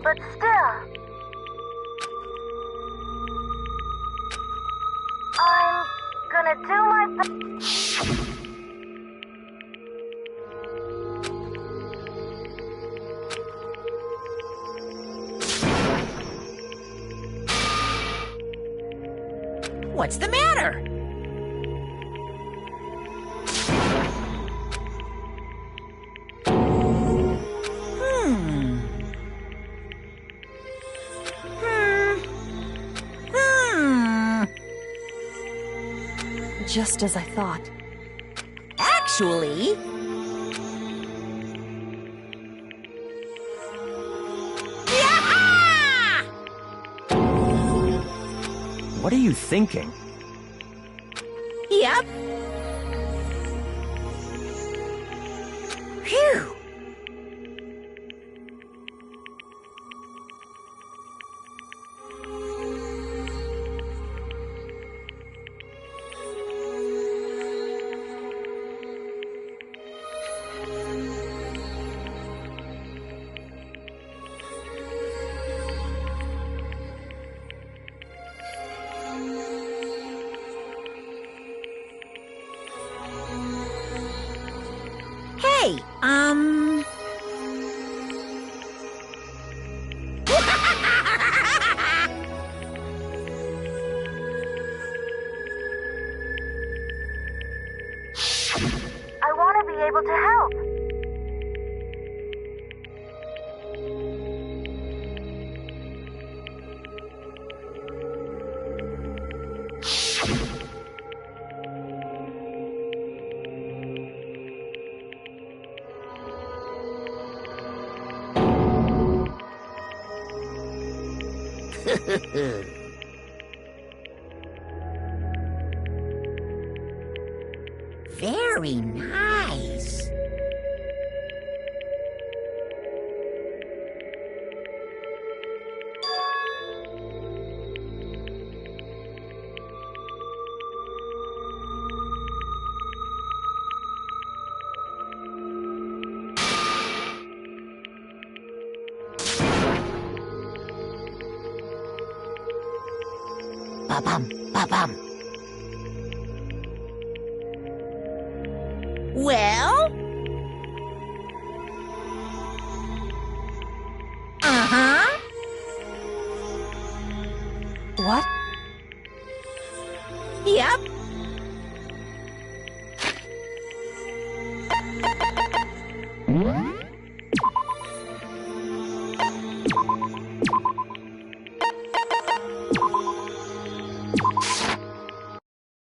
But still, I'm gonna do my best. What's the matter? Just as I thought. Actually... Yaha! What are you thinking? Yep. Phew. able to help. Very nice. Ba-bum, ba-bum. Well? Uh-huh. What? Yep.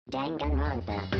Danganronpa.